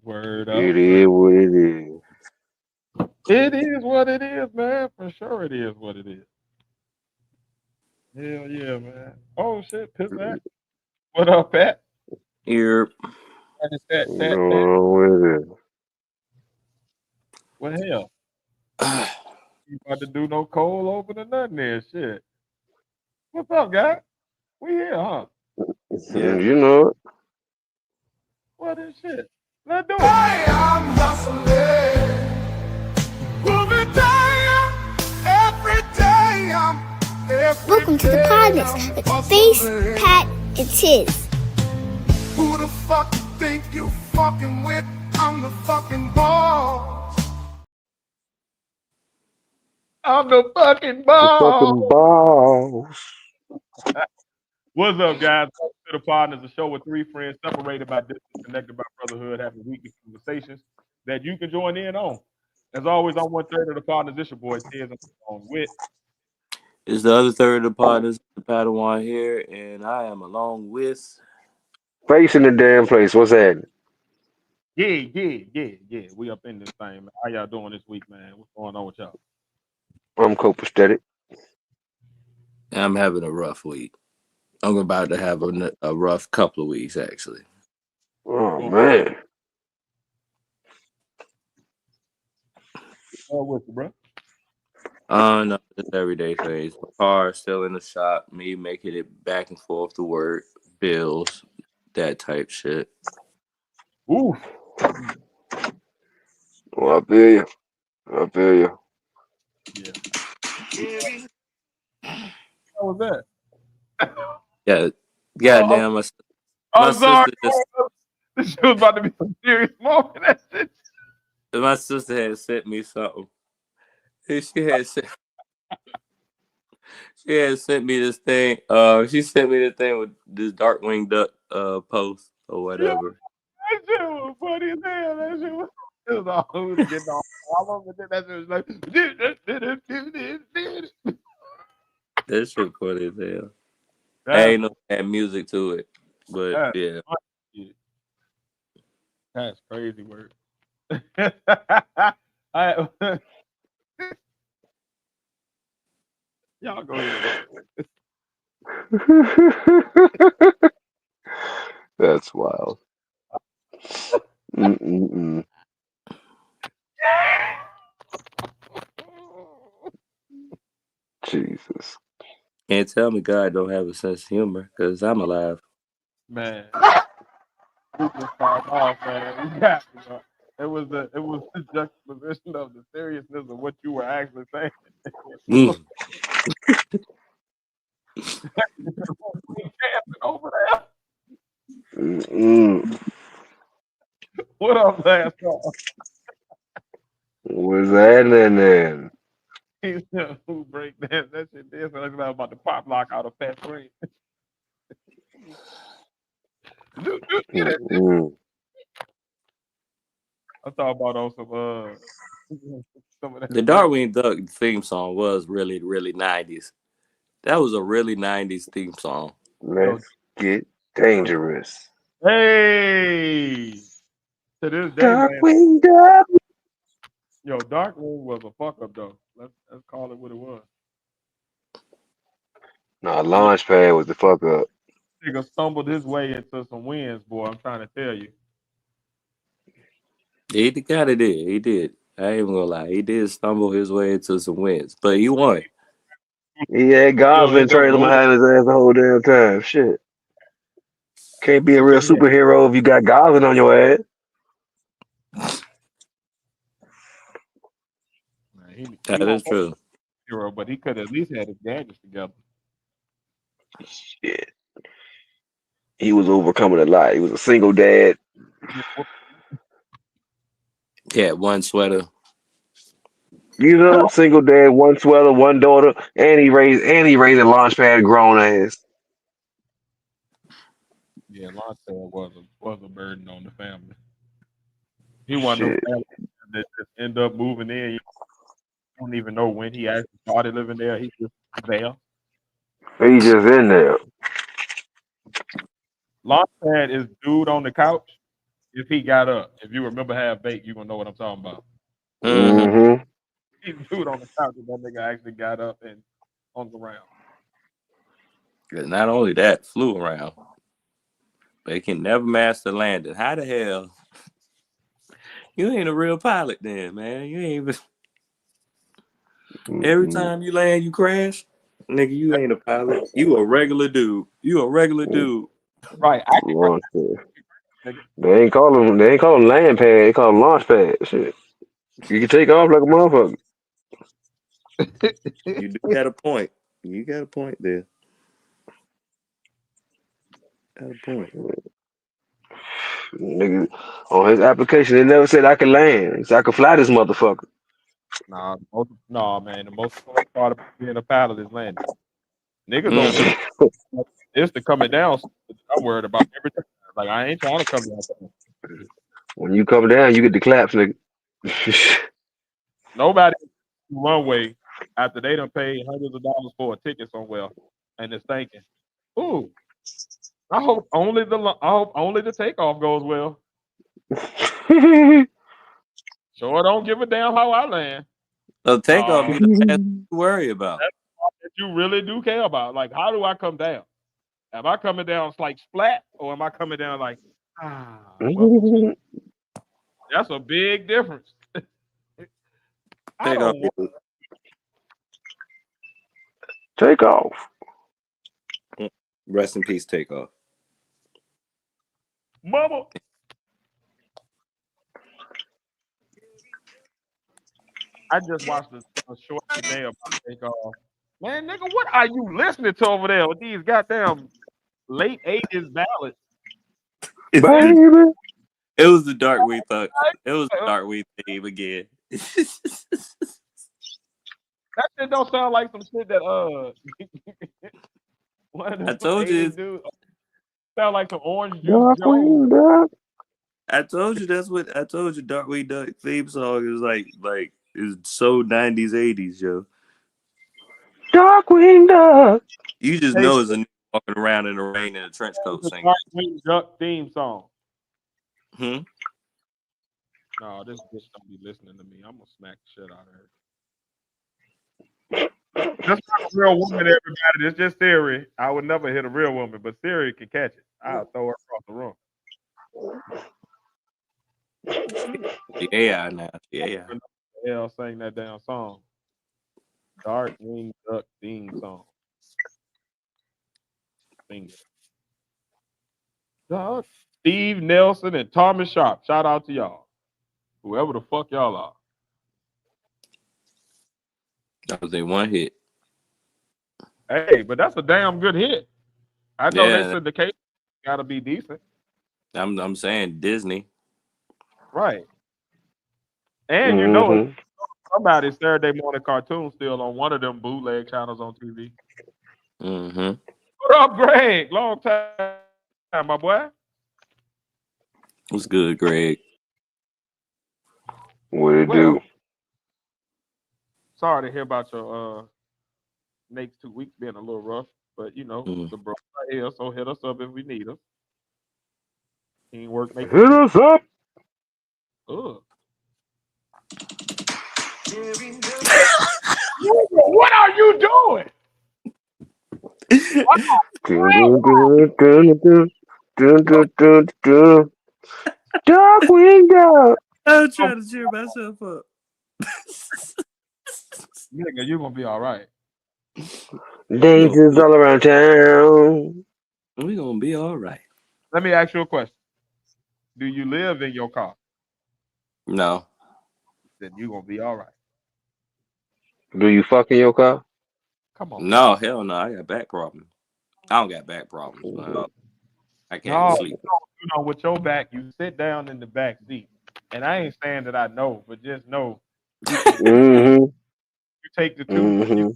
Word up. It is what it is. It is what it is, man. For sure, it is what it is. Hell yeah, man. Oh shit, piss that. What up, Pat? Here, That is that, What's that, going that. on with it? What hell? You about to do no cold open or nothing there, shit. What's up, guy? We here, huh? yeah. You know it. What is shit? Let's do it. I am hustling, moving day, every day. Welcome to the Podnas with Face, Pat, and Tiz. Who the fuck you think you fucking with? I'm the fucking boss. I'm the fucking The ball. fucking boss. What's up, guys? Welcome to the Podnas, a show with three friends separated by distance, connected by brotherhood, having weekly conversations that you can join in on. As always, I'm one third of the Podnas. It's your boy Tiz. I'm on with. It's the other third of the partners, the Padawan here, and I am along with. Facing the damn place. What's that? Yeah. We up in this thing, man. How y'all doing this week, man? What's going on with y'all? I'm copacetic. I'm having a rough week. I'm about to have a rough couple of weeks, actually. Oh What's man. going on with you, bro? No, just everyday things. My car still in the shop. Me making it back and forth to work, bills, that type shit. Oof. Oh, I feel you. I feel you. Yeah. How was that? Yeah, Oh, goddamn. My I'm sorry. sister just This shit was about to be some serious moment. That shit. my sister had sent me something. She had sent me this thing. She sent me the thing with this Darkwing Duck post or Yeah, whatever. that shit was funny as hell. That shit was. It was all we was getting all over, and then that shit was like. That shit funny as hell. That's Ain't no bad music to it, but that's yeah. funny. That's crazy work. I, y'all go ahead. That's wild. Mm-mm-mm. Jesus. Can't tell me God don't have a sense of humor because I'm alive. Man, we just started off, man. We got it was the juxtaposition of the seriousness of what you were actually saying. Mm. Over there. Mm-mm. What up, last call? What's happening then? He said, who break that? That shit did sound like about the pop lock out of Fat Free. Mm-mm. I thought about on some of that The shit. Darkwing Duck theme song was really, really 90s. That was a really 90s theme song. Yo, Let's get dangerous. hey, to this day, man. Darkwing Duck. Yo, Darkroom was a fuck up though. Let's call it what it was. Nah, Nigga, Launchpad was the fuck up. nigga stumbled his way into some wins, boy. I'm trying to tell you. He kind of did. He did. I ain't even gonna lie. He did stumble his way into some wins, but he won. He had Still Goblin end up trailing losing. behind his ass the whole damn time. Shit. Can't be a real Yeah, superhero if you got Goblin on your ass. man, he That won't is true. hero, but he could at least had his gadgets together. Shit. He was overcoming a lot. He was a single dad. He had one sweater. You know, single dad, one sweater, one daughter, and he raised a Launchpad grown ass. Yeah, Lonsdale was a burden on the family. He wasn't no Shit. family that just end up moving in. You don't even know when he actually started living there. He's just there. He just in there. Launchpad is dude on the couch. if he got up. If you remember Half Baked, you're gonna know what I'm talking about. Mm-hmm. Mm-hmm. He dude on the couch, and that nigga actually got up and hung around. Not only that, flew around. They can never master landing. How the hell? You ain't a real pilot then, man. You ain't even... Every time you land, you crash. Nigga, you ain't a pilot. You a regular dude. You a regular dude. Right. I can Launch pad. nigga. They ain't call them land pad. They call them launch pad. Shit. You can take off like a motherfucker. You do got a point. You got a point there. Got a point. Nigga, on his application, it never said I could land. It said I could fly this motherfucker. Nah, man. The most fun part of being a pilot is landing. Niggas don't Mm. really. It's the coming down. I'm worried about everything. Like I ain't trying to come down. When you come down, you get the claps, nigga. Nobody runway after they done paid hundreds of dollars for a ticket somewhere, and is thinking, "Ooh, I hope only the takeoff goes well." Sure, don't give a damn how I land. So takeoff No, be the last thing you worry about. that's what you really do care about. Like, how do I come down? Am I coming down like splat, or am I coming down like welcome to? That's a big difference. I Takeoff. don't want Take off. Rest in peace, takeoff. mama. I just watched a short today about takeoff. Man, nigga, what are you listening to over there with these goddamn late '80s ballads? It Baby. was the dark we thought. It was the dark we theme again. That shit don't sound like some shit that one of I them told you. '80s dudes sound like some orange juice Dark Jones. wing duck. I told you that's what I told you. Dark We Duck theme song is like is so 90s 80s, yo. Dark wing duck. You just Hey, know it's a nigga walking around in the rain in a trench coat the singing. Dark Wing Duck theme song. Hmm? No, this bitch don't be listening to me. I'm gonna smack the shit out of her. That's not a real woman, everybody. It's just Siri. I would never hit a real woman, but Siri can catch it. I'll throw her across the room. Yeah, now. Yeah. Who the hell sang that damn song? Dark Wing Duck theme song. Sing it. Dog. Steve Nelson and Thomas Sharp. Shout out to y'all. Whoever the fuck y'all are. That was their one hit. Hey, but that's a damn good hit. I know Yeah. they syndication gotta be decent. I'm saying Disney. Right. And you know somebody's Saturday morning cartoon still on one of them bootleg channels on TV. Mm-hmm. What up, Greg? Long time, my boy. What's good, Greg? What it Well, do? sorry to hear about your next 2 weeks being a little rough, but you know, Mm. the bros are here, so hit us up if we need them. Teamwork make the Hit dream. us up. Ugh. What are you doing? Dark wing duck. I'm trying to cheer myself up. Nigga, you gonna be all right. Dangers all around town. We gonna be all right. Let me ask you a question. Do you live in your car? No. Then you gonna be all right. Do you fuck in your car? Come on. No, hell no. I got back problems. I don't got back problems. I can't No, sleep. you know, with your back, you sit down in the back seat. And I ain't saying that I know, but just know Mm-hmm. you take the Mm-hmm.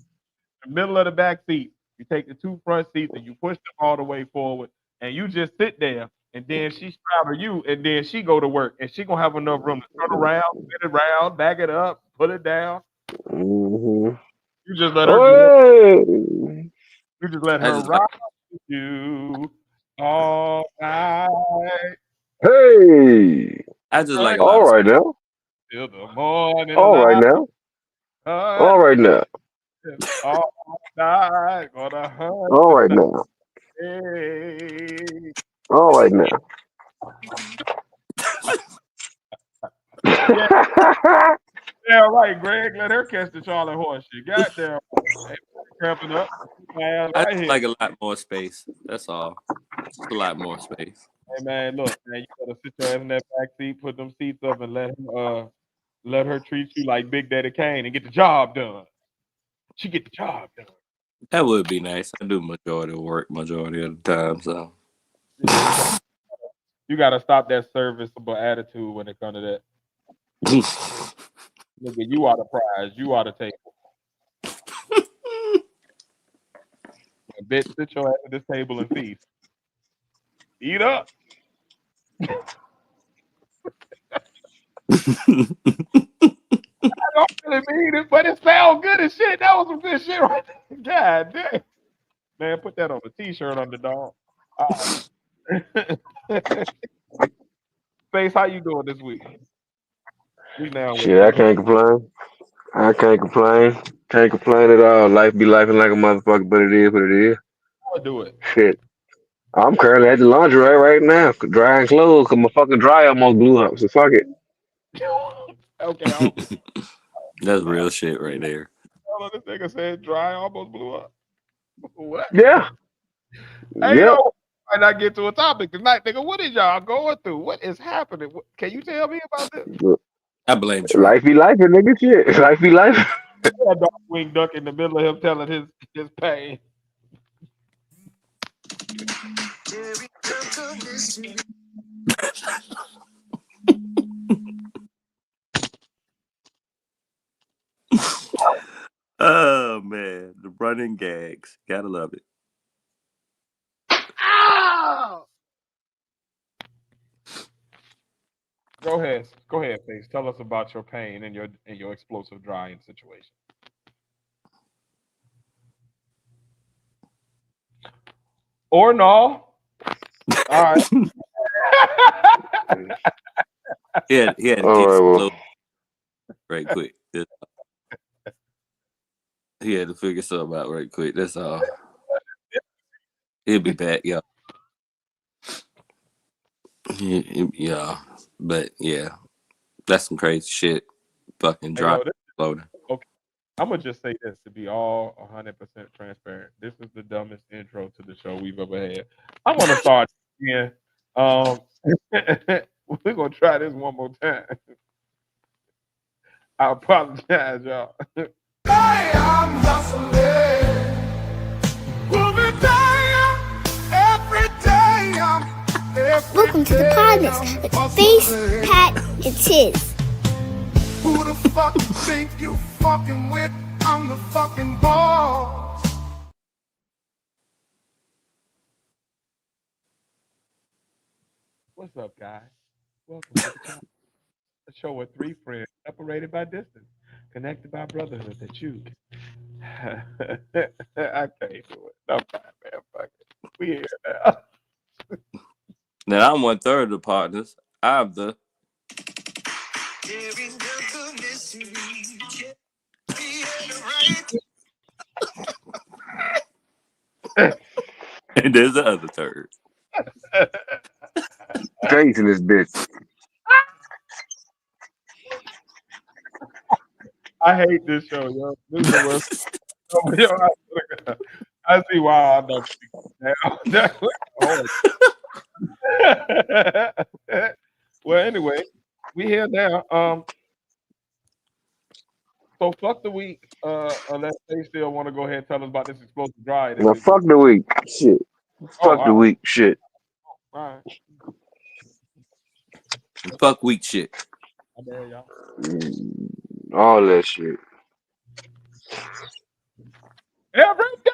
the middle of the back seat, you take the two front seats and you push them all the way forward, and you just sit there, and then she straddle you, and then she go to work, and she gonna have enough room to turn around, spin it around, back it up, put it down. Mm-hmm. You just let her do it. Hey. You just let I her just rock you all night. Hey, I just like Right. a lot all of. right now, Till the morning all right light. now, Uh, all right now, all night. Gonna hunt all the right night. now, all right now. Yeah, yeah, right, Greg. Let her catch the Charlotte horse shit. Goddamn. Hey, cramping up. My ass I right just here. like a lot more space. That's all. Just a lot more space. Hey man, look, man, you gotta sit your ass in that back seat, put them seats up, and let her treat you like Big Daddy Kane and get the job done. She get the job done. That would be nice. I do majority of work majority of the time, so. Yeah, you gotta stop that serviceable attitude when it comes to that. Nigga, you are the prize. You are the table. Bitch, sit your ass at this table and feast. Eat up. I don't really mean it, but it sounds good as shit. That was some good shit right there. God damn. Man, put that on a t-shirt on the dog. All right. Face, how you doing this week? We now with Shit, I brother. can't complain. I can't complain. Can't complain at all. Life be lifing like a motherfucker, but it is what it is. How do it? Shit. I'm currently at the laundry right now, drying clothes, cause my fucking dryer almost blew up. So fuck it. Okay, I don't That's real shit right there. know. This nigga said dry almost blew up. What? Yeah. Hey, Yep. might not get to a topic tonight, nigga. What is y'all going through? What is happening? Can you tell me about this? I blame Trump. Life be life, nigga. Shit. Life be life. That dog wing duck in the middle of him telling his pain. Oh man, the running gags. Gotta love it. Go ahead, Face. Tell us about your pain and your explosive drying situation. Or no. All right. He had to All get right, his well. clothes right quick. He had to figure something out right quick. That's all. He'll be back, y'all. Yeah, but yeah, that's some crazy shit. Fucking Hey, dry yo, loading. okay. I'm gonna just say this to be all 100% transparent. This is the dumbest intro to the show we've ever had. I'm gonna start again. Um, we're gonna try this one more time. I apologize, y'all. I am hustling. Moving day, every day. Welcome to the Podnas with Face, Pat, and Tiz. Who the fuck you think you fucking with? I'm the fucking boss. What's up, guys? Welcome to the Pod, a show with three friends separated by distance, connected by brotherhood that you can. I can't do it. No, man, fuck it. We here now. Now I'm 1/3 of the partners. I'm the and there's the other third. Face in this bitch. I hate this show, yo. This is the worst. Yo, I see why I don't now. That's hard. Well, anyway, we here now. So fuck the week. Unless they still want to go ahead and tell us about this explosive dry that Now we. fuck the week. Shit. Oh, Fuck the week. Shit. all right. Fuck weak shit. I dare y'all. All that shit. Every day.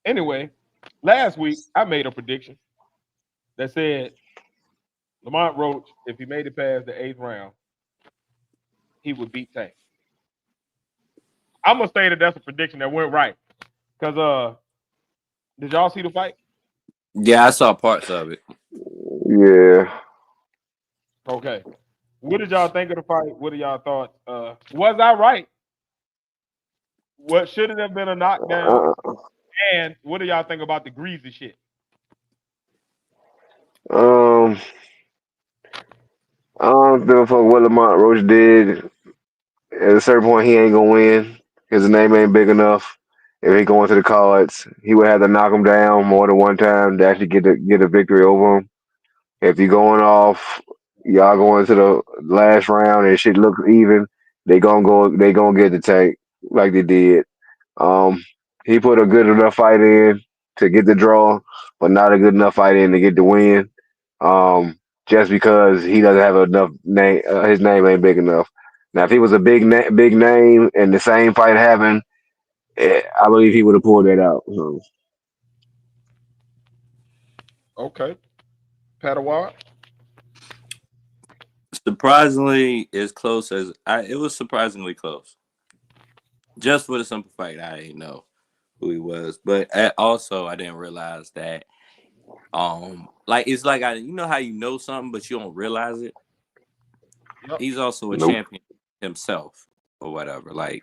Anyway, last week I made a prediction that said Lamont Roach, if he made it past the 8th round, he would beat Tank. I'm gonna say that that's a prediction that went right. Cause did y'all see the fight? Yeah, I saw parts of it. Yeah. Okay. What did y'all think of the fight? What are y'all thoughts? Was I right? What should it have been a knockdown? Uh, And what do y'all think about the greasy shit? um, I don't give a fuck what Lamont Roach did. At a certain point, he ain't gonna win. His name ain't big enough. If he go into the cards, he would have to knock him down more than one time to actually get a victory over him. If you going off, y'all going to the last round and shit looks even, they gonna get the Tank like they did. Um, he put a good enough fight in to get the draw, but not a good enough fight in to get the win. Just because he doesn't have enough name, his name ain't big enough. Now, if he was a big name and the same fight happened, I believe he would have pulled that out. So, Okay. Padawan? Surprisingly, as close as it was surprisingly close. Just for the simple fact I didn't know who he was, but also I didn't realize that. Like it's like you know how you know something but you don't realize it. Yep. He's also a nope. champion himself or whatever. Like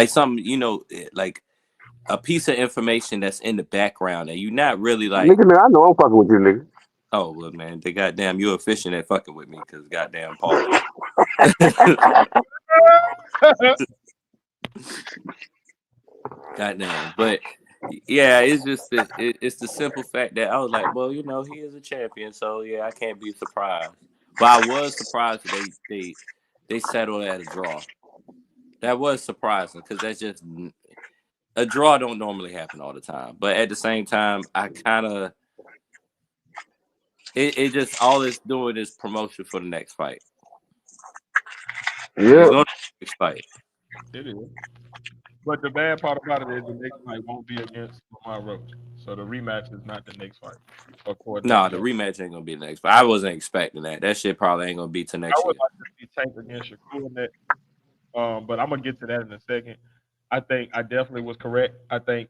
something like a piece of information that's in the background and you're not really like, Nigga, man, I know I'm fucking with you, nigga. oh well, man, they goddamn you're efficient at fucking with me because goddamn pause. Goddamn, but yeah, it's just it's the simple fact that I was like, well, he is a champion, so yeah, I can't be surprised. But I was surprised that they settled at a draw. That was surprising because that's just a draw don't normally happen all the time. But at the same time, I kind of it just all it's doing is promotion for the next fight. He's Yep. going to the next fight. It is. But the bad part about it is the next fight won't be against Umar Roach. So the rematch is not the next fight, according to No, the Joe. rematch ain't gonna be the next fight. I wasn't expecting that. That shit probably ain't gonna be till I next would year. like to see Tank against Shakur next. But I'm gonna get to that in a second. I think I definitely was correct. I think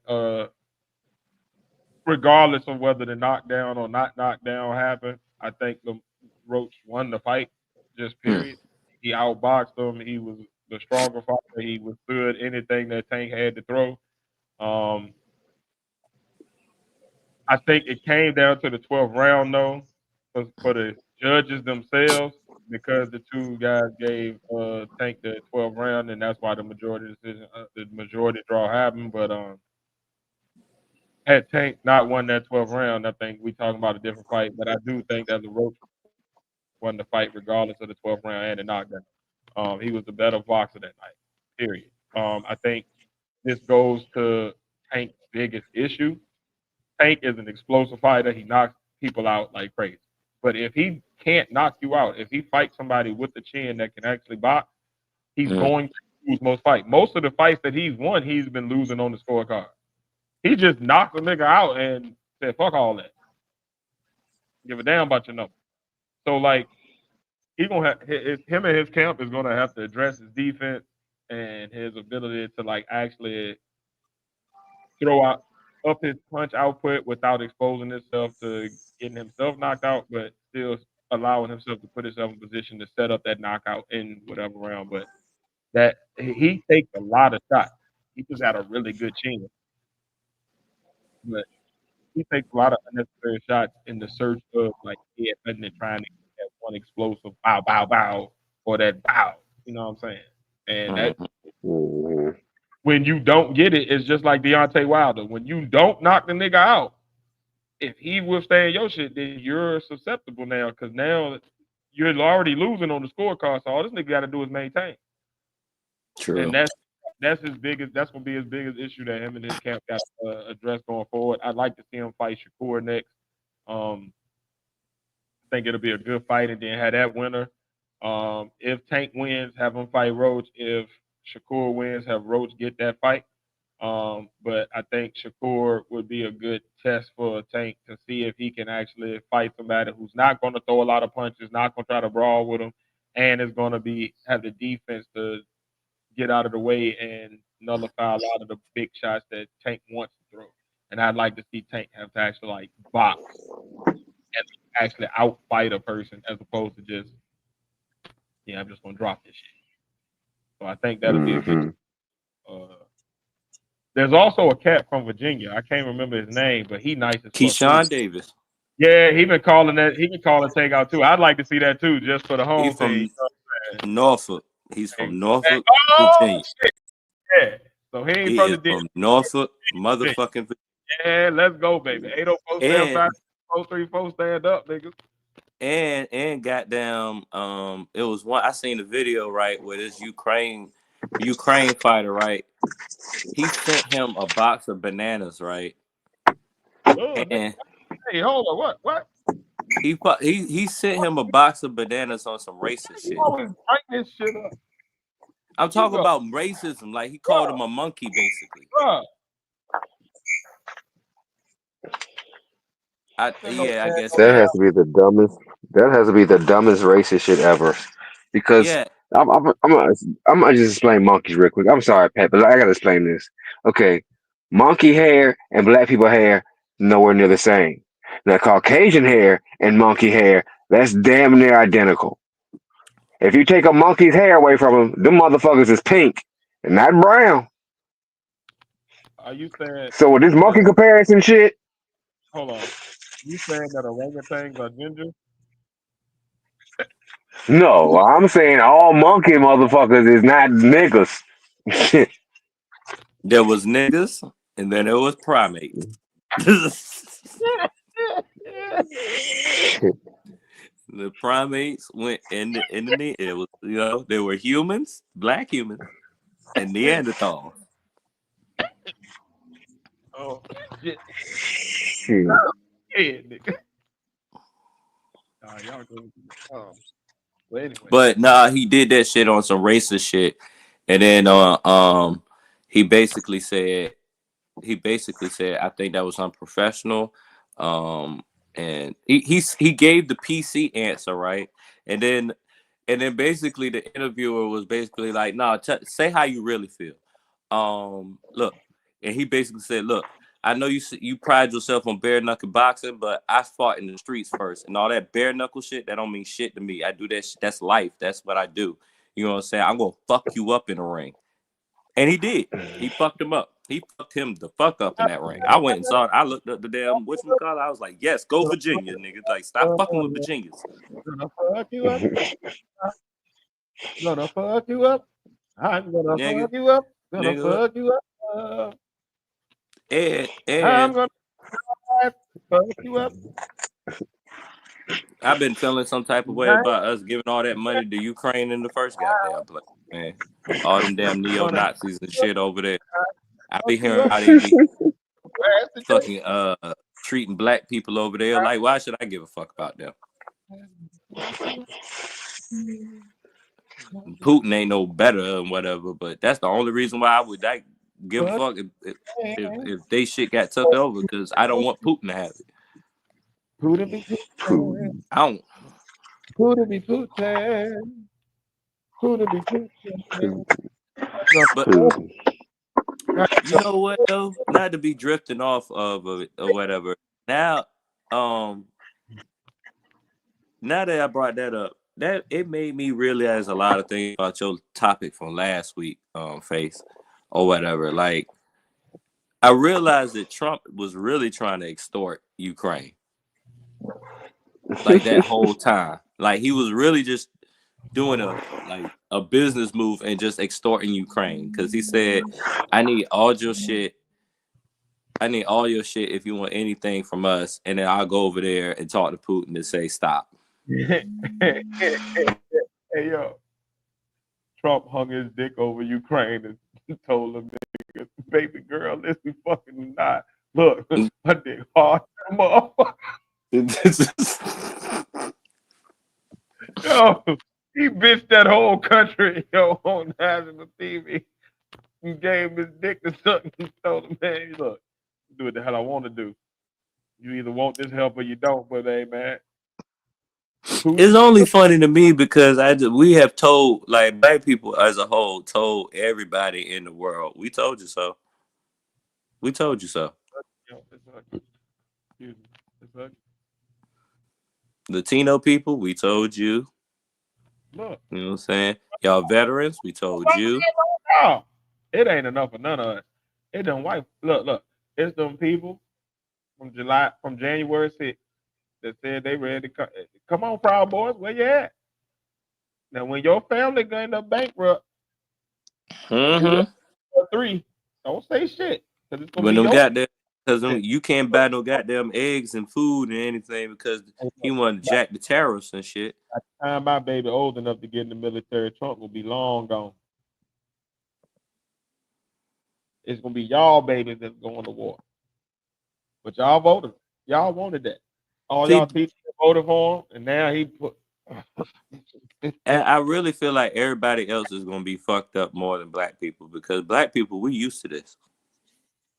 regardless of whether the knockdown or not knockdown happened, I think the Roach won the fight. Just Hmm. period. He outboxed him. He was the stronger fighter. He withstood anything that Tank had to throw. Um, I think it came down to the 12th round though, for the judges themselves, because the two guys gave Tank the 12th round, and that's why the majority draw happened. But had Tank not won that 12th round, I think we talking about a different fight. But I do think that the Roach won the fight regardless of the 12th round and the knockdown. He was the better boxer that night. Period. I think this goes to Tank's biggest issue. Tank is an explosive fighter. He knocks people out like crazy. But if he can't knock you out, if he fights somebody with the chin that can actually box, he's Hmm. going to lose most fights. Most of the fights that he's won, he's been losing on the scorecard. He just knocked a nigga out and said, "Fuck all that. Give a damn about your number." So like he gonna have him and his camp is gonna have to address his defense and his ability to like actually throw out up his punch output without exposing himself to getting himself knocked out, but still allowing himself to put himself in position to set up that knockout in whatever round. But that he takes a lot of shots. He just got a really good chin, but he takes a lot of unnecessary shots in the search of like headhunting and trying to get that one explosive bow bow bow or that bow. You know what I'm saying? And that Hmm. Hmm. when you don't get it, it's just like Deontay Wilder. When you don't knock the nigga out, if he withstand your shit, then you're susceptible now because now you're already losing on the scorecard. So all this nigga got to do is maintain, and True. that's his biggest. That's gonna be his biggest issue that him and his camp got to address going forward. I'd like to see him fight Shakur next. I think it'll be a good fight, and then have that winner. If Tank wins, have him fight Roach. If Shakur wins, have Roach get that fight. But I think Shakur would be a good test for Tank to see if he can actually fight somebody who's not going to throw a lot of punches, not going to try to brawl with him, and is going to be have the defense to get out of the way and nullify a lot of the big shots that Tank wants to throw. And I'd like to see Tank have to actually like box actually outfight a person as opposed to just, yeah, I'm just gonna drop this shit. So I think that'll be a good. There's also a cat from Virginia. I can't remember his name, but he nice as fuck too. Keyshawn Davis. Yeah, he been calling that. He been calling takeout too. I'd like to see that too, just for the He home team. from Norfolk. He's from Norfolk, Oh Virginia. shit! Yeah. So he ain't He from is the from Norfolk, motherfucking Virginia. Yeah, let's go, baby. 804 stand And 434 stand up, niggas. and goddamn, it was one I seen the video right where this Ukraine fighter, right? He sent him a box of bananas, right? Oh, And hey, hold on, what? he sent him a box of bananas on some racist shit. You always bring this shit up. I'm talking about racism, like he called him a monkey, basically. I guess that has to be the dumbest. That has to be the dumbest racist shit ever. Because yeah. I'm gonna just explain monkeys real quick. I'm sorry, Pat, but I gotta explain this. Okay, monkey hair and black people hair nowhere near the same. Now, Caucasian hair and monkey hair, that's damn near identical. If you take a monkey's hair away from them motherfuckers is pink and not brown. Are you saying? So with this monkey comparison shit, hold on. You saying that orangutans are ginger? no, I'm saying all monkey motherfuckers is not niggas. There was niggas, and then there was primates. The primates went in the it was, they were humans, black humans, and Neanderthals. Oh shit! Shit. Yeah, nigga. Y'all go. But anyway. But nah, he did that shit on some racist shit, and then he basically said I think that was unprofessional. And he gave the PC answer, right, and then basically the interviewer was basically like, "No, say how you really feel." Look, and he basically said, "Look, I know you pride yourself on bare knuckle boxing, but I fought in the streets first, and all that bare knuckle shit that don't mean shit to me. I do that. That's life. That's what I do. You know what I'm saying? I'm gonna fuck you up in the ring." And he did. He fucked him up. He fucked him the fuck up in that ring. I went and saw it. I looked up the damn whatchamacallit. I was like, yes, go Virginia, nigga. Like, stop fucking with Virginians. Gonna fuck you up. Gonna fuck you up. I'm gonna fuck you up. Gonna fuck you up. And I'm gonna fuck you up. I've been feeling some type of way about us giving all that money to Ukraine in the first goddamn place, man. All them damn neo-Nazis and shit over there. I be hearing how they be fucking treating black people over there. Like, why should I give a fuck about them? Putin ain't no better and whatever, but that's the only reason why I would give a fuck if they shit got took over, because I don't want Putin to have it. Putin be Putin. I don't. Putin be Putin. Putin be Putin. But you know what though? Not to be drifting off of it or whatever. Now that I brought that up, that it made me realize a lot of things about your topic from last week, Face, or whatever. Like, I realized that Trump was really trying to extort Ukraine. Like, that whole time. Like, he was really just doing a business move and just extorting Ukraine, because he said, I need all your shit if you want anything from us, and then I'll go over there and talk to Putin and say stop. Hey yo, Trump hung his dick over Ukraine and told him, baby girl, listen, fucking not. Look, my dick hard, motherfucker. Yo, he bitched that whole country, yo, on national TV. He gave him his dick to suck and told him, man, look, do what the hell I want to do. You either want this help or you don't, but hey, man. It's only funny to me because we have told, like, black people as a whole, told everybody in the world, we told you so. We told you so. Latino people, we told you. Look, You know what I'm saying? Y'all veterans, we told you. no, it ain't enough for none of us. It done white. Look. It's them people from January 6th that said they ready to come. Come on, Proud Boys, where you at? Now, when your family gonna end up bankrupt, Mm-hmm. 3, don't say shit because it's gonna When be them your goddamn, because you can't buy no goddamn eggs and food and anything because he wanted to jack the tariffs and shit. By the time my baby old enough to get in the military, Trump will be long gone. It's gonna be y'all babies that's going to war. But y'all voted. Y'all wanted that. All See, y'all teachers voted for him, and now he put. and I really feel like everybody else is gonna be fucked up more than black people because black people, we used to this.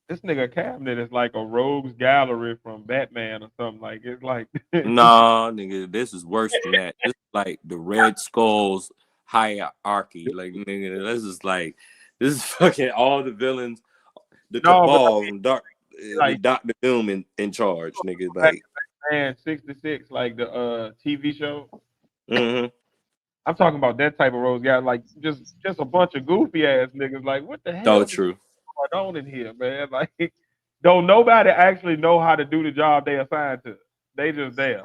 This nigga cabinet is like a rogues gallery from Batman or something. Like it's like Nah, nigga, this is worse than that. This is like the Red Skull's hierarchy. Like, nigga, this is fucking all the villains, the no, but cabal from Dark like with Doctor Doom in charge, nigga. back Like, Man 66, like the TV show. mm-hmm. I'm talking about that type of rogues gallery, like just a bunch of goofy ass niggas. Like what the hell Oh, is true. going on in here, man? Like don't nobody actually know how to do the job they assigned to. They just there.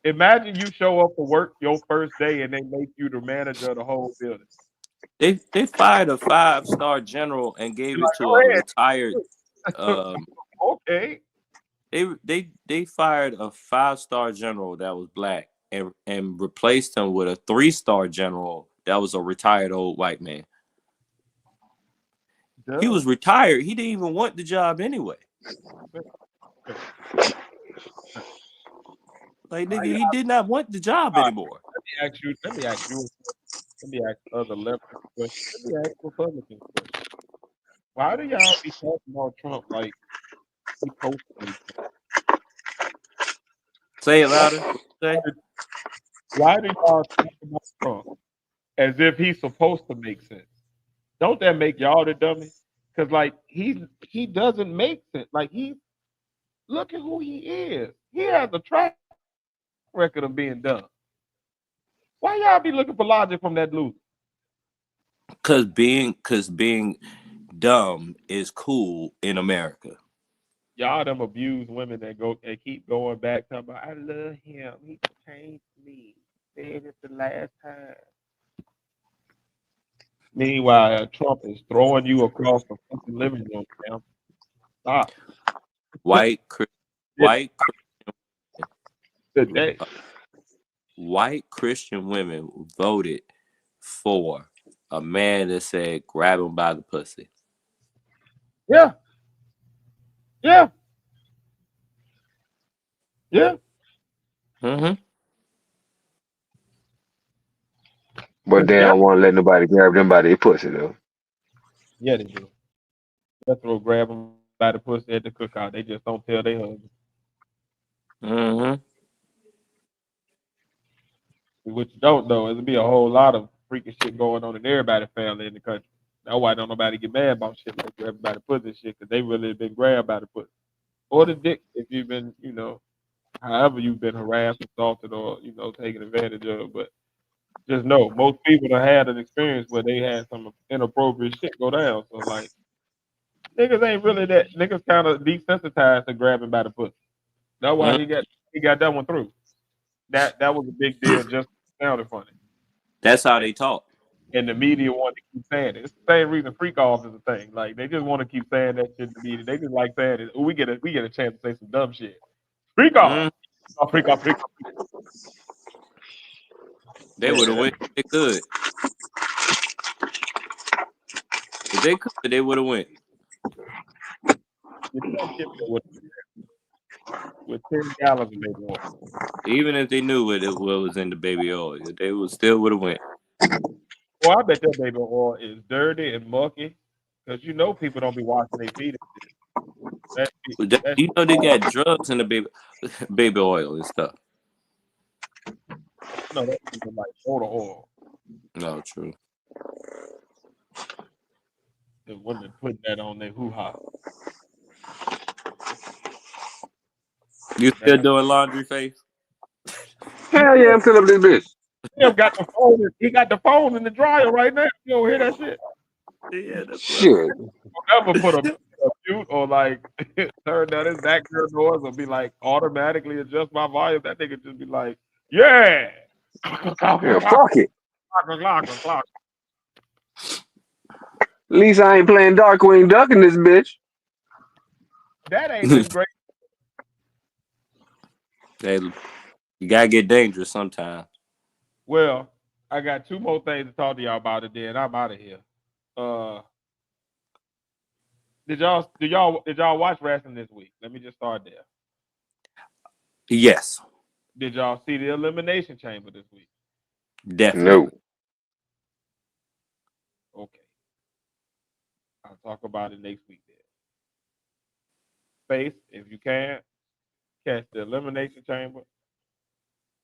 Imagine you show up for work your first day and they make you the manager of the whole building. They fired a 5-star general and gave You're it like, to a retired. go ahead. Okay. They fired a 5-star general that was black and replaced him with a 3-star general that was a retired old white man. Duh. He was retired. He didn't even want the job anyway. Like, nigga, he did not want the job anymore. Let me ask other leftist questions. Let me ask Republicans questions. Why do y'all be talking about Trump like he supposed to be? Say it louder. Say. Why do y'all talk about Trump as if he's supposed to make sense? Don't that make y'all the dummy? Because like he doesn't make sense. Like look at who he is. He has a track record of being dumb. Why y'all be looking for logic from that loser? Cause being dumb is cool in America. Y'all them abused women that go and keep going back talking about I love him. He changed me. Said it the last time. Meanwhile, Trump is throwing you across the fucking living room, man. Stop. White Today. White Christian women voted for a man that said grab him by the pussy. Yeah. Yeah. Yeah. Mm-hmm. But they don't want to let nobody grab them by their pussy though. Yeah, they do. That's what grab them by the pussy at the cookout. They just don't tell their husband. Mm-hmm. What you don't know is there be a whole lot of freaking shit going on in everybody's family in the country. That's why don't nobody get mad about shit like grab by the pussy shit because they really been grabbed by the pussy. Or the dick if you've been, however you've been harassed, assaulted, or, taken advantage of. But just know, most people have had an experience where they had some inappropriate shit go down. So, like, niggas ain't really that. Niggas kind of desensitized to grabbing by the pussy. That's why he got that one through. That was a big deal. Just sounded funny. That's how they talk. And the media want to keep saying it. It's the same reason freak off is a thing. Like they just want to keep saying that shit in the media. They just like saying it. We get a chance to say some dumb shit. Freak off. Freak off. They would have went. They could. If they could, they would have went. With 10 gallons of baby oil. Even if they knew what was in the baby oil, they would have went. Well, I bet that baby oil is dirty and mucky because people don't be washing their feet. They got drugs in the baby oil and stuff. No, that's even like motor oil. No, true. The women putting that on their hoo-ha. You still doing laundry, Face? Hell yeah, I'm filling up this bitch. Him got the phone. He got the phone in the dryer right now. You don't hear that shit. Yeah, that's what Shit. Don't ever put a mute or like turn down his background noise or be like automatically adjust my volume. That nigga just be like, yeah. Yeah, fuck it. Clock. At least I ain't playing Darkwing Duck in this bitch. That ain't as great. Hey, you gotta get dangerous sometimes. Well, I got two more things to talk to y'all about today, and I'm out of here. Uh, did y'all watch wrestling this week? Let me just start there. Yes, Did y'all see the Elimination Chamber this week? definitely. No. Okay, I'll talk about it next week then. Face, if you can, catch the Elimination Chamber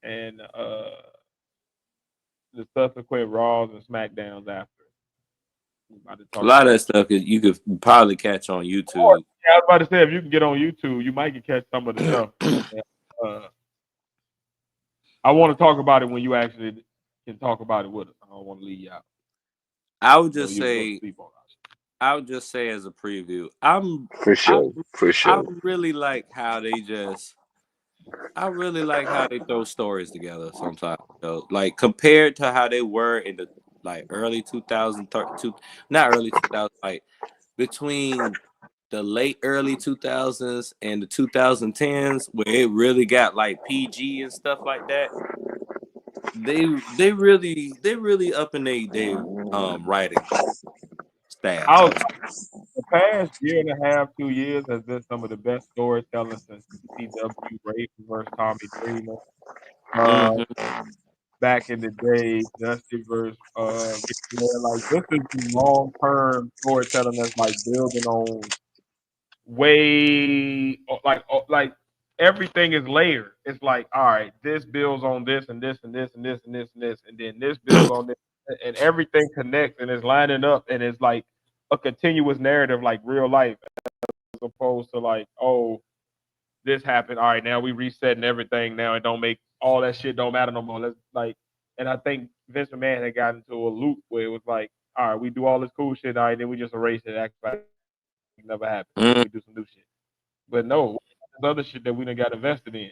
and the subsequent Raws and Smackdowns after. We about to A talk lot of about. that stuff you could probably catch on Or, YouTube. yeah, I was about to say if you can get on YouTube, you might get catch some of the stuff. Uh, I want to talk about it when you actually can talk about it with us. I don't want to leave you out. I would So just you go say, sleep on us. I would just say as a preview, For I, sure. For I sure. really like how they just, I really like how they throw stories together sometimes. Like compared to how they were in the like early 2013, not early 2000, like between the late early 2000s and the 2010s, where it really got like PG and stuff like that. They really up in their writing staff. I I was would say. the past year and a half, 2 years has been some of the best storytelling since ECW Raven versus Tommy Dreamer. Uh, Hmm. back in the day, Dusty versus Ric Flair. Like this is long term storytelling that's like building on way like everything is layered. It's like, all right, this builds on this and this and this and this and this and this, and then this builds on this, and everything connects and is lining up, and it's like a continuous narrative, like real life, as opposed to like, oh, this happened. All right, now we resetting everything. Now it don't make all that shit don't matter no more. Let's like, and I think Vince McMahon had gotten into a loop where it was like, all right, we do all this cool shit, all right, then we just erase it, act like it never happened, and then Mm, we do some new shit. But no, there's other shit that we done got invested in.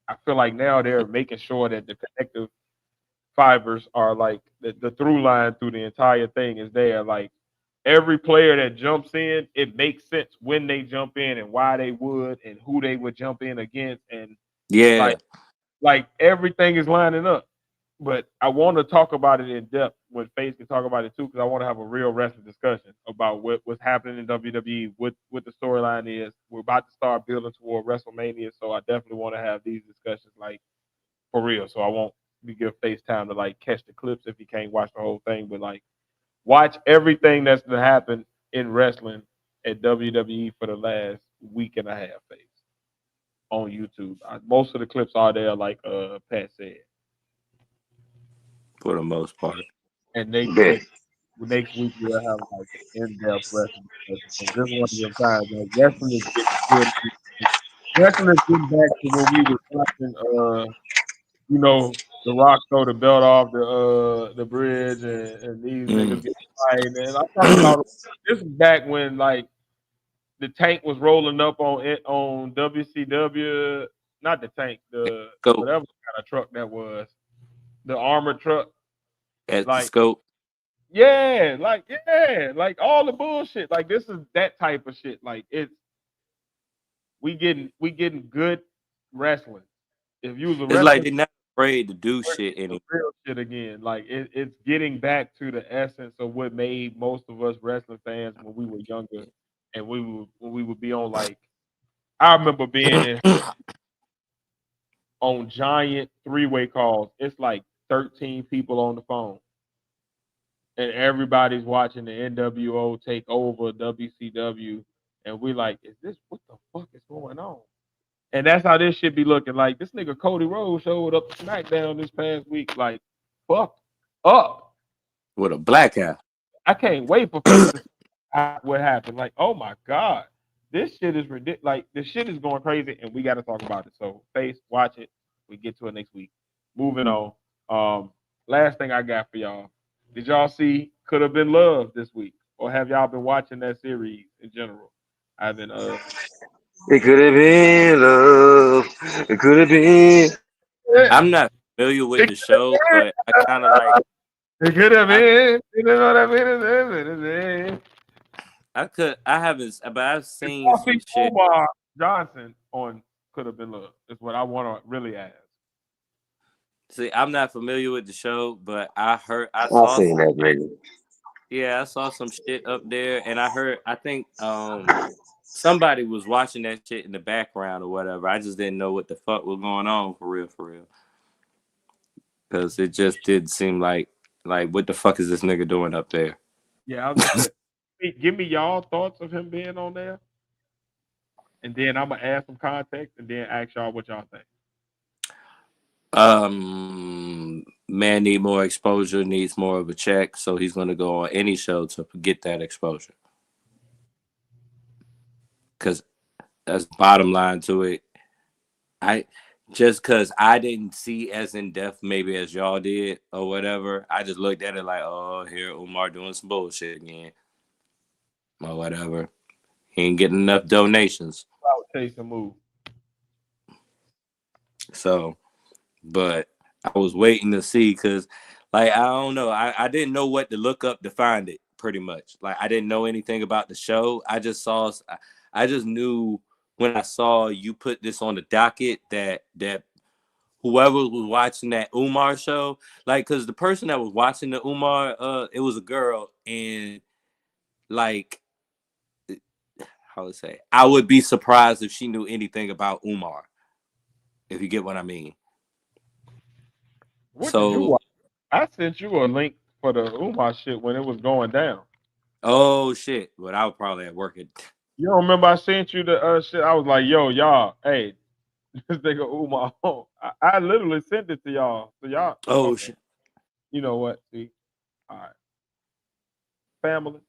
I feel like now they're making sure that the connective fibers are like the through line through the entire thing is there. Like every player that jumps in, it makes sense when they jump in and why they would and who they would jump in against, and yeah, like everything is lining up. But I want to talk about it in depth when Faith can talk about it too, because I want to have a real wrestling discussion about what's happening in WWE, what the storyline is. We're about to start building toward WrestleMania, so I definitely want to have these discussions like for real. So I won't be give Face time to like catch the clips if he can't watch the whole thing, but like watch everything that's been happened in wrestling at WWE for the last week and a half, Face, on YouTube. Most of the clips are there, like Pat said. for the most part. And Bet. next week we'll have like an in-depth wrestling discussion. So this one of them times, like wrestling is getting good. Wrestling is getting back to when we were watching, the Rock throw the belt off the bridge and these niggas Mm. get fighting. And I'm talking about this is back when like the tank was rolling up on WCW, not the tank, the Scope whatever kind of truck that was, the armored truck, at the like. scope. Yeah, like all the bullshit. Like this is that type of shit. Like we getting good wrestling. If you was a It's like wrestling, they're not afraid to do we're shit getting the anymore. real shit again. Like it's getting back to the essence of what made most of us wrestling fans when we were younger, and when we would be on like I remember being on giant three-way calls. It's like 13 people on the phone and everybody's watching the NWO take over WCW, and we like, is this what the fuck is going on? And that's how this shit be looking. Like this nigga Cody Rhodes showed up to SmackDown this past week, like fuck up. With a black eye. I can't wait for Face to see what happened. Like, oh my god, this shit is ridiculous. Like this shit is going crazy, and we got to talk about it. So Face, watch it. We get to it next week. moving on. Last thing I got for y'all. Did y'all see Coulda Been Love this week? Or have y'all been watching that series in general? I've been It could have been love. It could have been. I'm not familiar with the show, but I kind of like. it could have I been. You know what I mean? I haven't, but I've Did seen y'all some see shit. Umar Johnson on Could Have Been Love? Is what I want to really ask. See, I'm not familiar with the show, but I I saw seen some that shit. nigga. Yeah, I saw some shit up there, and I think somebody was watching that shit in the background or whatever. I just didn't know what the fuck was going on for real, because it just did seem like what the fuck is this nigga doing up there? Yeah, I was gonna say, give me y'all thoughts of him being on there, and then I'm gonna add some context, and then ask y'all what y'all think. Man need more exposure, needs more of a check, so he's gonna go on any show to get that exposure. Because that's the bottom line to it. I just because I didn't see as in depth maybe as y'all did or whatever. I just looked at it like, oh, here Umar doing some bullshit again or whatever. He ain't getting enough donations, I'll chase a move. so. But I was waiting to see because, like, I don't know. I didn't know what to look up to find it. Pretty much, like, I didn't know anything about the show. I just knew when I saw you put this on the docket that whoever was watching that Umar show, like, because the person that was watching the Umar, it was a girl, and like, how would I say, I would be surprised if she knew anything about Umar, if you get what I mean. What did you So, watch? I sent you a link for the Umar shit when it was going down. oh shit, but I was probably at work. You don't remember I sent you the shit? I was like, yo, y'all, hey, this nigga Umar. I literally sent it to y'all. So y'all, Oh okay. shit. You know what? See, all right, family.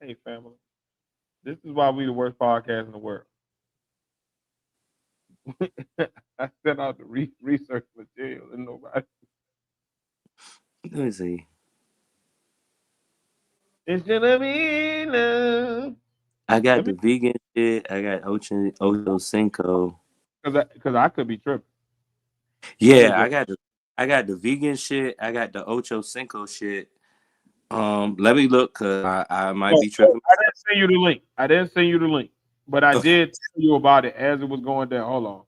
Hey, family. This is why we the worst podcast in the world. I sent out the research material and nobody. Let me see. It's gonna be love. I got Let me, the vegan shit. I got Ocho Cinco. cause I could be tripping. Let me Yeah, go. I got the vegan shit. I got the Ocho Cinco shit. Let me look because I might No, be tripping. I didn't send you the link. I didn't send you the link, but I Okay. did tell you about it as it was going down. Hold on.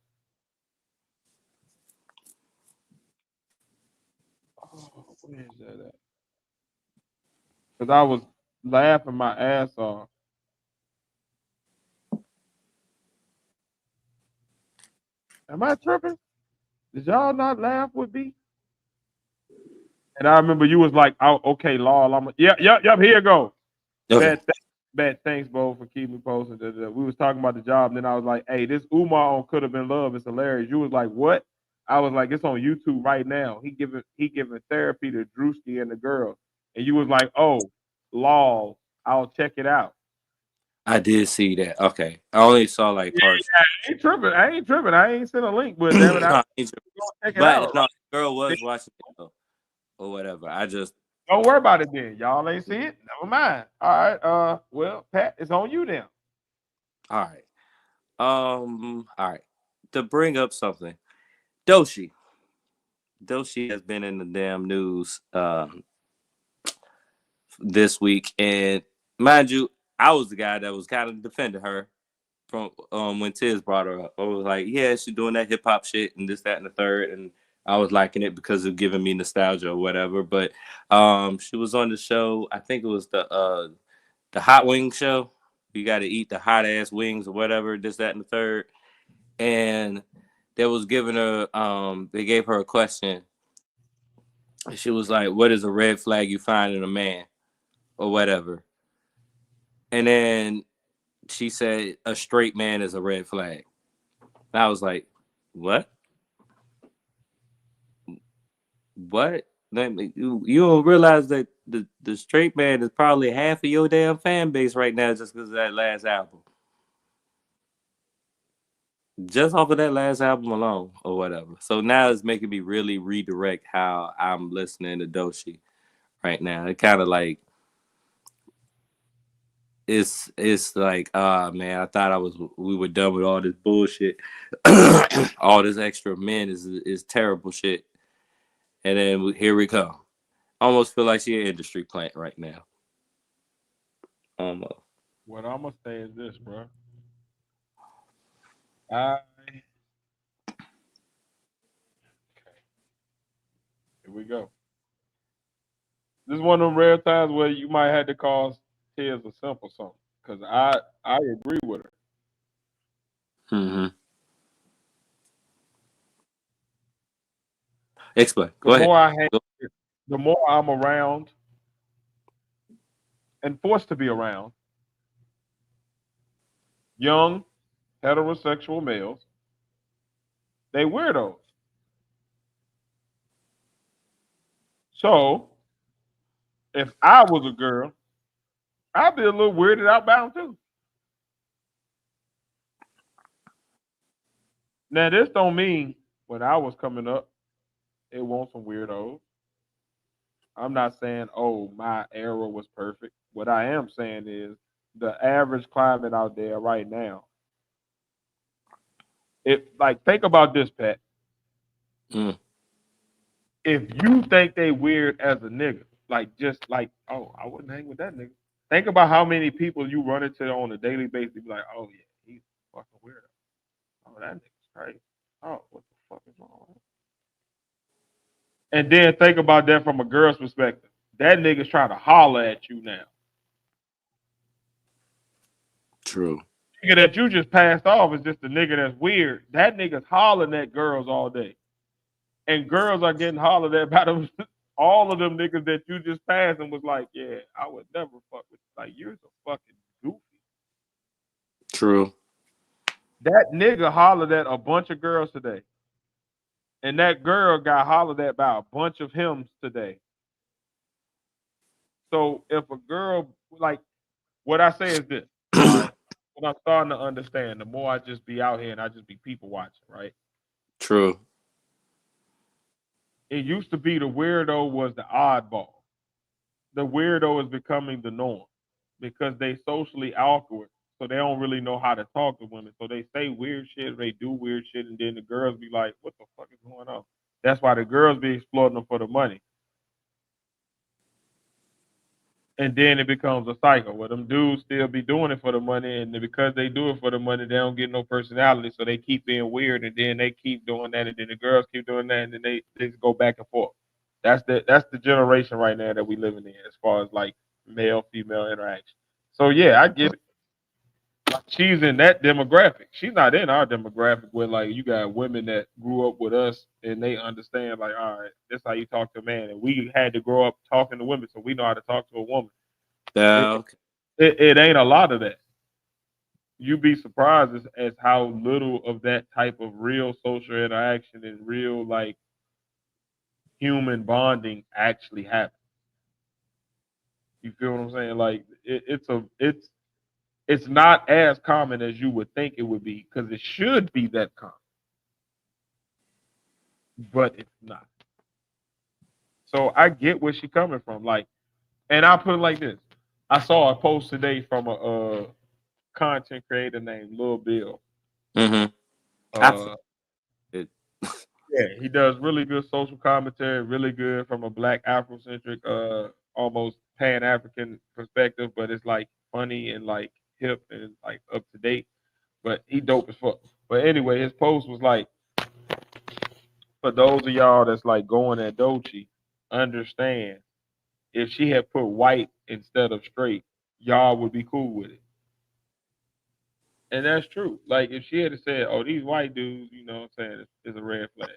Oh, where is that at? Because I was laughing my ass off. Am I tripping? Did y'all not laugh with me? And I remember you was like, "Oh, okay, lol." Yep. Here you go. Okay. Bad, bad. Thanks, Bo, for keeping me posted. We was talking about the job, and then I was like, "Hey, this Umar on Could Have Been Love is hilarious." You was like, "What?" I was like, "It's on YouTube right now." He giving therapy to Drewski and the girl, and you was like, "Oh, lol, I'll check it out." I did see that. Okay. I only saw like Yeah, parts. I ain't tripping. I ain't tripping. I ain't sent a link, but damn it, I No, gonna check it but out. no, Right? the girl was watching it though, or whatever. I just Don't worry about it then. Y'all ain't see it. Never mind. All right. Well, Pat, it's on you then. all right. All right. To bring up something, Doshi. Doshi has been in the damn news this week, and mind you, I was the guy that was kind of defending her from when Tiz brought her up. I was like, yeah, she's doing that hip hop shit and this, that, and the third, and I was liking it because of giving me nostalgia or whatever. But she was on the show. I think it was the hot wing show. You got to eat the hot ass wings or whatever. This, that, and the third, and they was giving her. They gave her a question. She was like, "What is a red flag you find in a man?" or whatever. And then she said, "A straight man is a red flag." And I was like, "What? What?" You don't realize that the straight man is probably half of your damn fan base right now just because of that last album. just off of that last album alone or whatever. So now it's making me really redirect how I'm listening to Doechii right now. It kind of like it's like, ah man, I thought we were done with all this bullshit. All this extra men is terrible shit. And then here we come. Almost feel like she an industry plant right now. Almost. What I'm gonna say is this, bro. I Here we go. This is one of them rare times where you might have to call tears a simple song, because I agree with her. Mm-hmm. Explain. The Go ahead. more I hang, the more I'm around and forced to be around young heterosexual males. They weirdos. So if I was a girl, I'd be a little weirded out bound too. Now this don't mean when I was coming up, it wasn't some weirdos. I'm not saying, oh, my era was perfect. What I am saying is the average climate out there right now. Think about this, Pat. Mm. If you think they weird as a nigga, just like, oh, I wouldn't hang with that nigga. Think about how many people you run into on a daily basis. Be like, oh yeah, he's a fucking weirdo. Oh, that nigga's crazy. Oh, what the fuck is wrong with him? And then think about that from a girl's perspective. That nigga's trying to holler at you now. True. Nigga that you just passed off is just a nigga that's weird. That nigga's hollering at girls all day. And girls are getting hollered at by them. All of them niggas that you just passed and was like, yeah, I would never fuck with you. Like, you're so fucking goofy. True. That nigga hollered at a bunch of girls today. And that girl got hollered at by a bunch of him today. So if a girl, like, what I say is this. All right, what I'm starting to understand, the more I just be out here and I just be people watching, right? True. It used to be the weirdo was the oddball. The weirdo is becoming the norm because they socially awkward, so they don't really know how to talk to women. So they say weird shit, they do weird shit, and then the girls be like, "What the fuck is going on?" That's why the girls be exploiting them for the money, and then it becomes a cycle where them dudes still be doing it for the money, and because they do it for the money, they don't get no personality, so they keep being weird, and then they keep doing that, and then the girls keep doing that, and then they just go back and forth. That's the generation right now that we living in as far as like male female interaction. So yeah, I get it. She's in that demographic. She's not in our demographic where like you got women that grew up with us and they understand like, all right, this is how you talk to a man, and we had to grow up talking to women, so we know how to talk to a woman. Okay. It ain't a lot of that. You'd be surprised as how little of that type of real social interaction and real like human bonding actually happens. You feel what I'm saying? Like it's not as common as you would think it would be because it should be that common, but it's not. So I get where she's coming from. Like, and I put it like this: I saw a post today from a content creator named Lil Bill. Mm-hmm. Yeah, he does really good social commentary, really good from a black Afrocentric, almost Pan African perspective, but it's like funny and like hip and like up to date. But he dope as fuck. But anyway, his post was like, for those of y'all that's like going at Doechii, understand if she had put white instead of straight, y'all would be cool with it. And that's true. Like if she had said, "Oh, these white dudes," you know what I'm saying, is a red flag.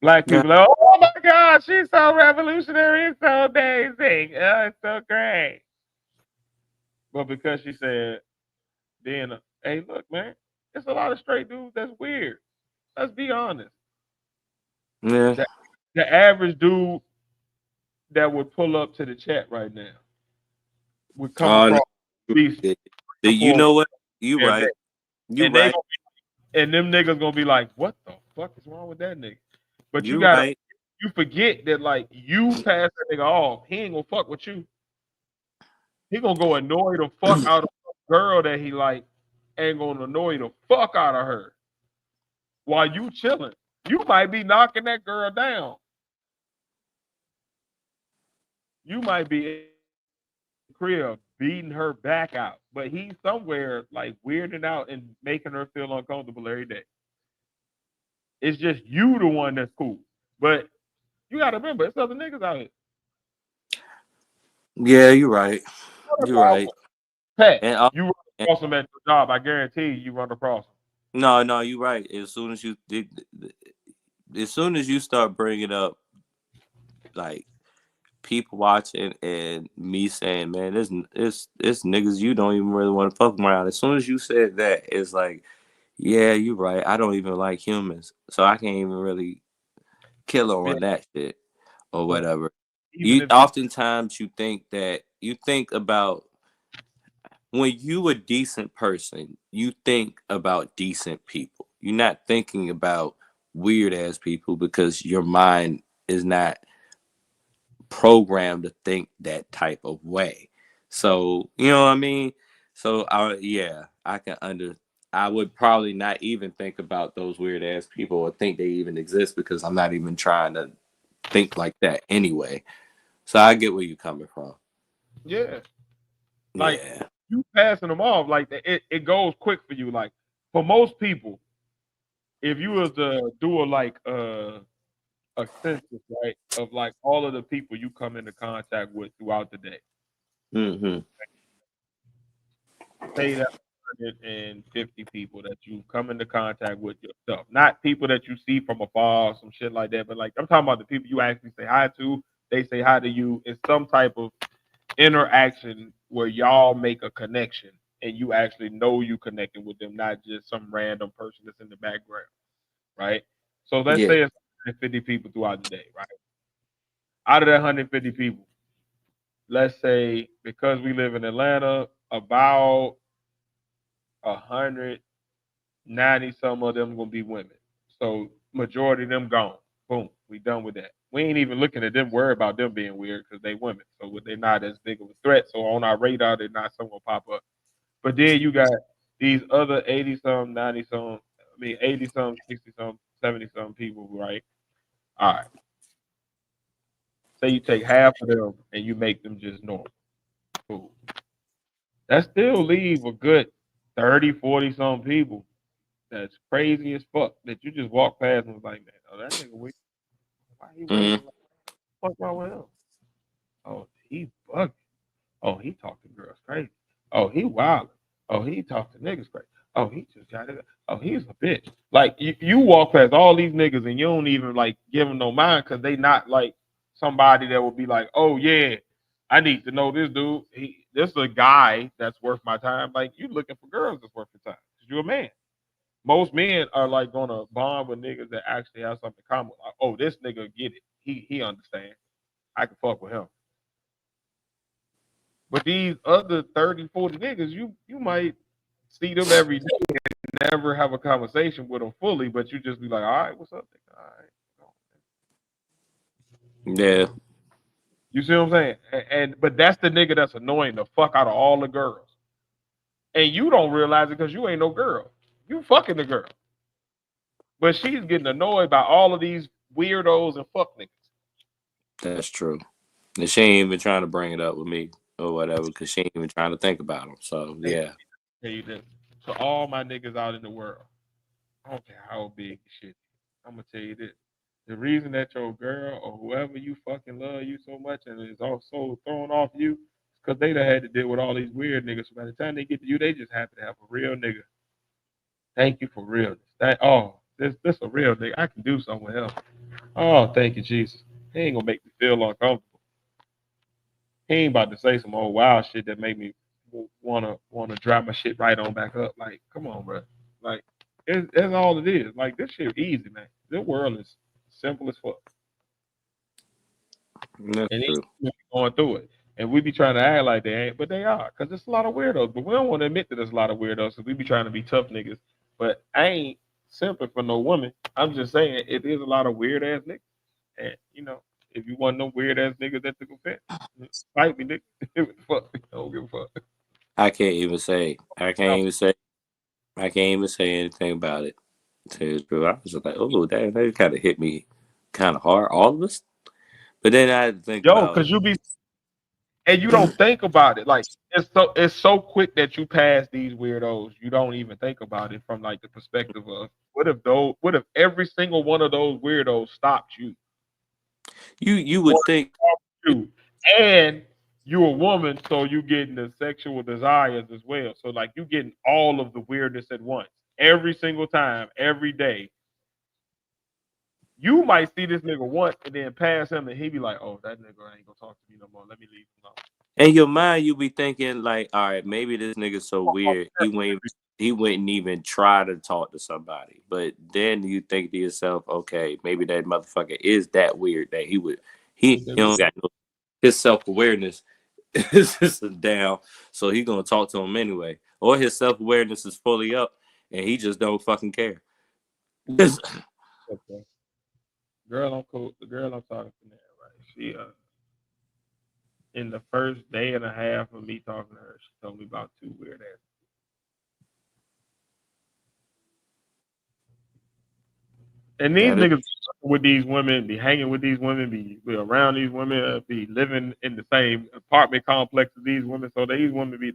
Black Yeah. people like, "Oh my God, she's so revolutionary, it's so amazing, oh, it's so great." But because she said, then, hey, look, man, it's a lot of straight dudes that's weird. Let's be honest. Yeah. The average dude that would pull up to the chat right now would come Oh, across no. beast You know what? You and right. You and they right. gonna And them niggas gonna be like, what the fuck is wrong with that nigga? But you You gotta, right. you forget that like you pass that nigga off, he ain't gonna fuck with you. He gonna go annoy the fuck out of a girl that he like, and gonna annoy the fuck out of her while you chilling. You might be knocking that girl down. You might be in the crib beating her back out, but he's somewhere like weirding out and making her feel uncomfortable every day. It's just you the one that's cool. But you gotta remember, it's other niggas out here. Yeah, you're right. Run You're across right. them. Pat, And, you run across them at your job. I guarantee you run across them. no, you're right. As soon as you start bringing up like people watching and me saying, man, it's niggas you don't even really want to fuck around. As soon as you said that, it's like, yeah, you're right. I don't even like humans, so I can't even really kill her Yeah, on that shit or but whatever. even You if you oftentimes you think about when you a decent person, you think about decent people. You're not thinking about weird ass people because your mind is not programmed to think that type of way. So, you know what I mean? So I would probably not even think about those weird ass people or think they even exist because I'm not even trying to think like that anyway. So I get where you're coming from. yeah, like Yeah. you passing them off, like it goes quick for you. Like for most people, if you was to do a census, right, of like all of the people you come into contact with throughout the day, Mm-hmm. say that 150 people that you come into contact with yourself, not people that you see from afar, or some shit like that, but like I'm talking about the people you actually say hi to. They say hi to you. It's some type of interaction where y'all make a connection and you actually know you connecting with them, not just some random person that's in the background, right? So let's Yeah. say it's 150 people throughout the day, right? Out of that 150 people, let's say because we live in Atlanta, about 190 some of them gonna be women. So majority of them gone. Boom, we done with that. We ain't even looking at them, worry about them being weird because they women. So they're not as big of a threat. So on our radar, they're not some gonna pop up. But then you got these other 80 some, 90 some, 80 some, 60 some, 70 some people, right? All right. Say you take half of them and you make them just normal. Cool. That still leave a good 30, 40 some people that's crazy as fuck that you just walk past and was like, man, oh, that nigga weird. Why he Mm-hmm. weird? What's wrong with him? Oh, he bugging. Oh, he talk to girls crazy. Oh, he wild. Oh, he talk to niggas crazy. Oh, he just got it. Oh, he's a bitch. Like you walk past all these niggas and you don't even like give them no mind because they not like somebody that will be like, oh yeah, I need to know this dude. This is a guy that's worth my time. Like you looking for girls that's worth your time because you're a man. Most men are like gonna bond with niggas that actually have something in common. Like, oh, this nigga get it. He understand. I can fuck with him. But these other 30, 40 niggas, you might see them every day and never have a conversation with them fully, but you just be like, all right, what's up, nigga? All right. Yeah. You see what I'm saying? And but that's the nigga that's annoying the fuck out of all the girls. And you don't realize it because you ain't no girl. You fucking the girl. But she's getting annoyed by all of these weirdos and fuck niggas. That's true. And she ain't even trying to bring it up with me or whatever because she ain't even trying to think about them. So Hey, yeah. tell you this. To all my niggas out in the world, I don't care how big the shit is. I'm gonna tell you this. The reason that your girl or whoever you fucking love you so much and is also thrown off you is because they done had to deal with all these weird niggas. So by the time they get to you, they just happy to have a real nigga. Thank you for realness. This a real nigga. I can do something else. Oh, thank you, Jesus. He ain't gonna make me feel uncomfortable. He ain't about to say some old wild shit that make me wanna drop my shit right on back up. Like, come on, bro. Like, that's all it is. Like, this shit easy, man. This world is simple as fuck, That's and true. these going through it. And we be trying to act like they ain't, but they are, cause there's a lot of weirdos. But we don't want to admit that there's a lot of weirdos, cause we be trying to be tough niggas. But I ain't simping for no woman. I'm just saying it is a lot of weird ass niggas. And if you want no weird ass niggas that took offense, fight me, nigga. Fuck. I don't give a fuck. I can't even say. I can't even say. I can't even say anything about it. I was just like, oh, that kind of hit me kind of hard, all of us. But then I had to think Yo, about, cause you be and you don't think about it. Like it's so quick that you pass these weirdos. You don't even think about it from like the perspective of what if every single one of those weirdos stopped you? you would think, You and you're a woman, so you getting the sexual desires as well. So like you getting all of the weirdness at once, every single time, every day. You might see this nigga once and then pass him, and he be like, "Oh, that nigga ain't gonna talk to me no more. Let me leave him alone." in your mind, you be thinking like, all right, maybe this nigga's so weird, he wouldn't even try to talk to somebody. But then you think to yourself, okay, maybe that motherfucker is that weird that he don't got no, his self-awareness is just down, so he gonna talk to him anyway, or his self-awareness is fully up and he just don't fucking care. Okay. The girl I'm talking to now, right? She in the first day and a half of me talking to her, she told me about two weird ass. And these That is, niggas with these women, be hanging with these women, be around these women, be living in the same apartment complex as these women. So these women be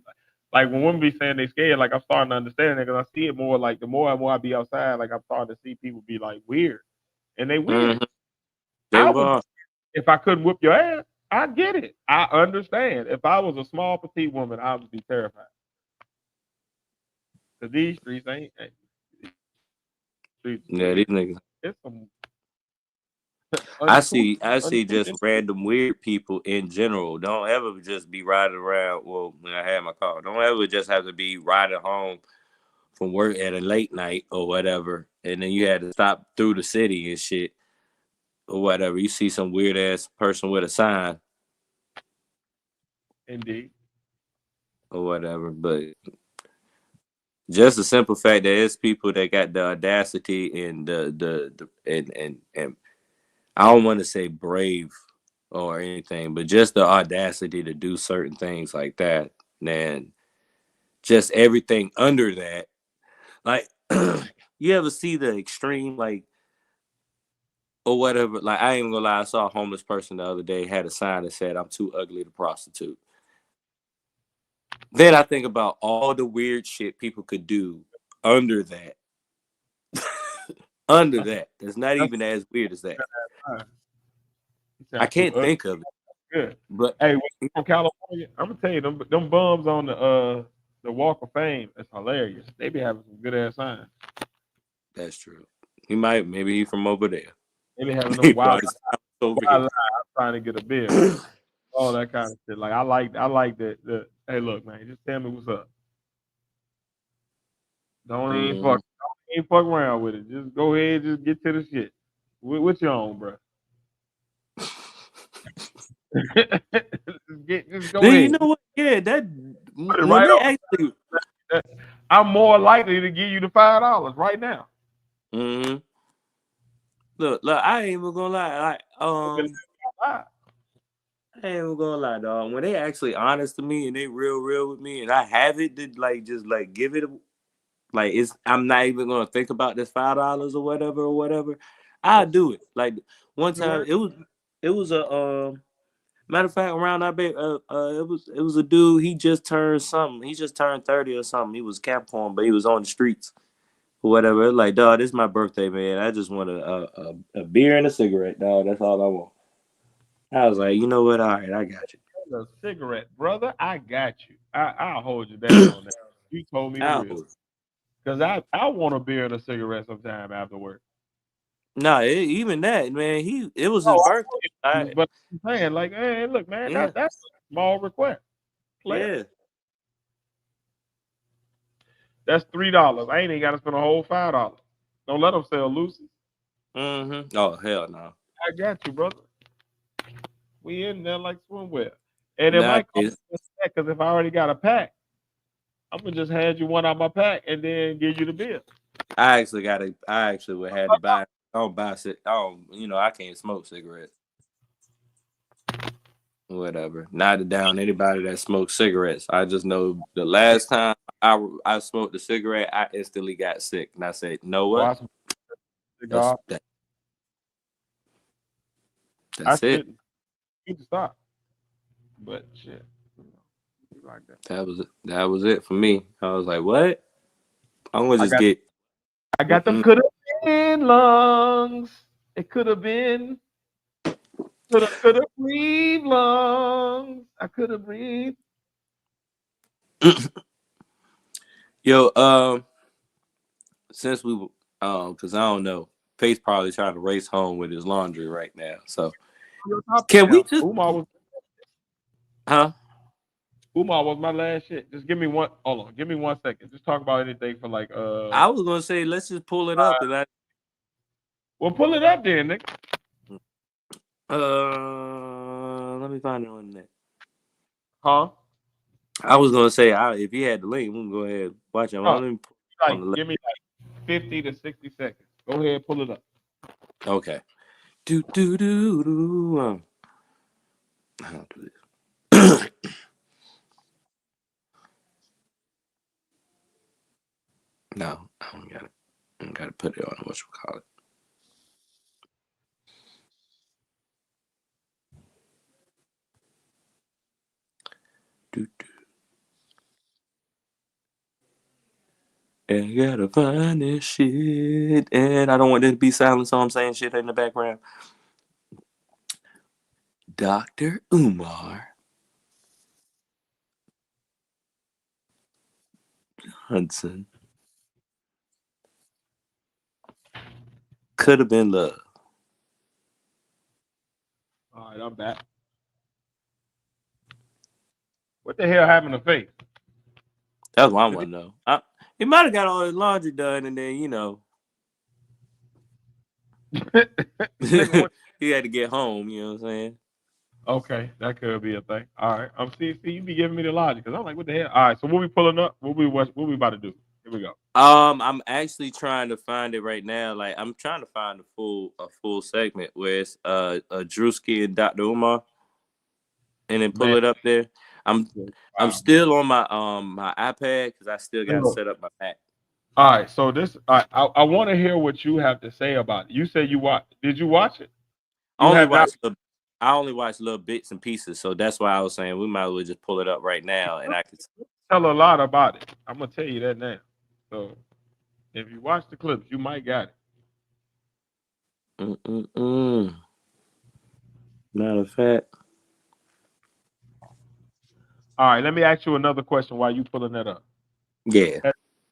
like when women be saying they scared, like I'm starting to understand it because I see it more. Like the more and more I be outside, like I'm starting to see people be like weird, and they weird. mm-hmm. They I would are. if I couldn't whip your ass, I get it. I understand. If I was a small petite woman, I would be terrified. Cause these streets ain't streets. Yeah, these niggas. It's some I uncouth, see just uncouth. random weird people in general. Don't ever just be riding around. Well, when I had my car, don't ever just have to be riding home from work at a late night or whatever, and then you had to stop through the city and shit or whatever. You see some weird ass person with a sign Indeed. or whatever, but just the simple fact that it's people that got the audacity and the and I don't want to say brave or anything, but just the audacity to do certain things like that, man. Just everything under that, like you ever see the extreme, like or whatever. Like I ain't even gonna lie, I saw a homeless person the other day had a sign that said, "I'm too ugly to prostitute." Then I think about all the weird shit people could do under that. Under that, that's not That's even as weird as that. fine. You I sound too can't think of it, good. but Hey, when you from California, I'm gonna tell you them bums on the Walk of Fame. It's hilarious. They be having some good ass signs. that's true. Maybe he from over there. They be having He them brought his house over here. wild I'm trying to get a bill. All that kind of shit. Like I like the hey look man, just tell me what's up. Don't even fuck around with it. Just go ahead, just get to the shit. What you on, bro? just go Then you ahead. know what? Yeah, that Put it when right they on. actually, I'm more likely to give you the $5 right now. mm-hmm. Look, I ain't even gonna lie. Like, I ain't even gonna lie, dog. When they actually honest to me and they real with me, and I have it to like just like give it, like it's. I'm not even gonna think about this $5 or whatever. I do it. Like one time, it was a matter of fact around our baby. It was a dude. He just turned something. He just turned 30 or something. He was Capricorn, but he was on the streets or whatever. Like, dog, this is my birthday, man. I just want a beer and a cigarette, dog. That's all I want. I was like, you know what? All right, I got you. A cigarette, brother. I got you. I'll hold you down on that. You told me the real. Ow. Because I want a beer and a cigarette sometime after work. Nah, even that, man. It was his Oh, birthday. but I'm saying, like, hey, look, man, Yeah, that's a small request. Player. yeah. That's $3. I ain't even got to spend a whole $5. Don't let them sell Lucy. Mm-hmm. Oh hell no. I got you, brother. We in there like swimwear. And it might cost Nowadays, because if I already got a pack, I'm gonna just hand you one out my pack and then give you the bill. I actually would have to buy. I don't buy I can't smoke cigarettes. Whatever. Not to down anybody that smokes cigarettes. I just know the last time I smoked a cigarette, I instantly got sick, and I said, "No, So I what? smoke That's cigar. that, I that's it. shouldn't need to stop, but shit, be like that. That was it. That was it for me. I was like, what? I'm gonna I just got get. I got them could have been lungs. It could have been could have breathed lungs. I could have breathed. Yo, since because I don't know, Faith probably trying to race home with his laundry right now. So Your topic can we now. just, huh? Umar was my last shit. Just give me one. Hold on. Give me 1 second. Just talk about anything for like I was gonna say let's just pull it up, and well, pull it up then, Nick. let me find it on that. Huh? I was gonna say if you had the link, we can go ahead and watch it. No, Let me put it on the left. give me like 50 to 60 seconds. Go ahead, pull it up. Okay. Do do do do. I'll do this. No, I don't got it. I gotta put it on what you call it. Do, do. And I gotta find this shit. And I don't want there to be silent, so I'm saying shit in the background. Dr. Umar Johnson. Coulda Been Love. All right, I'm back. What the hell happened to Faith? That's what I want to know. He might have got all his laundry done, and then Nigga, he had to get home. You know what I'm saying? okay, that could be a thing. All right, I'm see, you be giving me the logic because I'm like, what the hell? All right, so what we pulling up? What we about to do? Here we go. I'm actually trying to find it right now. Like I'm trying to find a full segment where it's Drewski and Dr. Umar, and then pull Man, it up there. I'm wow. still on my iPad because I still got to set up my Mac. All right, so this I want to hear what you have to say about it. You say you watch. Did you watch it? I You only have not. watch little bits and pieces, so that's why I was saying we might as well just pull it up right now, and I can Tell a lot about it. I'm gonna tell you that now. So if you watch the clips, you might got it. Matter of fact. All right, let me ask you another question while you pulling that up. Yeah.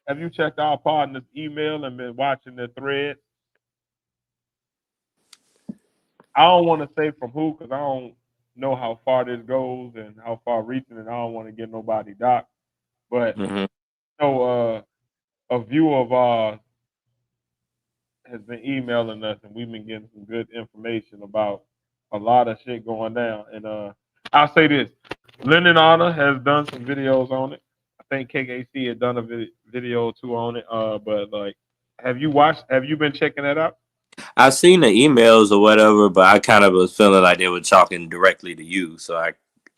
Have you checked our partner's email and been watching the thread? I don't want to say from who because I don't know how far this goes and how far reaching, and I don't want to get nobody docked. But a viewer of ours has been emailing us, and we've been getting some good information about a lot of shit going down. And I'll say this: Lyndon Honor has done some videos on it. I think KKC had done a video too on it. But like, have you watched? Have you been checking that out? I've seen the emails or whatever, but I kind of was feeling like they were talking directly to you, so I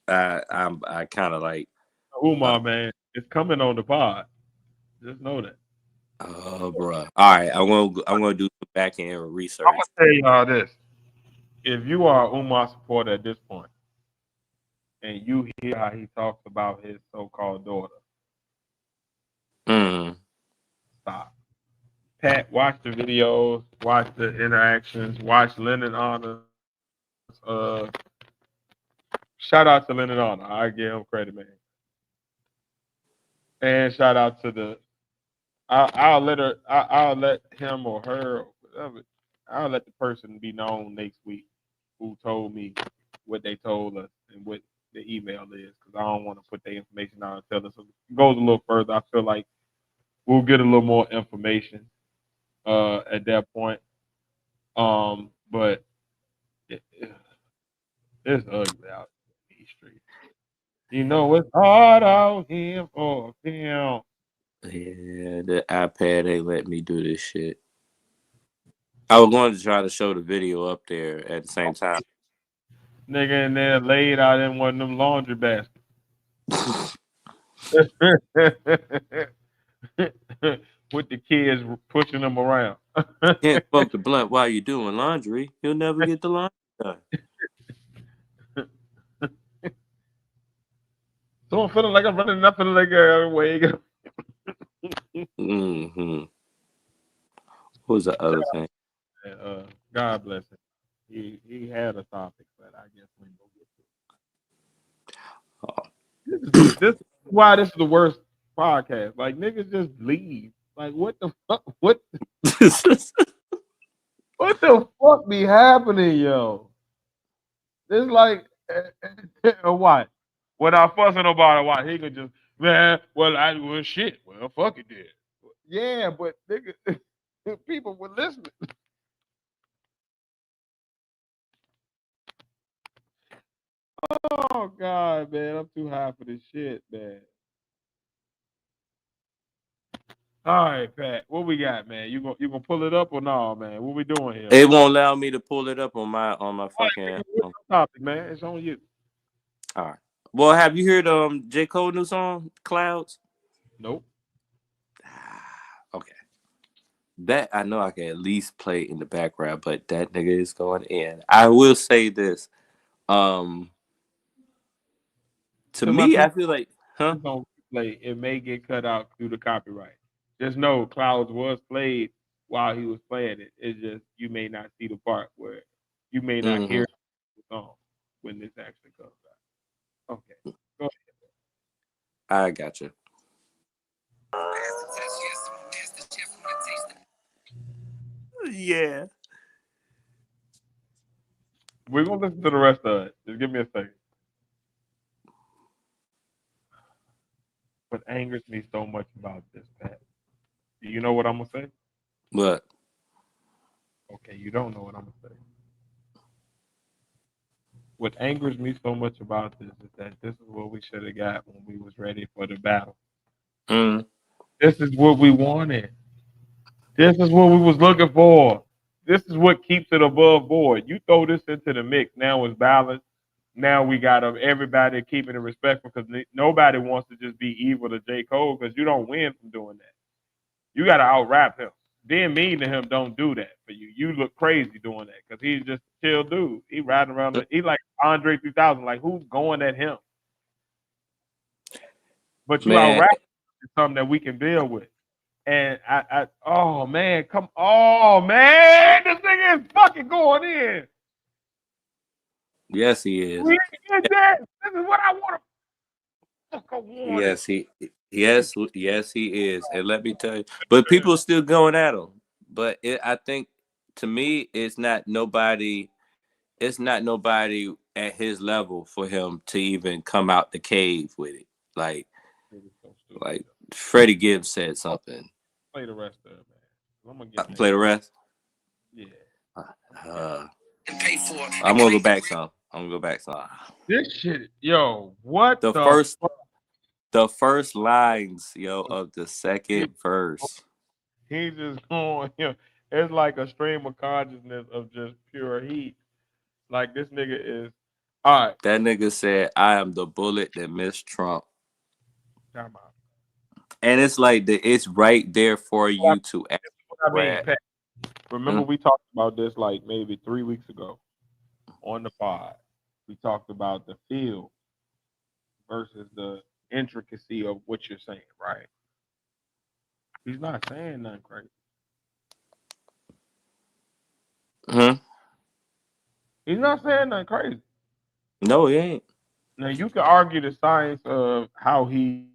kind of like, Umar, man, it's coming on the pod. Just know that. oh, bro. All right, I'm gonna do some back end research. I'm gonna tell y'all this: if you are a Umar supporter at this point, and you hear how he talks about his so-called daughter, stop. Pat, watch the videos, watch the interactions, watch Lyndon Honor. Uh, Shout out to Lyndon Honor. I give him credit, man. And shout out to the. I'll let her. I'll let him or her or whatever. I'll let the person be known next week who told me what they told us and what the email is because I don't want to put their information out and tell us. It goes a little further. I feel like we'll get a little more information at that point. But it's ugly out in these streets. You know it's hard out here for him. Yeah, the iPad ain't let me do this shit. I was going to try to show the video up there at the same time. Nigga in there laid out in one of them laundry baskets. With the kids pushing them around. Can't smoke the blunt while you're doing laundry. You'll never get the laundry done. So I'm feeling like I'm running nothing like a way. Mm-hmm. What was the other thing? God bless him. He had a topic, but I guess we go get to it. This is why this is the worst podcast. Like niggas just leave. Like what the fuck? What the fuck be happening, yo? It's like what? Without fussing about it, why he could just well shit. Well fuck it did. Yeah, but nigga people were listening. Oh God, man, I'm too high for this shit, man. All right, Pat, what we got, man? You gonna pull it up or no, man? What we doing here? It won't allow me to pull it up on my fucking. Right, what's the topic, man? It's on you. All right. Well, have you heard J. Cole new song Clouds? Nope. Okay. That I know I can at least play in the background, but that nigga is going in. I will say this. To me, I feel like, huh? It's on replay. It may get cut out due to copyright. Just know Clouds was played while he was playing it. It's just you may not see the part where you may not hear the song when this actually comes out. Okay. Go ahead. I got you. Yeah. We're gonna listen to the rest of it. Just give me a second. What angers me so much about this, Pat? Do you know what I'm gonna say? What? Okay, you don't know what I'm gonna say. What angers me so much about this is that this is what we should have got when we was ready for the battle. This is what we wanted. This is what we was looking for. This is what keeps it above board. You throw this into the mix, now it's balanced. Now we got everybody keeping it respectful because nobody wants to just be evil to J. Cole because you don't win from doing that. You got to out rap him. Being mean to him don't do that for you. You look crazy doing that because he's just a chill dude. He riding around. He like Andre 3000. Like who's going at him? But you out rap is something that we can deal with. And oh man, oh man, this nigga is fucking going in. Yes, he is. We did that. This is what I want to. Yes, he is. And let me tell you, but people are still going at him. But I think to me, it's not nobody at his level for him to even come out the cave with it. Like Freddie Gibbs said something. Play the rest of it, man. I'm gonna play the rest. Yeah. I'm gonna go back some. This shit, yo, what the first lines, yo, of the second verse. He's just going, it's like a stream of consciousness of just pure heat. Like this nigga is all right. That nigga said, "I am the bullet that missed Trump." Time out. And it's like it's right there for you to ask. Pat, remember we talked about this like maybe 3 weeks ago on the pod. We talked about the feel versus the intricacy of what you're saying, right? He's not saying nothing crazy. He's not saying nothing crazy. No, he ain't. Now you can argue the science of how he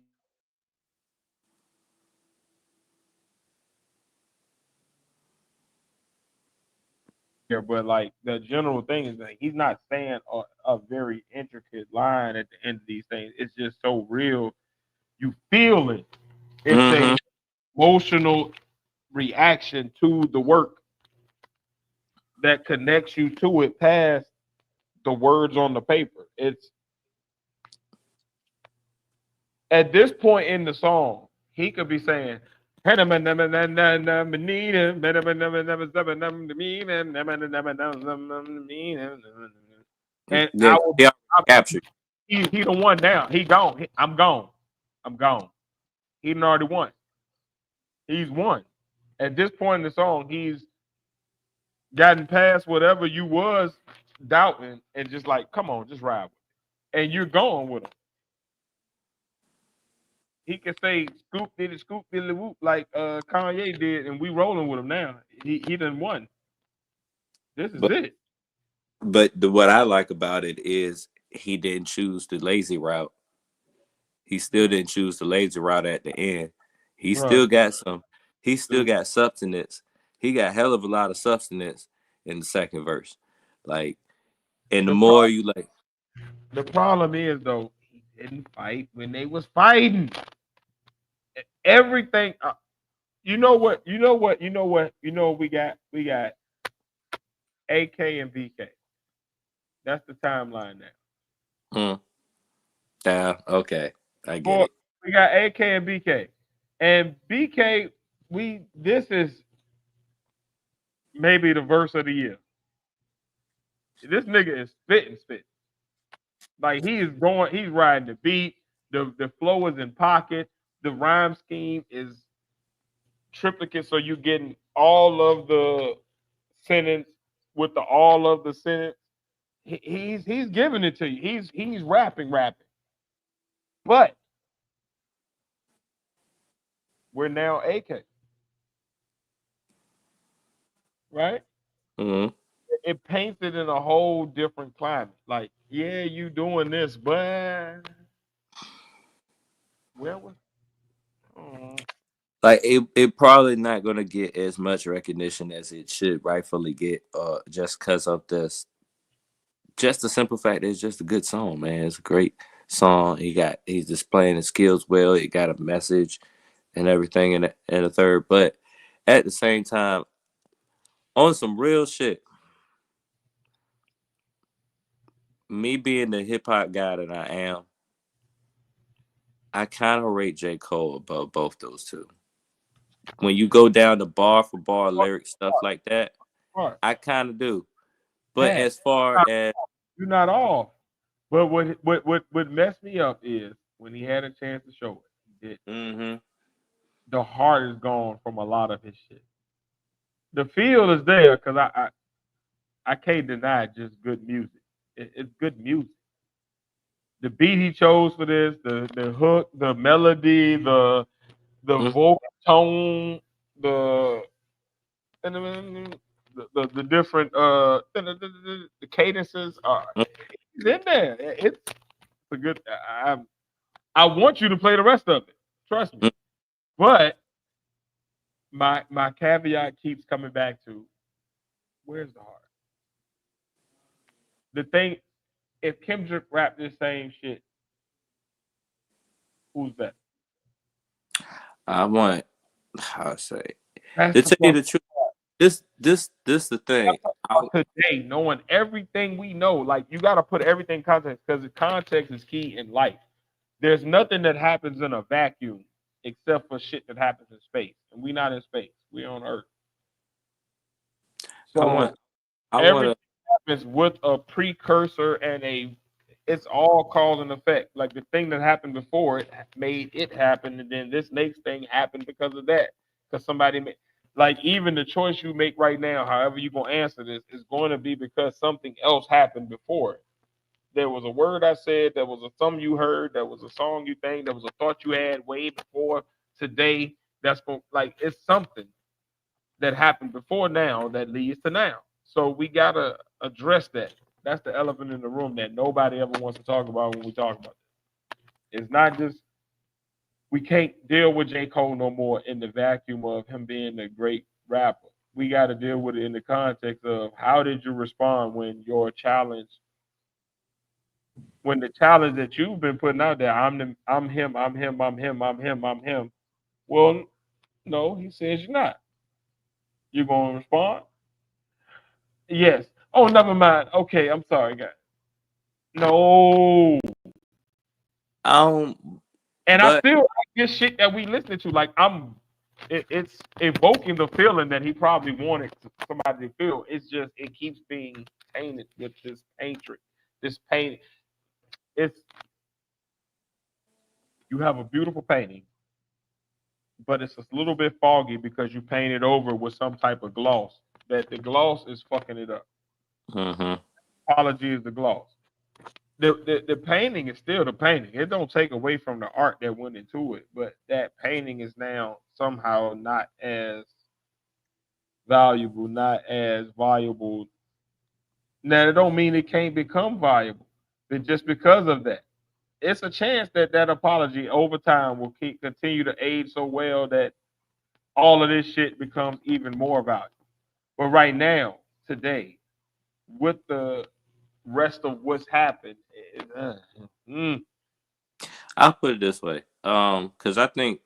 but like the general thing is that he's not saying a very intricate line at the end of these things. It's just so real. You feel it. It's an emotional reaction to the work that connects you to it past the words on the paper. It's at this point in the song, he could be saying, and Yeah, I will. he already captured. He the one now. He gone. I'm gone. I'm gone. He done already won. He's won. At this point in the song, he's gotten past whatever you was doubting and just like, come on, just ride with it. And you're going with him. He can say scoop diddy whoop like Kanye did, and we rolling with him now. He done won. This is But it. what I like about it is he didn't choose the lazy route. He still didn't choose the lazy route at the end. He Bruh. still got some. He still got substance. He got hell of a lot of substance in the second verse. Like, and the more you like, The problem is though, he didn't fight when they was fighting. Everything. You know what? You know what? You know what? You know what we got? We got AK and BK. That's the timeline now. yeah, okay, I get For it. we got AK and BK, and BK. This is maybe the verse of the year. This nigga is spitting. Like he is going, he's riding the beat. The flow is in pocket. The rhyme scheme is triplicate, so you're getting all of the sentence with the all of the sentence. He's giving it to you. He's rapping. But we're now AK, right? Mm-hmm. It paints it in a whole different climate. Like, yeah, you doing this, but where was? Like it probably not gonna get as much recognition as it should rightfully get, just because of this. Just the simple fact that it's just a good song, man. It's a great song. He's displaying his skills well. It got a message and everything in the third, but at the same time, on some real shit, me being the hip hop guy that I am, I kind of rate J. Cole above both those two. When you go down to bar for bar lyric stuff like that, Right. I kind of do. But Pat, as far as you're not off. But what messed me up is when he had a chance to show it, he did. mm-hmm. The heart is gone from a lot of his shit. The feel is there because I can't deny just good music. It's good music. The beat he chose for this, the hook, the melody, the Mm-hmm. vocal tone, the different the cadences are it's in there. It's a good. I want you to play the rest of it. Trust me. But my caveat keeps coming back to where's the heart? The thing, if Kendrick rapped this same shit, who's that? I want how to say That's to the tell you fuck the truth. This the thing. today, knowing everything we know, like you got to put everything in context because the context is key in life. There's nothing that happens in a vacuum except for shit that happens in space, and we're not in space. We're on Earth. So I want everything happens with a precursor and it's all cause and effect. Like the thing that happened before it made it happen, and then this next thing happened because of that. Because somebody made, like even the choice you make right now, however you're gonna answer this, is going to be because something else happened before it. There was a word I said, there was a something you heard, there was a song you think, there was a thought you had way before today. That's going like it's something that happened before now that leads to now. So we gotta address that. That's the elephant in the room that nobody ever wants to talk about when we talk about this. It's not just we can't deal with J. Cole no more in the vacuum of him being a great rapper. We got to deal with it in the context of how did you respond when your challenge, when the challenge that you've been putting out there, I'm him, I'm him, I'm him, I'm him, I'm him. Well, no, he says you're not. You're gonna respond. Yes. Oh, never mind. Okay, I'm sorry, guys. No. I don't. And I But still like this shit that we listening to. Like it's evoking the feeling that he probably wanted somebody to feel. It's just it keeps being tainted with this hatred, this pain. It's you have a beautiful painting, but it's a little bit foggy because you painted over with some type of gloss. That the gloss is fucking it up. mhm. Apology is the gloss. The painting is still the painting. It don't take away from the art that went into it, but that painting is now somehow not as valuable, not as valuable. Now, it don't mean it can't become valuable, but just because of that, it's a chance that that apology over time will continue to age so well that all of this shit becomes even more valuable. But right now, today, with the rest of what's happened, mm, I'll put it this way. Because I think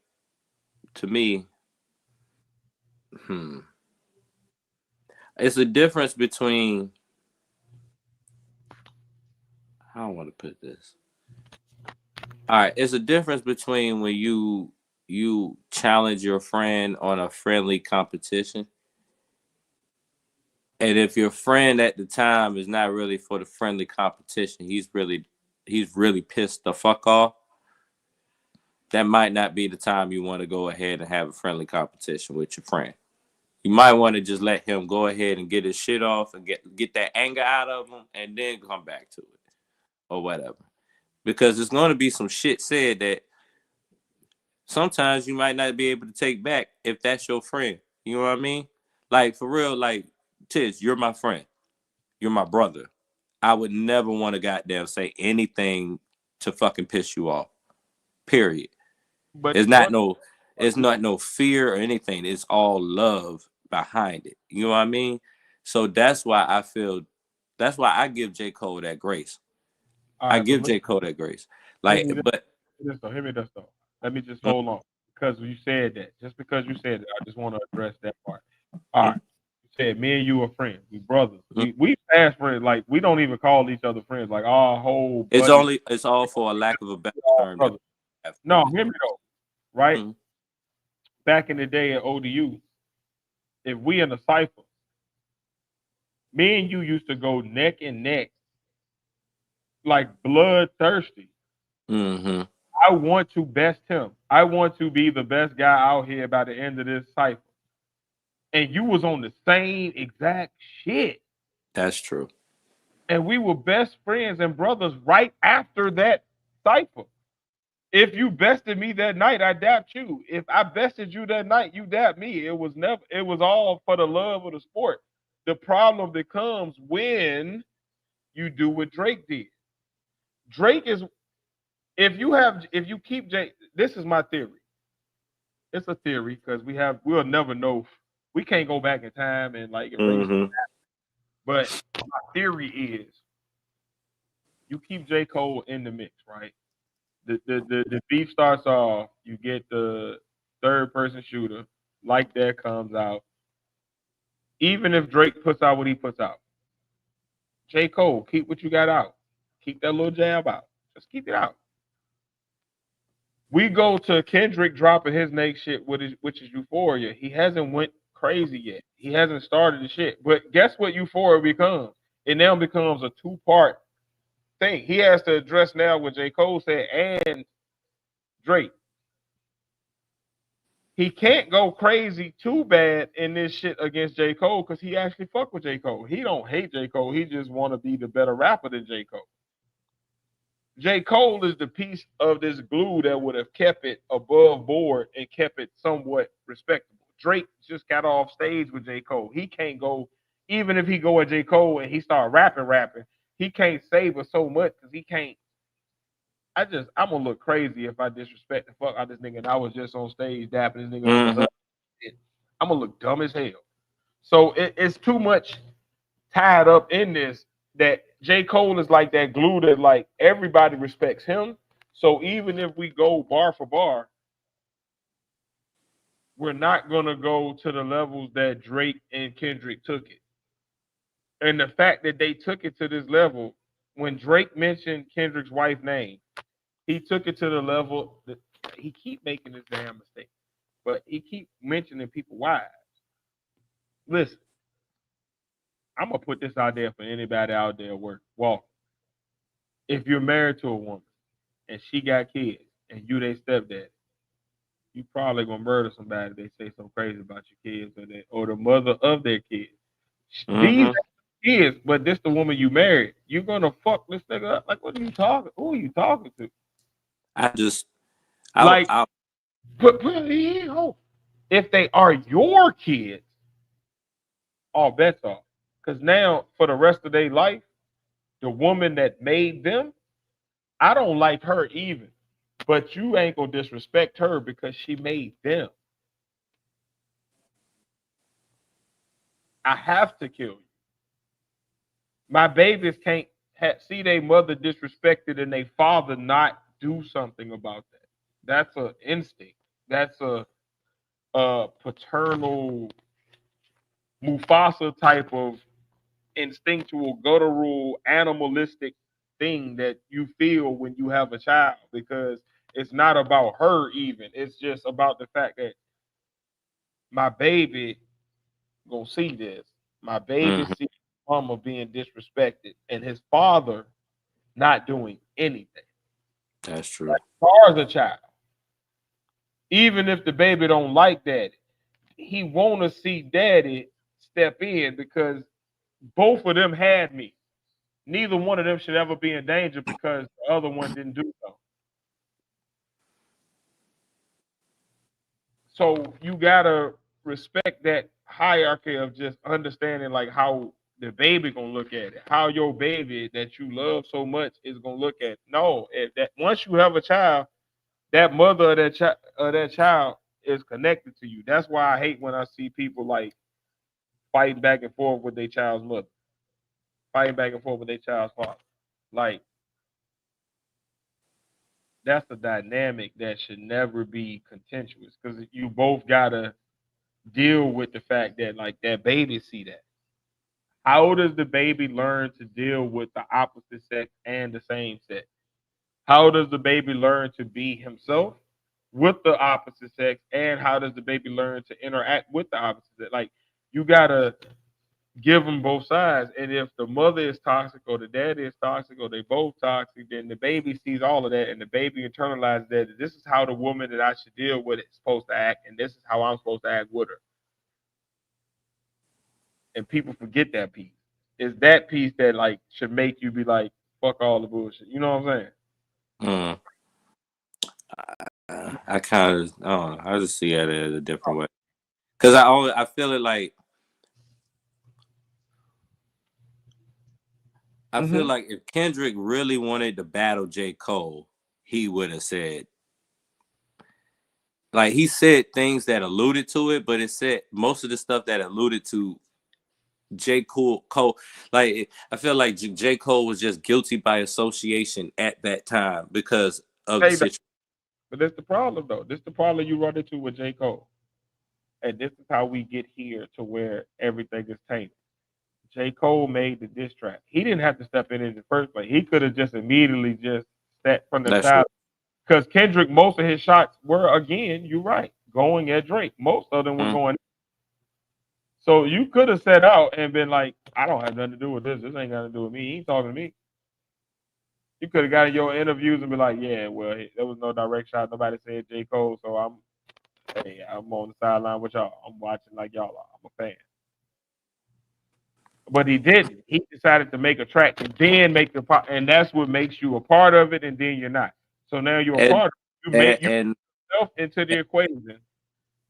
to me, hmm, it's a difference between how I want to put this. All right, it's a difference between when you challenge your friend on a friendly competition, and if your friend at the time is not really for the friendly competition, he's really pissed the fuck off. That might not be the time you want to go ahead and have a friendly competition with your friend. You might want to just let him go ahead and get his shit off and get that anger out of him and then come back to it or whatever. Because there's going to be some shit said that sometimes you might not be able to take back if that's your friend. You know what I mean? Like, for real, like, Tiz, you're my friend. You're my brother. I would never want to goddamn say anything to fucking piss you off. Period. but It's not one no it's not no fear or anything. It's all love behind it. You know what I mean? So that's why I give J. Cole that grace. all I right, but give J. Cole that grace. hear Like, me but this though. Hear me this though. Let me just hold on because you said that. Just because you said it, I just want to address that part. All right. You said me and you are friends. We brothers. We past friends. Like we don't even call each other friends. Like our whole buddy. it's all for a lack of a better All term that brothers. we have No, for it. hear me though. Right Mhm. back in the day at ODU, if we in a cipher, me and you used to go neck and neck, like bloodthirsty. Mhm. I want to best him. I want to be the best guy out here by the end of this cipher. And you was on the same exact shit. That's true. And we were best friends and brothers right after that cipher. If you bested me that night, I dapped you. If I bested you that night, you dapped me. It was all for the love of the sport. The problem becomes when you do what Drake did. Drake is if you keep Jay, this is my theory. It's a theory because we'll never know. We can't go back in time and like erase. Mhm. But my theory is you keep J. Cole in the mix, right? The beef starts off, you get the third person shooter, like that comes out. Even if Drake puts out what he puts out, J. Cole, keep what you got out. Keep that little jab out. Just keep it out. We go to Kendrick dropping his next shit, which is Euphoria. He hasn't went crazy yet. He hasn't started the shit. But guess what Euphoria becomes? It now becomes a two-part thing. He has to address now what J. Cole said and Drake. He can't go crazy too bad in this shit against J. Cole because he actually fuck with J. Cole. He don't hate J. Cole. He just want to be the better rapper than J. Cole. J. Cole is the piece of this glue that would have kept it above board and kept it somewhat respectable. Drake just got off stage with J. Cole. He can't go, even if he go at J. Cole and he start rapping, he can't save us so much because he can't. I'm gonna look crazy if I disrespect the fuck out this nigga and I was just on stage dapping this nigga on the Mhm. hood. I'm gonna look dumb as hell. So it's too much tied up in this that J. Cole is like that glue that like everybody respects him. So even if we go bar for bar, we're not gonna go to the levels that Drake and Kendrick took it. And the fact that they took it to this level, when Drake mentioned Kendrick's wife's name, he took it to the level that he keep making this damn mistake, but he keep mentioning people wives. Listen, I'm gonna put this out there for anybody out there walking. If you're married to a woman and she got kids and you they stepdad, you probably gonna murder somebody. They say something crazy about your kids or the mother of their kids. These Mm-hmm. kids, but this the woman you married. You're gonna fuck this nigga up. Like, what are you talking? Who are you talking to? I just, Like, I put it in hope. If they are your kids, all bets off. Because now, for the rest of their life, the woman that made them, I don't like her even. But you ain't gonna disrespect her because she made them. I have to kill you. My babies can't see their mother disrespected and their father not do something about that. That's an instinct. That's a paternal Mufasa type of instinctual, guttural, animalistic thing that you feel when you have a child because it's not about her even. It's just about the fact that my baby gonna see this. My baby mm-hmm. see mama being disrespected and his father not doing anything. That's true. As far as a child, even if the baby don't like daddy, he wanna see daddy step in because both of them had me. Neither one of them should ever be in danger because the other one didn't do so. So you gotta respect that hierarchy of just understanding like how the baby gonna look at it, how your baby that you love so much is gonna look at it. No, if that once you have a child, that mother of that child is connected to you. That's why I hate when I see people like fighting back and forth with their child's mother, fighting back and forth with their child's father. Like that's a dynamic that should never be contentious because you both gotta deal with the fact that like that baby see that. How does the baby learn to deal with the opposite sex and the same sex? How does the baby learn to be himself with the opposite sex? And how does the baby learn to interact with the opposite sex? Like you gotta give them both sides. And if the mother is toxic or the daddy is toxic or they both toxic, then the baby sees all of that and the baby internalizes that this is how the woman that I should deal with is supposed to act, and this is how I'm supposed to act with her. And people forget that piece. It's that piece that like should make you be like, fuck all the bullshit. You know what I'm saying? Mm. I kind of, I don't know. I just see it as a different way because I feel it like I feel Mm-hmm. like if Kendrick really wanted to battle J. Cole, he would have said, like, he said things that alluded to it, but it said most of the stuff that alluded to J. Cole, like, I feel like J. Cole was just guilty by association at that time because of the Hey, situation. but that's the problem though. This the problem you run into with J. Cole. And this is how we get here to where everything is tainted. J. Cole made the diss track. He didn't have to step in the first place. He could have just immediately just sat from the That's true. side. Because Kendrick, most of his shots were again, you're right, going at Drake. Most of them were Mm. going. So you could have set out and been like, I don't have nothing to do with this. This ain't got to do with me. He ain't talking to me. You could have got in your interviews and be like, yeah, well, there was no direct shot. Nobody said J. Cole, so I'm on the sideline with y'all. I'm watching like y'all are. I'm a fan. But he didn't. He decided to make a track and then make the part, and that's what makes you a part of it, and then you're not. So now you're a And, part of it. You and make and yourself into the equation.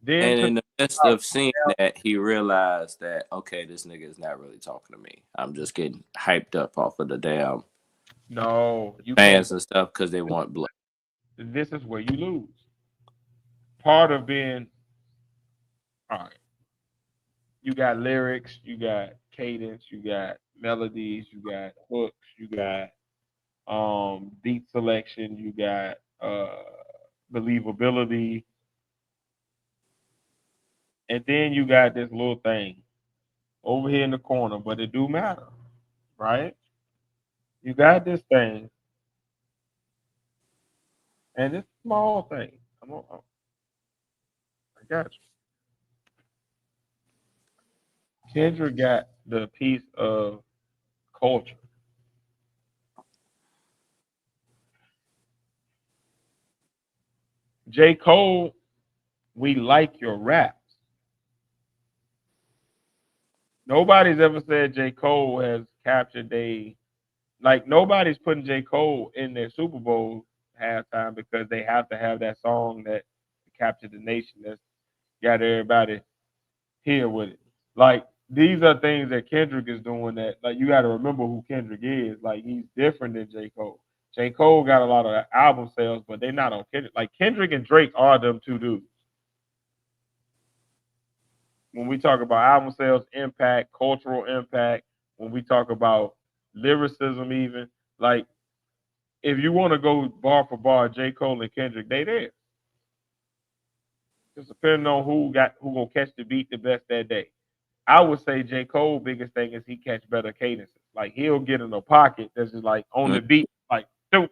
Then and to in the midst of seeing that, he realized that, okay, this nigga is not really talking to me. I'm just getting hyped up off of the damn no, you can't. fans and stuff because they want blood. This is where you lose. Part of being all right. You got lyrics, you got cadence, you got melodies, you got hooks, you got beat selection, you got believability, and then you got this little thing over here in the corner, but it do matter, right? You got this thing, and it's a small thing, I got you. Kendrick got the piece of culture. J. Cole, we like your raps. Nobody's ever said J. Cole has captured nobody's putting J. Cole in their Super Bowl halftime because they have to have that song that captured the nation that's got everybody here with it. Like these are things that Kendrick is doing that like you gotta remember who Kendrick is. Like he's different than J. Cole. J. Cole got a lot of album sales, but they're not on Kendrick. Like Kendrick and Drake are them two dudes. When we talk about album sales impact, cultural impact, when we talk about lyricism, even like if you want to go bar for bar, J. Cole and Kendrick, they there. Just depending on who gonna catch the beat the best that day. I would say J. Cole biggest thing is he catch better cadences. Like he'll get in a pocket that's just like on the beat, like and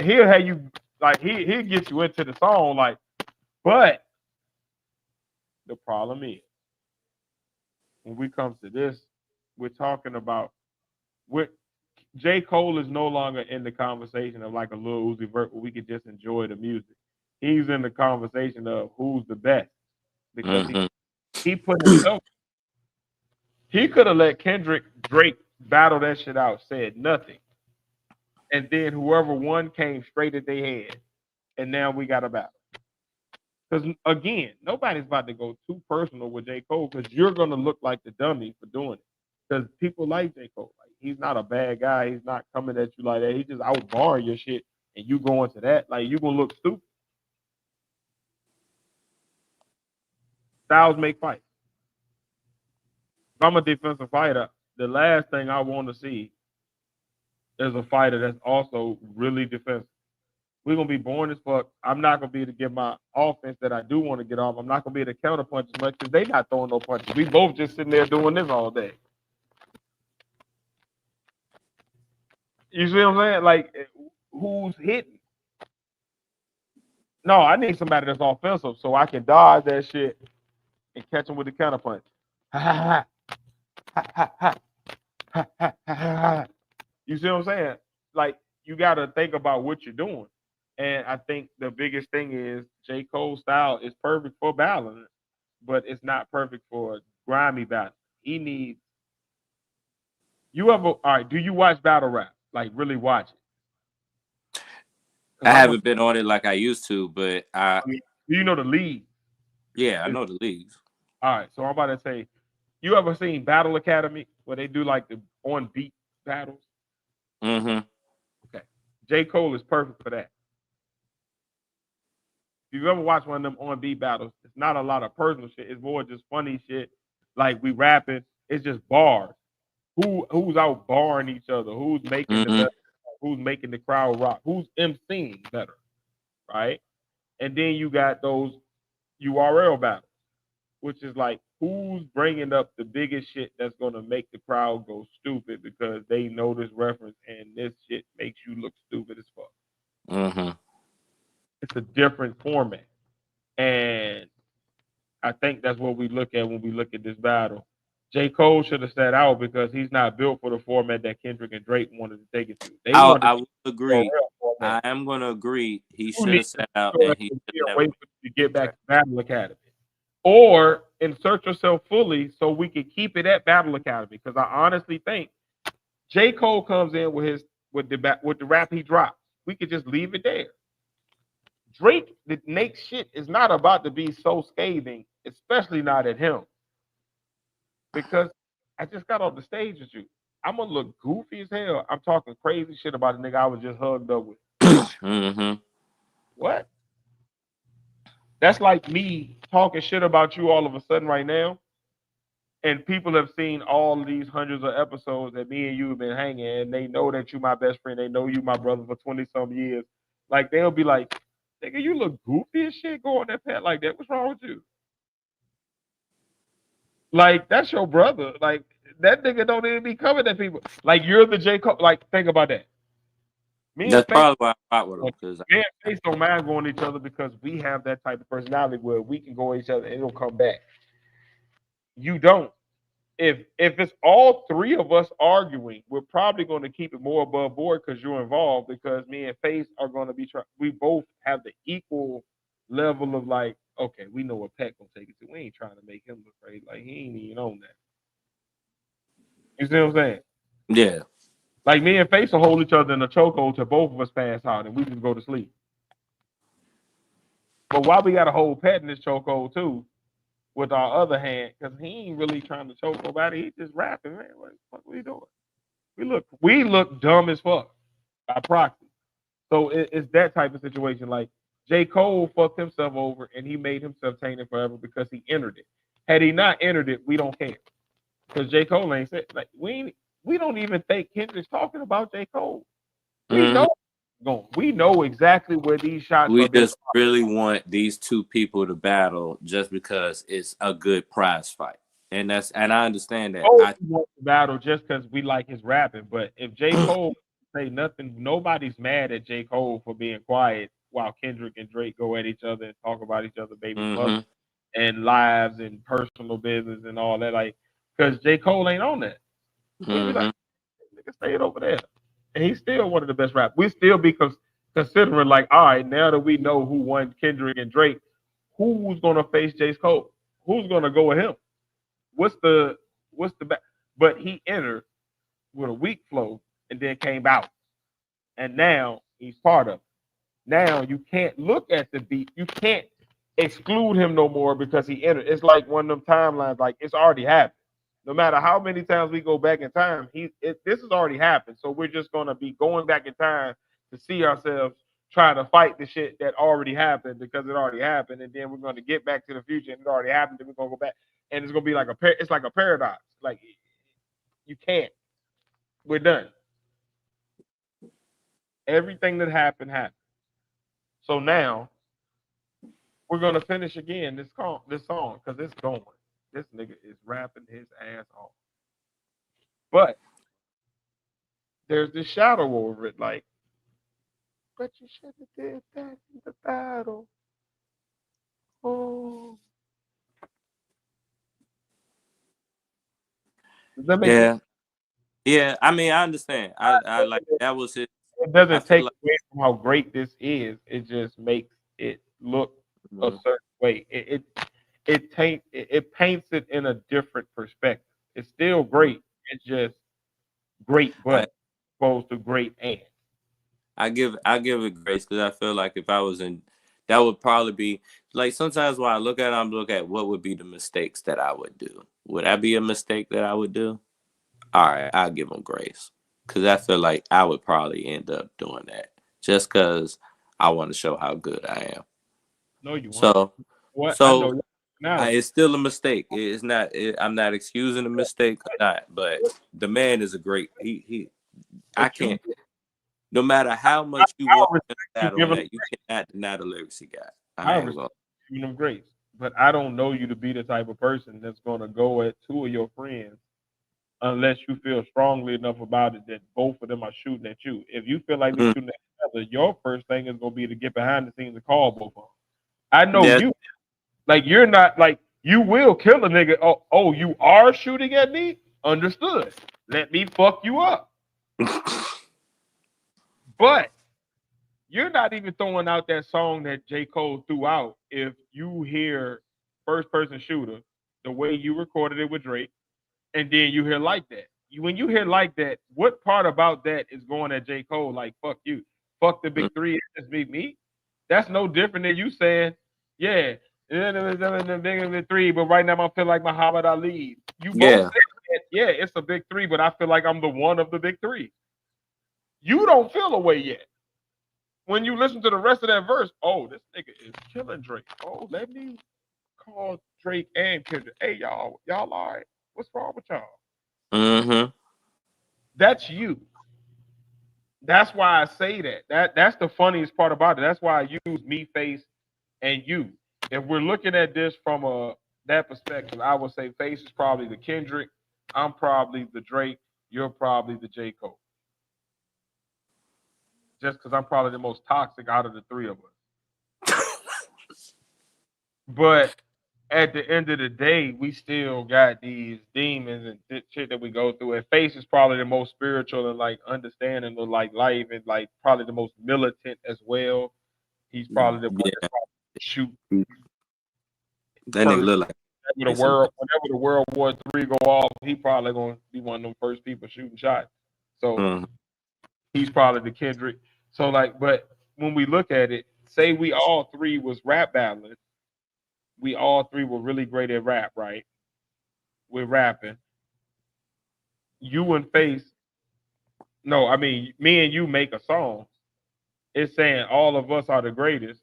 he'll have you like he'll get you into the song like, but the problem is when we come to this, we're talking about what J. Cole is no longer in the conversation of like a little Uzi Vert where we could just enjoy the music. He's in the conversation of who's the best because he put himself. He could have let Kendrick Drake battle that shit out, said nothing, and then whoever won came straight at their head, and now we got a battle. Because again, nobody's about to go too personal with J. Cole because you're gonna look like the dummy for doing it. Because people like J. Cole. Like he's not a bad guy. He's not coming at you like that. He just outbarring your shit and you going to that. Like you gonna look stupid. Styles make fights. If I'm a defensive fighter, the last thing I want to see is a fighter that's also really defensive. We're gonna be boring as fuck. I'm not gonna be able to get my offense that I do want to get off. I'm not gonna be able to counter punch as much because they not throwing no punches. We both just sitting there doing this all day. You see what I'm saying? Like, who's hitting? No, I need somebody that's offensive so I can dodge that shit and catch him with the counter punch. You see what I'm saying? Like, you got to think about what you're doing. And I think the biggest thing is J. Cole's style is perfect for battling, but it's not perfect for grimy battle. He needs. All right? Do you watch battle rap? Like, really watch it? I haven't been on it like I used to, but I mean, do you know the league? Yeah, I know the leagues. All right, so I'm about to say, you ever seen Battle Academy where they do like the on beat battles? Mm-hmm. Okay, J. Cole is perfect for that. If you've ever watched one of them on beat battles, it's not a lot of personal shit. It's more just funny shit. Like we rapping, it's just bars. Who's out barring each other? Who's making the better? Who's making the crowd rock? Who's emceeing better? Right? And then you got those URL battles, which is like who's bringing up the biggest shit that's gonna make the crowd go stupid because they know this reference and this shit makes you look stupid as fuck. Mm-hmm. It's a different format, and I think that's what we look at when we look at this battle. J. Cole should have sat out because he's not built for the format that Kendrick and Drake wanted to take it to. I will agree. I am going to agree. He should have sat out and he should have wait to get back to Battle Academy. Or insert yourself fully so we can keep it at Battle Academy. Because I honestly think J. Cole comes in with the rap he drops. We could just leave it there. Drake, the next shit is not about to be so scathing, especially not at him. Because I just got off the stage with you. I'm gonna look goofy as hell. I'm talking crazy shit about a nigga I was just hugged up with. Mm-hmm. What? That's like me talking shit about you all of a sudden right now. And people have seen all of these hundreds of episodes that me and you have been hanging, and they know that you my best friend. They know you my brother for 20-some years. Like they'll be like, nigga, you look goofy as shit going that path like that. What's wrong with you? Like, that's your brother. Like, that nigga don't even be coming at people. Like, you're the J. Cole. Like, think about that. Me and That's Face, probably why I fought with him because me and Face don't mind going at each other because we have that type of personality where we can go at each other and it'll come back. You don't. If it's all three of us arguing, we're probably going to keep it more above board because you're involved. Because me and Face are going to be trying. We both have the equal level of like, okay, we know what Pat gonna take it to. We ain't trying to make him look crazy. Like he ain't even on that. You see what I'm saying? yeah, Like me and Face will hold each other in a chokehold till both of us pass out and we just go to sleep. But why we gotta hold Pat in this chokehold too with our other hand? Because he ain't really trying to choke nobody. He just rapping, man. What the fuck we doing? We look dumb as fuck by proxy. So it's that type of situation. Like J. Cole fucked himself over and he made himself tainted forever because he entered it. Had he not entered it, we don't care. Because J. Cole ain't said like we don't even think Kendrick's talking about J. Cole. We hmm know going. We know exactly where these shots we are being. just really want these two people to battle just because it's a good prize fight, and I understand that. Cole wants to battle just because we like his rapping. But if J. Cole say nothing, nobody's mad at J. Cole for being quiet while Kendrick and Drake go at each other and talk about each other baby's mother hmm and lives and personal business and all that. Like, because J. Cole ain't on that. We be like, hmm nigga, stay it over there. And he's still one of the best rappers. We still be considering like, all right, now that we know who won Kendrick and Drake, who's gonna face J. Cole? Who's gonna go with him? What's the back? But he entered with a weak flow and then came out, and now he's part of it. Now you can't look at the beat. You can't exclude him no more because he entered. It's like one of them timelines. Like it's already happened. No matter how many times we go back in time, this has already happened. So we're just gonna be going back in time to see ourselves try to fight the shit that already happened because it already happened, and then we're gonna get back to the future and it already happened. Then we're gonna go back, and it's gonna be like it's like a paradox. Like you can't. We're done. Everything that happened. So now we're gonna finish again this song because it's going. This nigga is rapping his ass off. But there's this shadow over it, like, but you should have did that in the battle. Oh, does that make sense? Yeah, yeah. I mean, I understand. I like that was it. It I doesn't feel take like away from how great this is. It just makes it look a Mhm. certain way. It paints it in a different perspective. It's still great. It's just great, I but opposed to great and. I give it grace because I feel like if I was in, that would probably be like sometimes when I look at it, I'm look at what would be the mistakes that I would do. Would that be a mistake that I would do? All right, I'll give them grace because I feel like I would probably end up doing that just because I want to show how good I am. No, you won't. So, What I know so your personality. it's still a mistake. It's not. I'm not excusing the mistake, or not. But the man is a great. He. I But you, can't. No matter how I, much you I want to respect you battle on giving. that, you cannot deny the lyrics he got. I I ain't respect gonna. you giving them grace, but I don't know you to be the type of person that's going to go at two of your friends unless you feel strongly enough about it that both of them are shooting at you. If you feel like they're Mm, shooting at each other, your first thing is going to be to get behind the scenes and call both of them. I know yeah. you. Like you're not like you will kill a nigga. Oh, you are shooting at me? Understood. Let me fuck you up. But you're not even throwing out that song that J. Cole threw out if you hear first person shooter the way you recorded it with Drake, and then you hear like that. When you hear like that, what part about that is going at J. Cole like fuck you? Fuck the big three, just beat me? That's no different than you saying, yeah, the big three, but right now I feel like Muhammad Ali. You both Yeah. said that, yeah, it's a big three, but I feel like I'm the one of the big three. You don't feel a way yet. When you listen to the rest of that verse, oh, this nigga is killing Drake. Oh, let me call Drake and Kendrick. Hey, y'all all right? What's wrong with y'all? Mm-hmm. That's you. That's why I say that. That's the funniest part about it. That's why I use me, Face, and you. If we're looking at this from that perspective, I would say Face is probably the Kendrick. I'm probably the Drake. You're probably the J. Cole. just because I'm probably the most toxic out of the three of us. But at the end of the day, we still got these demons and shit that we go through. And Face is probably the most spiritual and like understanding of like life and like probably the most militant as well. He's probably the one Yeah, that probably shoot that nigga first. look like Whenever the World War III go off, he probably gonna be one of them first people shooting shots. So he's probably the Kendrick. So like, but when we look at it, say we all three was rap battling, we all three were really great at rap, right? We're rapping. You and Face, no, I mean me and you make a song. It's saying all of us are the greatest.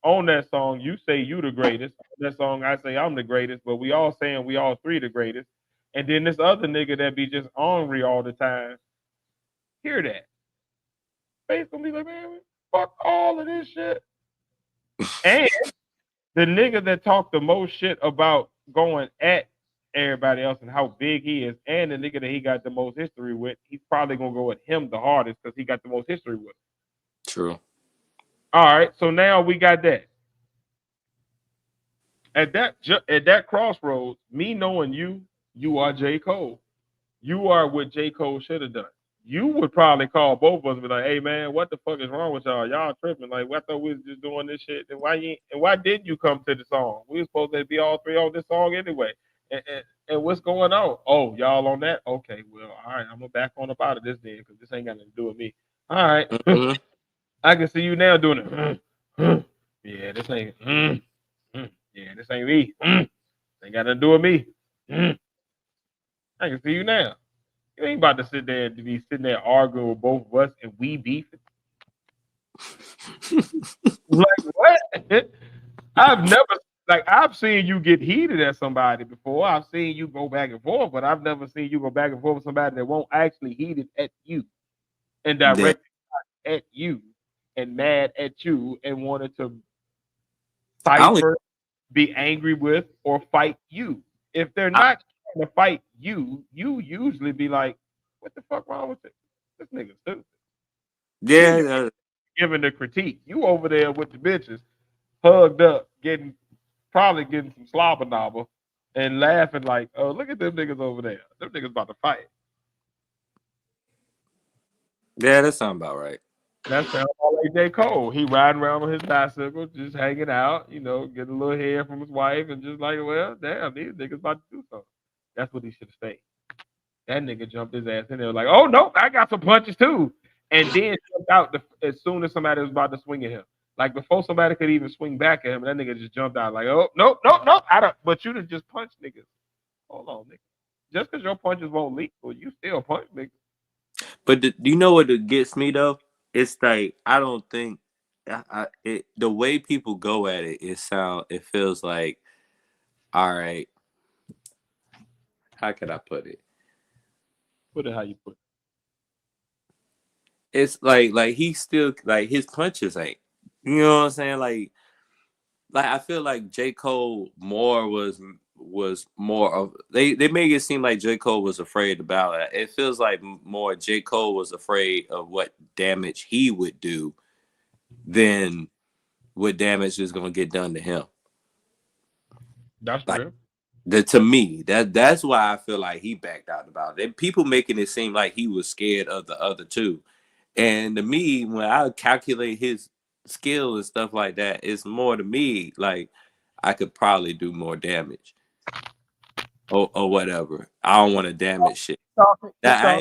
On that song, you say you the greatest. On that song, I say I'm the greatest. But we all saying we all three the greatest. And then this other nigga that be just ornery all the time, hear that. Face gonna be like, man, fuck all of this shit. And the nigga that talked the most shit about going at everybody else and how big he is, and the nigga that he got the most history with, he's probably gonna go at him the hardest because he got the most history with. True. All right, so now we got that. At that crossroads, me knowing you, you are J. Cole. You are what J. Cole should have done. You would probably call both of us and be like, "Hey man, what the fuck is wrong with y'all? Y'all tripping? Like, I thought we was just doing this shit. And why didn't you come to the song? We were supposed to be all three on this song anyway. And what's going on? Oh, y'all on that? Okay, well, all right, I'm gonna back on up out of this then because this ain't got nothing to do with me. All right, I can see you now doing it. Yeah, this ain't. Yeah, this ain't me. Ain't got nothing to do with me. I can see you now. You ain't about to sit there and be sitting there arguing with both of us and we beefing. Like what? I've seen you get heated at somebody before. I've seen you go back and forth, but I've never seen you go back and forth with somebody that won't actually heat it at you and direct at you and mad at you and wanted to cipher, be angry with, or fight you. If they're not trying to fight you, you usually be like, "What the fuck wrong with it? This nigga stupid." Yeah, Giving the critique. You over there with the bitches, hugged up, probably getting some slobber knobber, and laughing like, "Oh, look at them niggas over there. Them niggas about to fight." yeah, that sounds about right. That sounds like J. Cole. He riding around on his bicycle, just hanging out, getting a little hair from his wife, and just like, well, damn, these niggas about to do something. That's what he should have stayed. That nigga jumped his ass in there like, oh no, I got some punches too, and then jumped out as soon as somebody was about to swing at him. Like before somebody could even swing back at him, that nigga just jumped out like, oh nope, nope, nope. I don't. But you just punch niggas. Hold on, nigga. Just because your punches won't leak, well, you still punch niggas. But do you know what it gets me though? It's like I don't think the way people go at it. It feels like, all right. How can I put it? Put it how you put it. It's like he still like his punches ain't. You know what I'm saying? Like I feel like J. Cole was more of they make it seem like J. Cole was afraid about it. It feels like more J. Cole was afraid of what damage he would do than what damage is gonna get done to him. That's like, real. To me, that's why I feel like he backed out about it. People making it seem like he was scared of the other two. And to me, when I calculate his skill and stuff like that, it's more to me like I could probably do more damage or whatever. I don't want to damage shit. I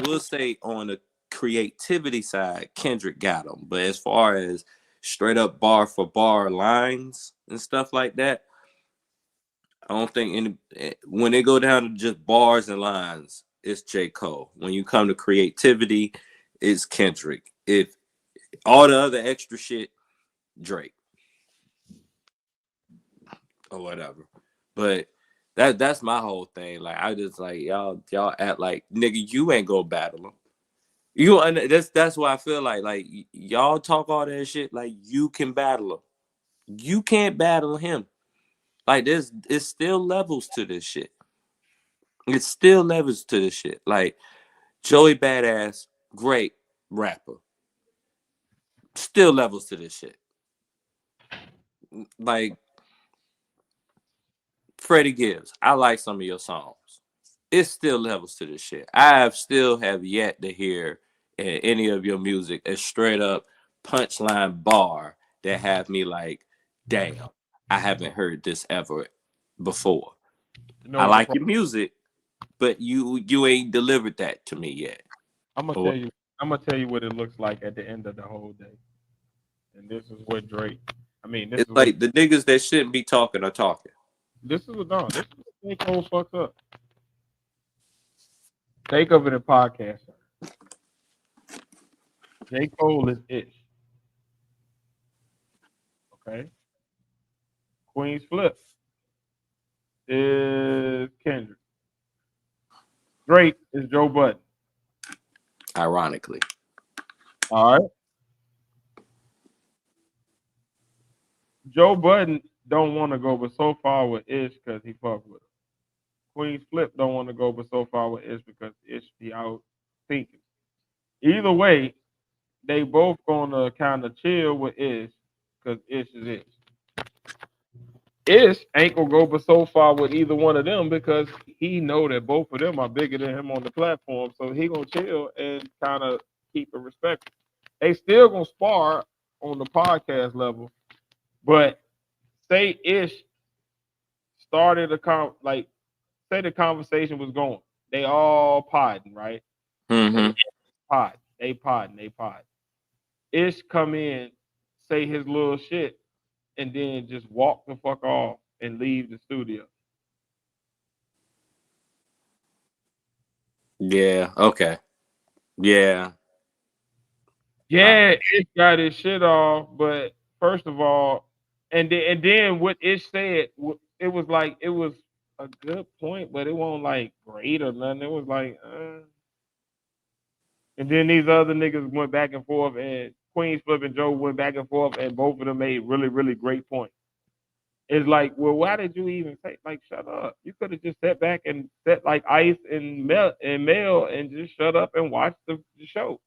will say on the creativity side, Kendrick got him. But as far as straight up bar for bar lines and stuff like that, I don't think when they go down to just bars and lines, it's J. Cole. When you come to creativity, it's Kendrick. If all the other extra shit, Drake or whatever. But that's my whole thing. Like I just like y'all act like nigga, you ain't go battle him. That's why I feel like y'all talk all that shit like you can battle him. You can't battle him. Like it's still levels to this shit. It's still levels to this shit. Like Joey Badass, great rapper. Still levels to this shit. Like Freddie Gibbs, I like some of your songs. It's still levels to this shit. I still have yet to hear any of your music a straight up punchline bar that have me like, damn, I haven't heard this ever before. You know I what the like your music, but you ain't delivered that to me yet. I'm gonna tell you what it looks like at the end of the whole day. And this is what Drake. I mean, this It's is like what the niggas that shouldn't be talking are talking. this is what no, this is what J. Cole fucks up. Think of it in podcasting. J. Cole is Ish. Okay. Queen's Flip is Kendrick. Drake is Joe Budden. Ironically. All right. Joe Budden don't want to go but so far with Ish because he fuck with him. Queen's Flip don't want to go but so far with Ish because Ish be out thinking. Either way, they both gonna kind of chill with Ish because Ish is Ish. Ish ain't gonna go but so far with either one of them because he know that both of them are bigger than him on the platform, so he gonna chill and kind of keep it respectful. They still gonna spar on the podcast level, but say Ish started say the conversation was going, they all podding, right? Mm-hmm. They pod. Ish come in, say his little shit, and then just walk the fuck off and leave the studio. Yeah. Okay. Yeah. Yeah, Ish got his shit off, but first of all, and then what Ish said, it was like it was a good point, but it wasn't like great or nothing. It was like, and then these other niggas went back and forth, and Queens Flip and Joe went back and forth, and both of them made really, really great points. It's like, well, why did you even say like shut up? You could have just sat back and sat like Ice and Mel and just shut up and watch the show.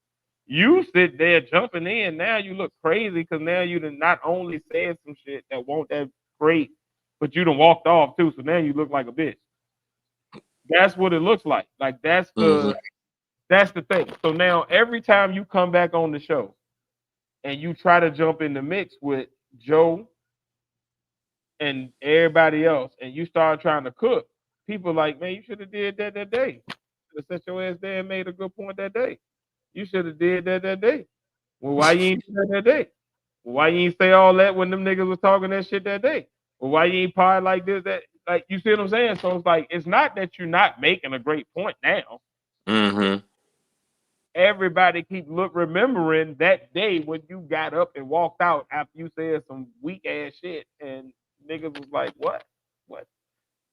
You sit there jumping in. Now you look crazy because now you done not only said some shit that won't that great, but you done walked off too. So now you look like a bitch. That's what it looks like. Like that's the thing. So now every time you come back on the show and you try to jump in the mix with Joe and everybody else, and you start trying to cook, people like, man, you should have did that day. Should have set your ass there and made a good point that day. You should have did that day. Well, why you ain't do that day? Well, why you ain't say all that when them niggas was talking that shit that day? Well, why you ain't pod like this? That like you see what I'm saying? So it's like it's not that you're not making a great point now. Mm-hmm. Everybody keep remembering that day when you got up and walked out after you said some weak ass shit, and niggas was like, "What? What?"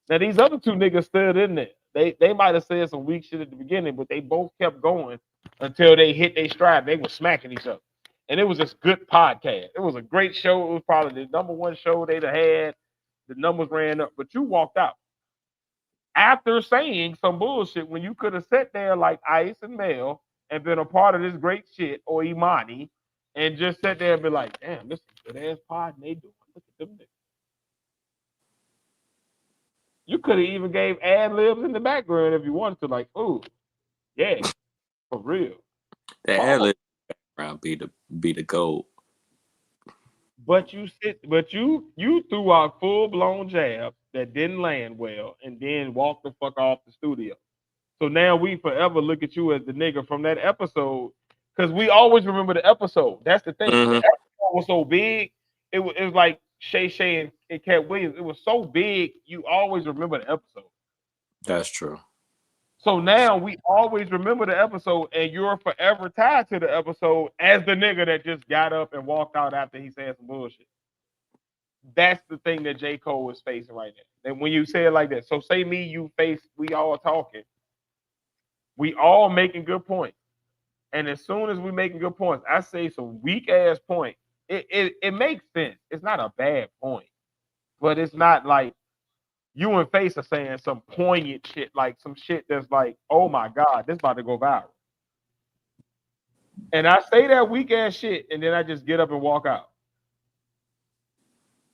Now these other two niggas stood in there. They might have said some weak shit at the beginning, but they both kept going until they hit their stride. They were smacking each other, and it was just good podcast. It was a great show. It was probably the number one show they'd have had. The numbers ran up, but you walked out after saying some bullshit when you could have sat there like Ice and Mel and been a part of this great shit, or Imani, and just sat there and be like, damn, this is a good ass pod and they doing. Look at them niggas. You could have even gave ad libs in the background if you wanted to, like, oh, yeah, for real. The ad-lib background be the gold. But you threw out full blown jabs that didn't land well and then walked the fuck off the studio. So now we forever look at you as the nigga from that episode because we always remember the episode. That's the thing. Mm-hmm. The episode was so big. It was like Shay and Cat Williams. It was so big. You always remember the episode. That's true. So now we always remember the episode, and you're forever tied to the episode as the nigga that just got up and walked out after he said some bullshit. That's the thing that J. Cole is facing right now. And when you say it like that, so say me, you face, we all talking. We all making good points. And as soon as we making good points, I say some weak ass point. It makes sense. It's not a bad point. But it's not like you and Face are saying some poignant shit, like some shit that's like, oh my God, this about to go viral. And I say that weak ass shit, and then I just get up and walk out.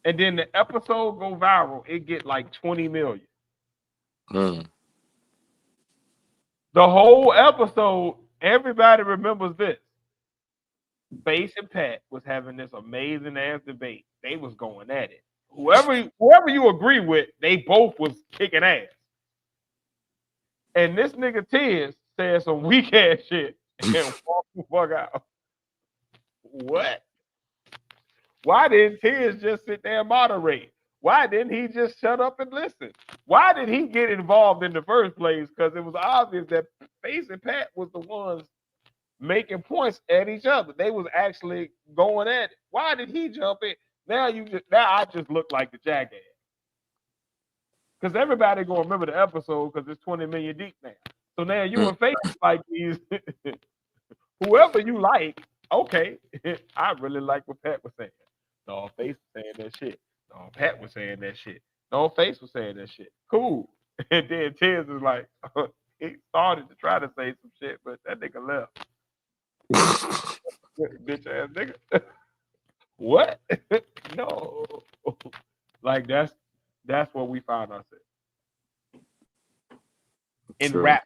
And then the episode go viral. It get like 20 million. Mm. The whole episode, everybody remembers this. Face and Pat was having this amazing ass debate. They was going at it. Whoever you agree with, they both was kicking ass. And this nigga Tiz said some weak ass shit and walked the fuck out. What? Why didn't Tiz just sit there and moderate? Why didn't he just shut up and listen? Why did he get involved in the first place? Because it was obvious that Face and Pat was the ones making points at each other. They was actually going at it. Why did he jump in? Now I just look like the jackass. Because everybody gonna remember the episode because it's 20 million deep now. So now you and Face like these whoever you like, okay. I really like what Pat was saying. No, Face was saying that shit. No, Pat was saying that shit. No, Face was saying that shit. Cool. And then Tiz is like, he started to try to say some shit, but that nigga left. Bitch ass nigga. What? No. Like that's what we found ourselves in True. rap.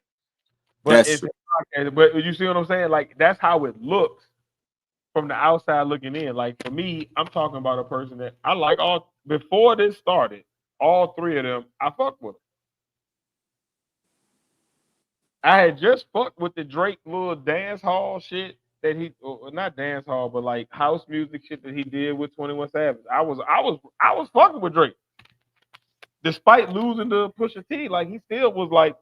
But it's okay, but you see what I'm saying? Like that's how it looks from the outside looking in. Like for me, I'm talking about a person that I like all before this started. All three of them, I fucked with them. I had just fucked with the Drake little dance hall shit that he, or not dance hall, but like house music shit that he did with 21 Savage. I was fucking with Drake, despite losing to Pusha T. Like he still was like,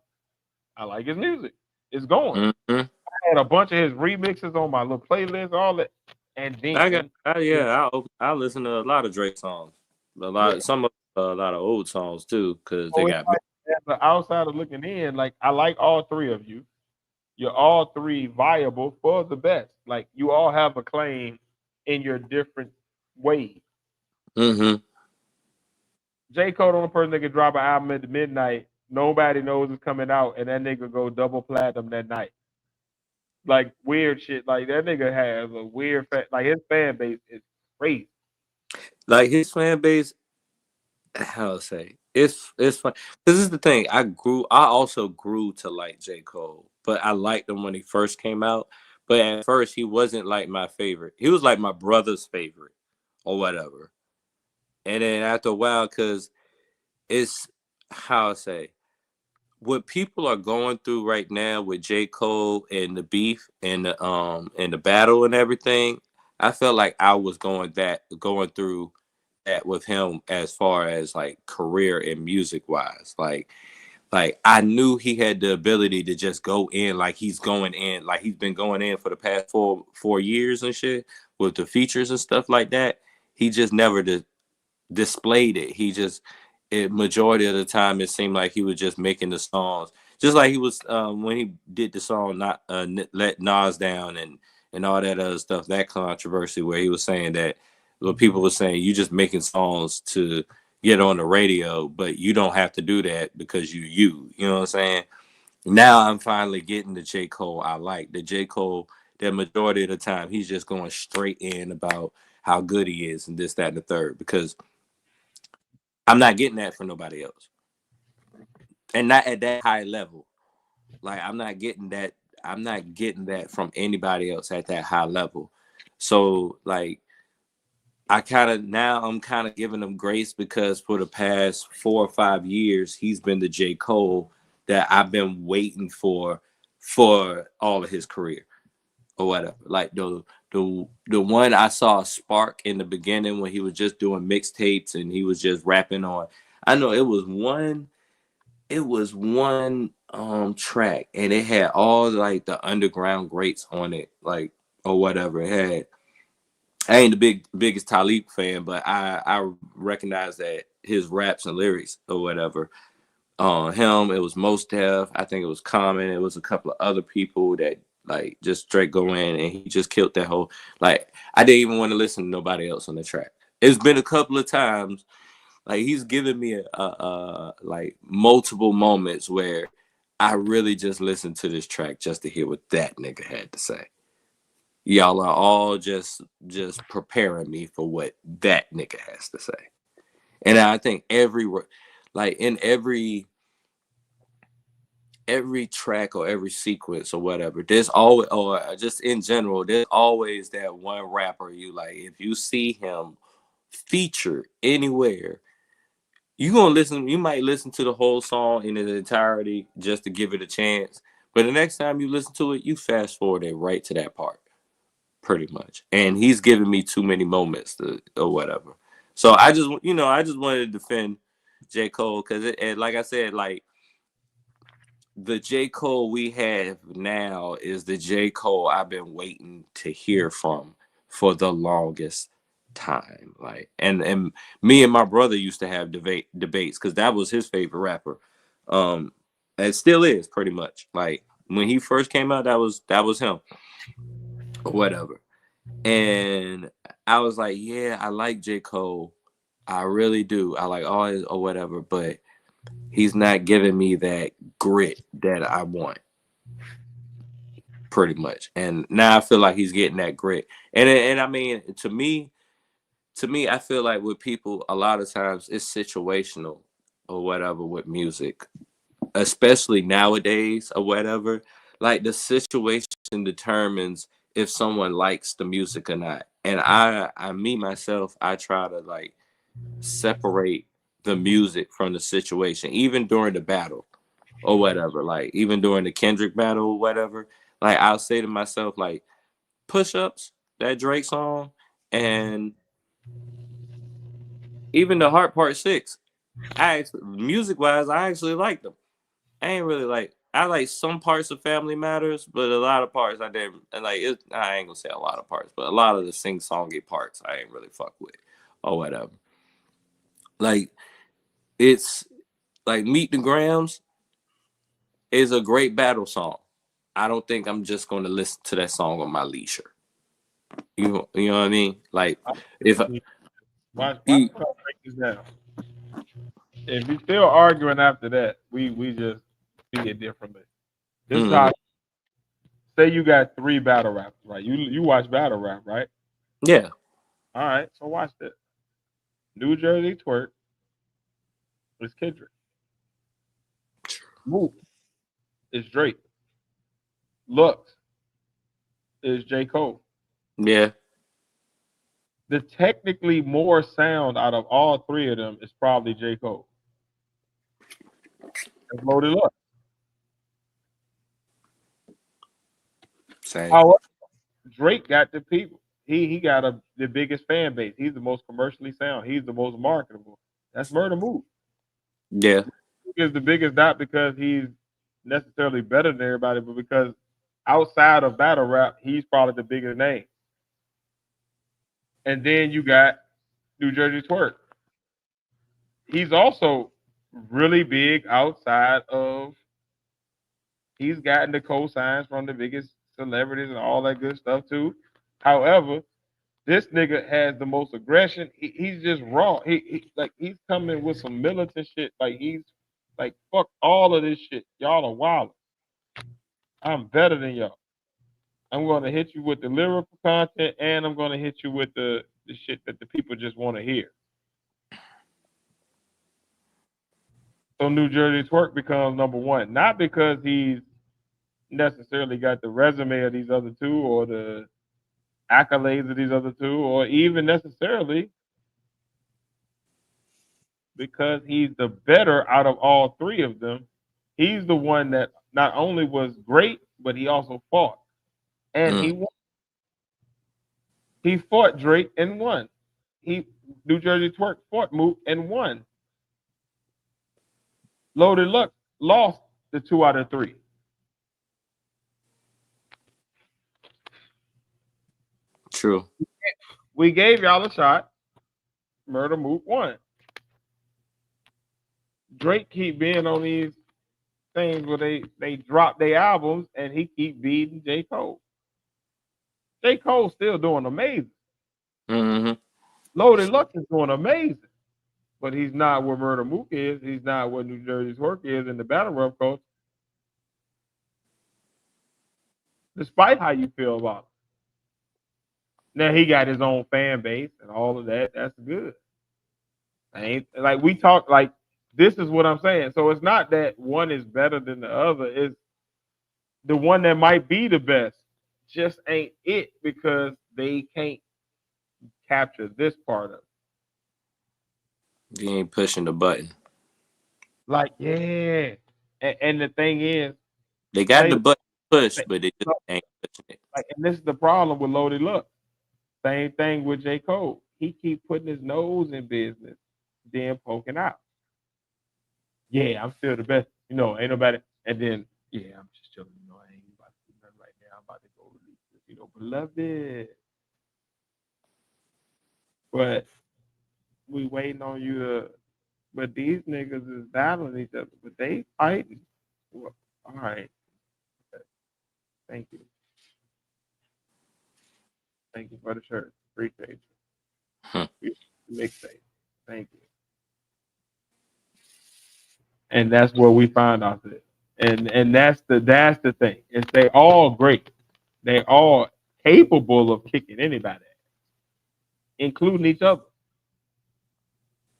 I like his music. It's going. Mm-hmm. I had a bunch of his remixes on my little playlist, all that. And then I listen to a lot of Drake songs, a lot of old songs too, because they got. Like, as an outsider looking in, like I like all three of you. You're all three viable for the best. Like you all have a claim in your different ways. Mm-hmm. J. Cole, the only person that can drop an album at midnight, nobody knows it's coming out, and that nigga go double platinum that night. Like weird shit. Like that nigga has a weird like his fan base is crazy. Like his fan base, how to say it's fun. This is the thing. I also grew to like J. Cole, but I liked him when he first came out. But at first, he wasn't like my favorite. He was like my brother's favorite, or whatever. And then after a while, because it's how I say what people are going through right now with J. Cole and the beef and the battle and everything. I felt like I was going through that with him as far as like career and music wise. Like I knew he had the ability to just go in like he's going in, like he's been going in for the past four years and shit with the features and stuff like that. He just never displayed it. Majority of the time it seemed like he was just making the songs, just like he was when he did the song not Let Nas Down and all that other stuff, that controversy where he was saying that people were saying you just making songs to get on the radio, but you don't have to do that because you know what I'm saying? Now I'm finally getting the J. Cole I like. The J. Cole that majority of the time he's just going straight in about how good he is and this, that, and the third, because I'm not getting that from nobody else. And not at that high level. Like I'm not getting that from anybody else at that high level. So like I'm kind of giving him grace because for the past 4 or 5 years, he's been the J. Cole that I've been waiting for all of his career or whatever. Like the one I saw spark in the beginning when he was just doing mixtapes and he was just rapping on. I know it was one track and it had all like the underground greats on it, like or whatever. It had, I ain't the biggest Talib fan, but I recognize that his raps and lyrics or whatever. Him, it was Mos Def, I think it was Common, it was a couple of other people that like just straight go in and he just killed that whole, like I didn't even want to listen to nobody else on the track. It's been a couple of times like he's given me a like multiple moments where I really just listened to this track just to hear what that nigga had to say. y'all are all just preparing me for what that nigga has to say. And I think in every track or every sequence or whatever, there's always, or just in general, there's always that one rapper you like. If you see him featured anywhere, you might listen to the whole song in its entirety just to give it a chance. But the next time you listen to it, you fast forward it right to that part, pretty much. And he's giving me too many moments or whatever. So I just wanted to defend J. Cole because like I said, like the J. Cole we have now is the J. Cole I've been waiting to hear from for the longest time. Like, and me and my brother used to have debates because that was his favorite rapper. It still is pretty much. Like when he first came out, that was him or whatever. And I was like, yeah, I like J. Cole. I really do. I like all his or whatever, but he's not giving me that grit that I want, pretty much. And now I feel like he's getting that grit. And I mean, to me, I feel like with people, a lot of times it's situational or whatever with music, especially nowadays or whatever. Like the situation determines if someone likes the music or not. And me myself, I try to like separate the music from the situation, even during the battle or whatever. Like even during the Kendrick battle or whatever. Like I'll say to myself, like Push Ups, that Drake song, and even the Heart Part 6. Music wise, I actually like them. I ain't really like. I like some parts of Family Matters, but a lot of parts I didn't. And like, I ain't gonna say a lot of parts, but a lot of the sing-songy parts I ain't really fuck with or whatever. Like, it's like Meet the Grams is a great battle song. I don't think I'm just gonna listen to that song on my leisure. You know what I mean? Like, if Watch you, break this down. If you're still arguing after that, we just see it differently. This is how. Say you got 3 battle raps, right? You watch battle rap, right? yeah, All right, so watch this. New Jersey Twerk is Kendrick. Move is Drake. Looks is J. Cole. yeah, The technically more sound out of all 3 of them is probably J. Cole. It's Loaded Up. same. However, Drake got the people. He got the biggest fan base. He's the most commercially sound. He's the most marketable. That's Murder Move. Yeah, He is the biggest, not because he's necessarily better than everybody, but because outside of battle rap, he's probably the biggest name. And then you got New Jersey Twerk. He's also really big outside of. He's gotten the cosigns from the biggest celebrities and all that good stuff too. However, this nigga has the most aggression. He's just raw. He's coming with some militant shit. Like he's like fuck all of this shit. Y'all are wild. I'm better than y'all. I'm gonna hit you with the lyrical content and I'm gonna hit you with the shit that the people just want to hear. So New Jersey Twerk becomes number one, not because he's necessarily got the resume of these other two or the accolades of these other two, or even necessarily because he's the better out of all 3 of them. He's the one that not only was great, but he also fought. And he won. He fought Drake and won. He New Jersey Twerk fought Mook and won. Loaded Luck lost the 2 out of 3. true. We gave y'all a shot. Murder Mook won. Drake keep being on these things where they drop their albums and he keep beating J. Cole. J. Cole's still doing amazing. Mm-hmm. Loaded Luck is doing amazing. But he's not where Murder Mook is. He's not where New Jersey's Work is in the battle rap culture. Despite how you feel about him. Now he got his own fan base and all of that. That's good. Ain't like we talk like this is what I'm saying. So it's not that one is better than the other. It's the one that might be the best just ain't it because they can't capture this part of it. He ain't pushing the button. Like, yeah. And the thing is, They got the Taylor, button push, but they just ain't pushing it. like, and this is the problem with Loaded Lux. Same thing with J. Cole. He keep putting his nose in business, then poking out. Yeah, I'm still the best. Ain't nobody. And then, yeah, I'm just chilling. I ain't about to do nothing right now. I'm about to go release this, beloved. But we waiting on you to. But these niggas is battling each other, but they fighting. Well, all right. Okay. Thank you. Thank you for the shirt. Appreciate you. Mixtape. Thank you. And that's where we find ourselves. And that's the thing. Is they all great. They all capable of kicking anybody, including each other.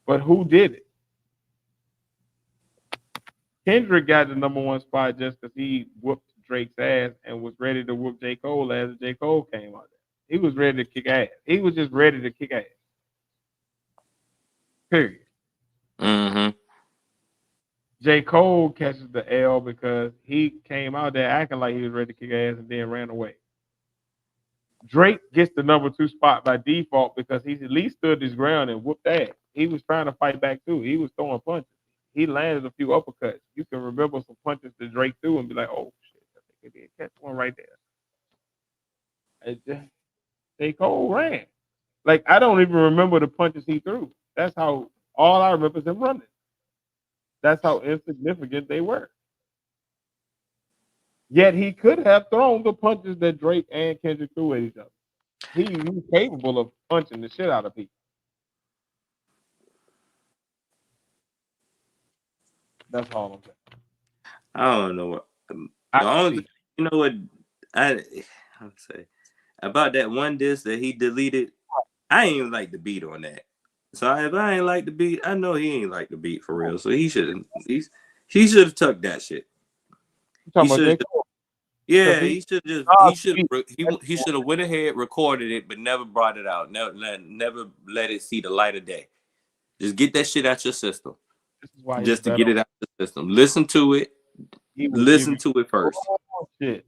But who did it? Kendrick got the #1 spot just because he whooped Drake's ass and was ready to whoop J. Cole as J. Cole came out there. He was ready to kick ass. He was just ready to kick ass. Period. Mm-hmm. J. Cole catches the L because he came out there acting like he was ready to kick ass and then ran away. Drake gets the #2 spot by default because he's at least stood his ground and whooped ass. He was trying to fight back too. He was throwing punches. He landed a few uppercuts. You can remember some punches that Drake threw and be like, "Oh shit, I think he did catch one right there." J. Cole ran. Like I don't even remember the punches he threw. That's how all I remember is him running. That's how insignificant they were. Yet he could have thrown the punches that Drake and Kendrick threw at each other. He's capable of punching the shit out of people. That's all I'm saying. I don't know what. You know what I'm say about that one disc that he deleted. I ain't even like the beat on that. So if I ain't like the beat, I know he ain't like the beat for real. So he should have tucked that shit. You talking about yeah, he should have went ahead, recorded it, but never brought it out. Never let it see the light of day. Just get that shit out your system. This is why just to get it out the system. Listen to it. Listen to it first. Shit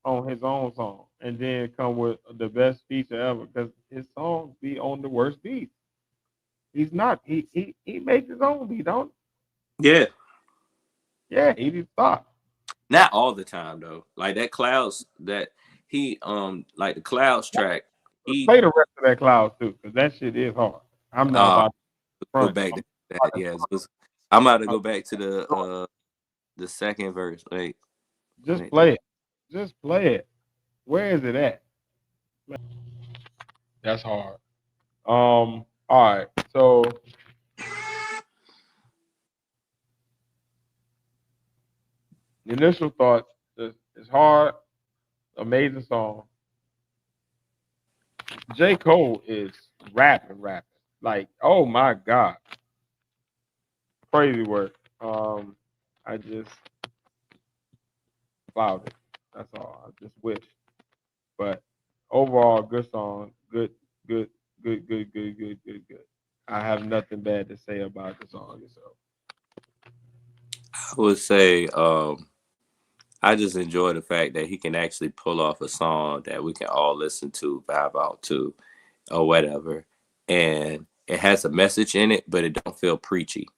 on his own song, and then come with the best feature ever because his songs be on the worst beat. He's not. He makes his own beat, don't he? Yeah. Yeah, he did stop. Not all the time though. Like that Clouds that he like the Clouds track. He play the rest of that Clouds too, because that shit is hard. I'm not about to go back to that. Yeah, I'm about to go back to the second verse. Wait, just play it. Just play it. Where is it at? That's hard. All right. So the initial thoughts is hard. Amazing song. J. Cole is rapping. Like, oh my God. Crazy work. I just plowed it. That's all. I just wish. But overall, good song. Good. I have nothing bad to say about the song itself. I would say I just enjoy the fact that he can actually pull off a song that we can all listen to, vibe out to, or whatever. And it has a message in it, but it don't feel preachy.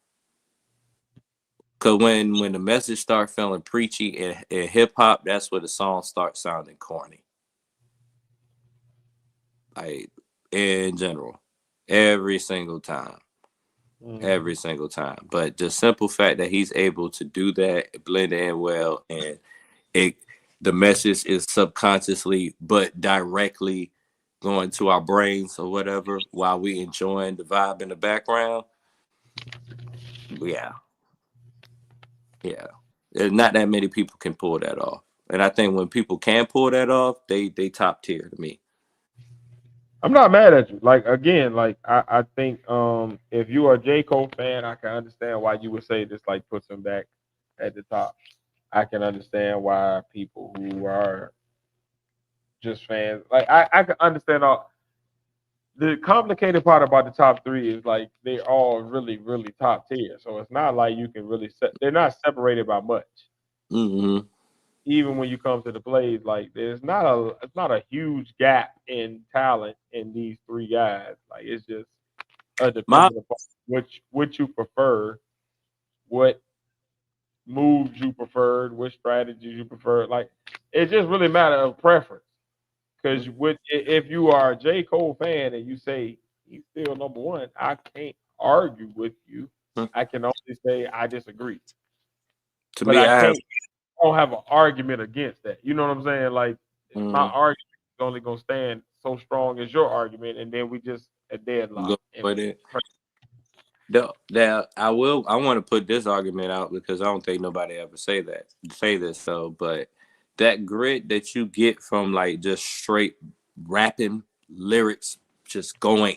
Cause when the message starts feeling preachy in hip hop, that's where the song starts sounding corny. Like in general, every single time. Every single time. But the simple fact that he's able to do that, blend in well, and the message is subconsciously but directly going to our brains or whatever while we enjoying the vibe in the background. Yeah. There's not that many people can pull that off. And I think when people can pull that off, they top tier to me. I'm not mad at you. Like again, like I think if you are a J. Cole fan, I can understand why you would say this like puts him back at the top. I can understand why people who are just fans like I can understand all the complicated part about the top three is like they're all really, really top tier. So it's not like you can really they're not separated by much. Mm-hmm. Even when you come to the plays, like it's not a huge gap in talent in these three guys. Like it's just My dependent upon which you prefer, what moves you preferred, which strategies you prefer. Like it just really matter of preference. Because if you are a J. Cole fan and you say he's still number one, I can't argue with you. I can only say I disagree. to But me, I I have can't I don't have an argument against that. You know what I'm saying? Like my mm, argument is only gonna stand so strong as your argument, and then we just a go deadlock. And with it. That I will. I want to put this argument out because I don't think nobody ever say this though. But that grit that you get from like just straight rapping lyrics, just going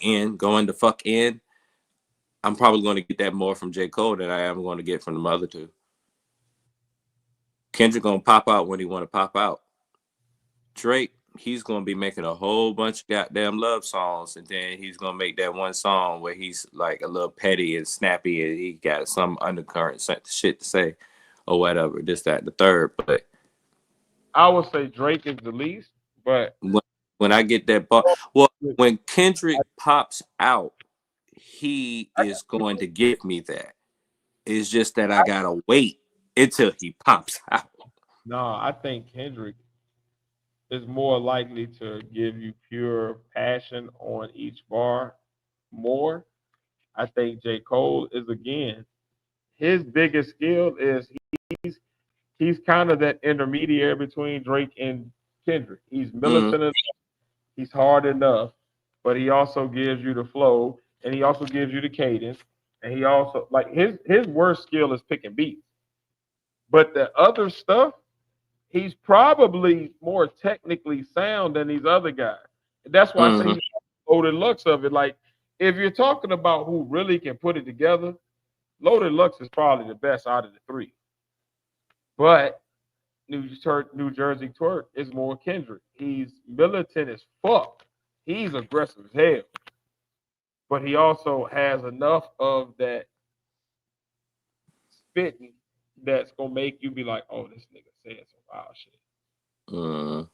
the fuck in. I'm probably going to get that more from J. Cole than I am going to get from the other two. Kendrick gonna pop out when he want to pop out. Drake, he's gonna be making a whole bunch of goddamn love songs, and then he's gonna make that one song where he's like a little petty and snappy, and he got some undercurrent shit to say, or whatever. This, that, and the third. But I would say Drake is the least, but when, when I get that bar, well, when Kendrick pops out, he is going to give me that. It's just that I gotta wait until he pops out. no, I think Kendrick is more likely to give you pure passion on each bar more. I think J. Cole is again his biggest skill is he's he's kind of that intermediary between Drake and Kendrick. He's Mm, militant enough, he's hard enough, but he also gives you the flow and he also gives you the cadence. And he also like his worst skill is picking beats. But the other stuff, he's probably more technically sound than these other guys. That's why I say mm, he's Loaded Lux of it. Like if you're talking about who really can put it together, Loaded Lux is probably the best out of the three. But New Jersey Twerk is more Kendrick. He's militant as fuck. He's aggressive as hell. But he also has enough of that spitting that's gonna make you be like, oh, this nigga said some wild shit. mm.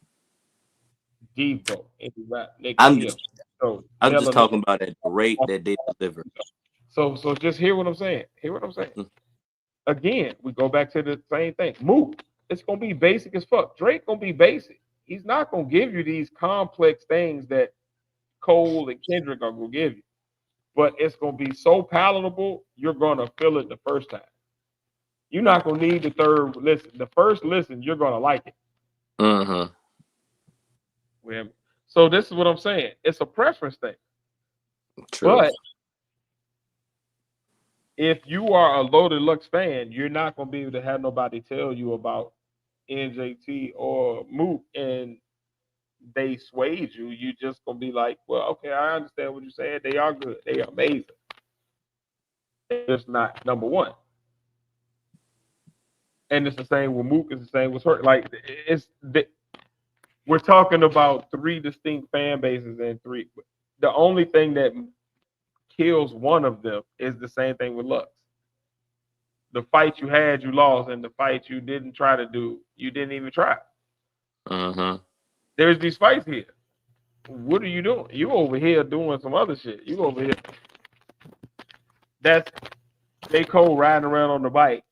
Devo, any rap nigga I'm here. just, So I'm just Melanin. talking about at the rate that they deliver. So just hear what I'm saying. Hear what I'm saying. Mm, Again, we go back to the same thing. Move. It's gonna be basic as fuck. Drake gonna be basic. He's not gonna give you these complex things that Cole and Kendrick are gonna give you. But it's gonna be so palatable, you're gonna feel it the first time. You're not gonna need the third listen. The first listen, you're gonna like it. mm-hmm. So this is what I'm saying. It's a preference thing. True. But if you are a Loaded Lux fan, you're not gonna be able to have nobody tell you about NJT or Mook and they swayed you. You just gonna be like, well, okay, I understand what you're saying. They are good. They are amazing. They're just not number one. And it's the same with Mook. It's the same with her. Like we're talking about three distinct fan bases and three. The only thing that kills one of them is the same thing with Lux. The fight you had, you lost, and the fight you didn't try to do, you didn't even try. Mm-hmm. There's these fights here. What are you doing? You over here doing some other shit. You over here. That's J. Cole riding around on the bike.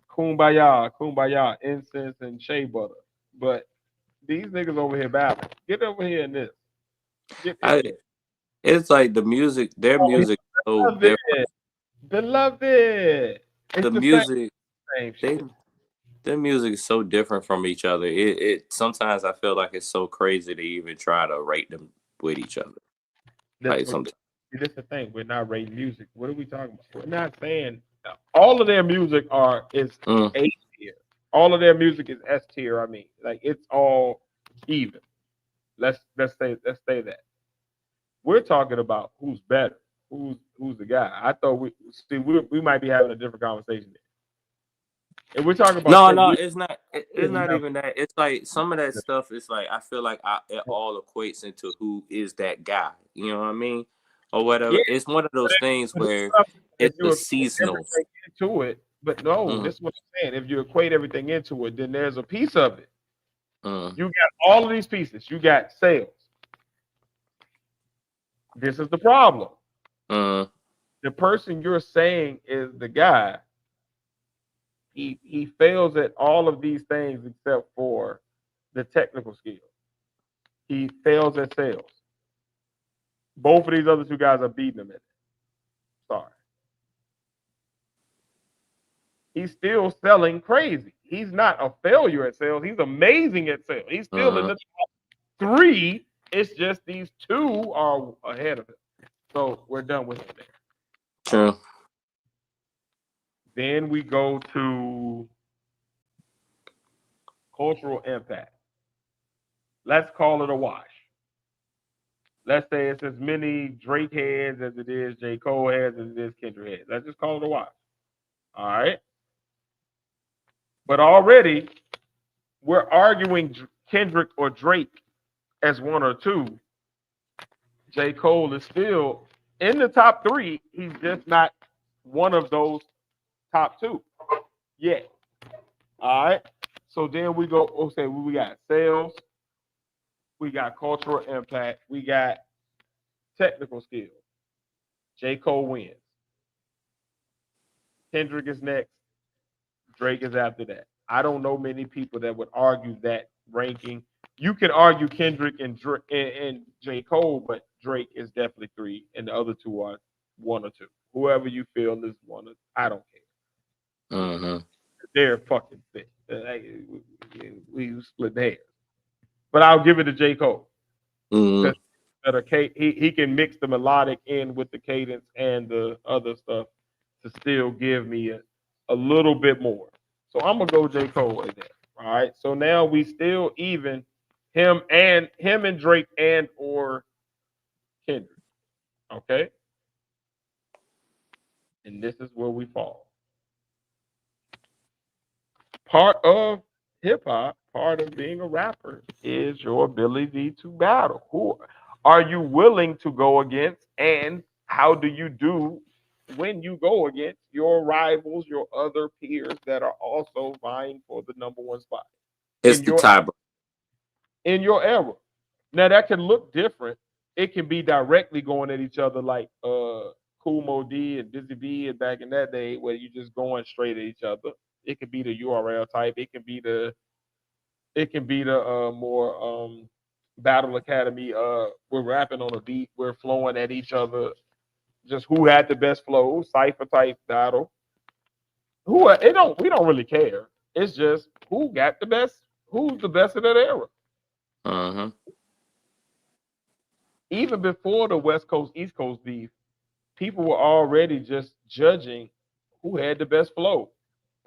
Kumbaya, kumbaya, incense and shea butter. But these niggas over here battling. Get over here in this. Get in this. It's like the music, their Oh, music is so beloved. different. Beloved. The It's the music, same they shit. their music is so different from each other. It sometimes I feel like it's so crazy to even try to rate them with each other. Like But sometimes. that's the thing. We're not rating music. What are we talking about? We're not saying all of their music is Mm, A tier. All of their music is S tier. I mean, like it's all even. Let's say that. We're talking about who's better, who's the guy. I thought we might be having a different conversation there. If we're talking about No, it's not. It's not even that. It's like some of that stuff. It's like I feel like it all equates into who is that guy. You know what I mean, or whatever. yeah, It's one of those things where if it's you a equate seasonal. everything into it, but no, Mm, this is what I'm saying. If you equate everything into it, then there's a piece of it. mm, You got all of these pieces. You got sales. This is the problem. mm, The person you're saying is the guy. He fails at all of these things except for the technical skill. He fails at sales. Both of these other two guys are beating him at it. Sorry. He's still selling crazy. He's not a failure at sales. He's amazing at sales. He's still in the top three. It's just these two are ahead of him. So we're done with it there. true. Then we go to cultural impact. Let's call it a wash. Let's say it's as many Drake heads as it is J. Cole heads as it is Kendrick heads. Let's just call it a wash. All right. But already we're arguing Kendrick or Drake as one or two. J. Cole is still in the top three. He's just not one of those top two yet. All right. So then we go, okay, we got sales, we got cultural impact, we got technical skill. J. Cole wins. Kendrick is next. Drake is after that. I don't know many people that would argue that ranking. You can argue Kendrick and J. Cole, but Drake is definitely three, and the other two are one or two. Whoever you feel is one. I don't care. Mm-hmm. They're fucking fit. We split hairs, but I'll give it to J. Cole. Mm-hmm. He can mix the melodic in with the cadence and the other stuff to still give me a little bit more. So I'm gonna go J. Cole with that. All right. So now we still even him and Drake and or Kendrick. Okay. And this is where we fall. Part of hip hop, part of being a rapper is your ability to battle. Who are you willing to go against, and how do you do when you go against your rivals, your other peers that are also vying for the number one spot It's in the tiebreaker. era? Now that can look different. It can be directly going at each other like Cool Mo D and Busy B and back in that day where you just going straight at each other. It could be the URL type. It can be the more Battle Academy. We're rapping on a beat. We're flowing at each other. Just who had the best flow, cipher type battle. We don't really care. It's just who got the best. Who's the best of that era? Mm-hmm. Even before the West Coast East Coast beef, people were already just judging who had the best flow,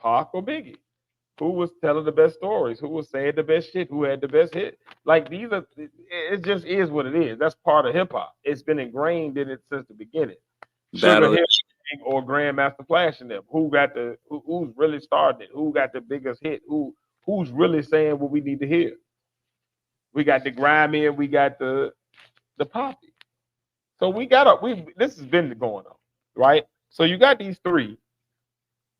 Pac or Biggie. Who was telling the best stories? Who was saying the best shit? Who had the best hit? Like these are, it just is what it is. That's part of hip hop. It's been ingrained in it since the beginning. Sugar Hill or Grandmaster Flash in them. Who's really starting it? Who got the biggest hit? Who's really saying what we need to hear? We got the grimy and we got the poppy. So this has been going on, right? So you got these three,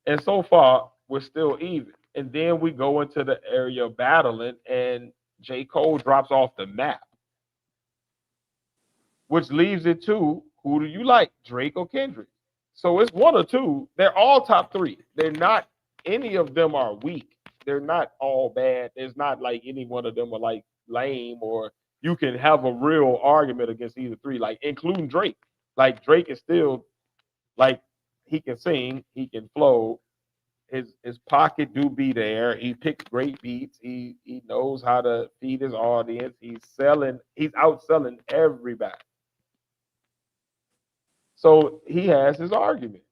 and so far we're still even. And then we go into the area of battling, and J. Cole drops off the map, which leaves it to who do you like, Drake or Kendrick? So it's one or two. They're all top three. They're not, any of them are weak. They're not all bad. There's not like any one of them are like lame, or you can have a real argument against either three, like including Drake. Like Drake is still like, he can sing, he can flow, his pocket do be there. He picks great beats. He knows how to feed his audience. He's outselling everybody. So he has his argument.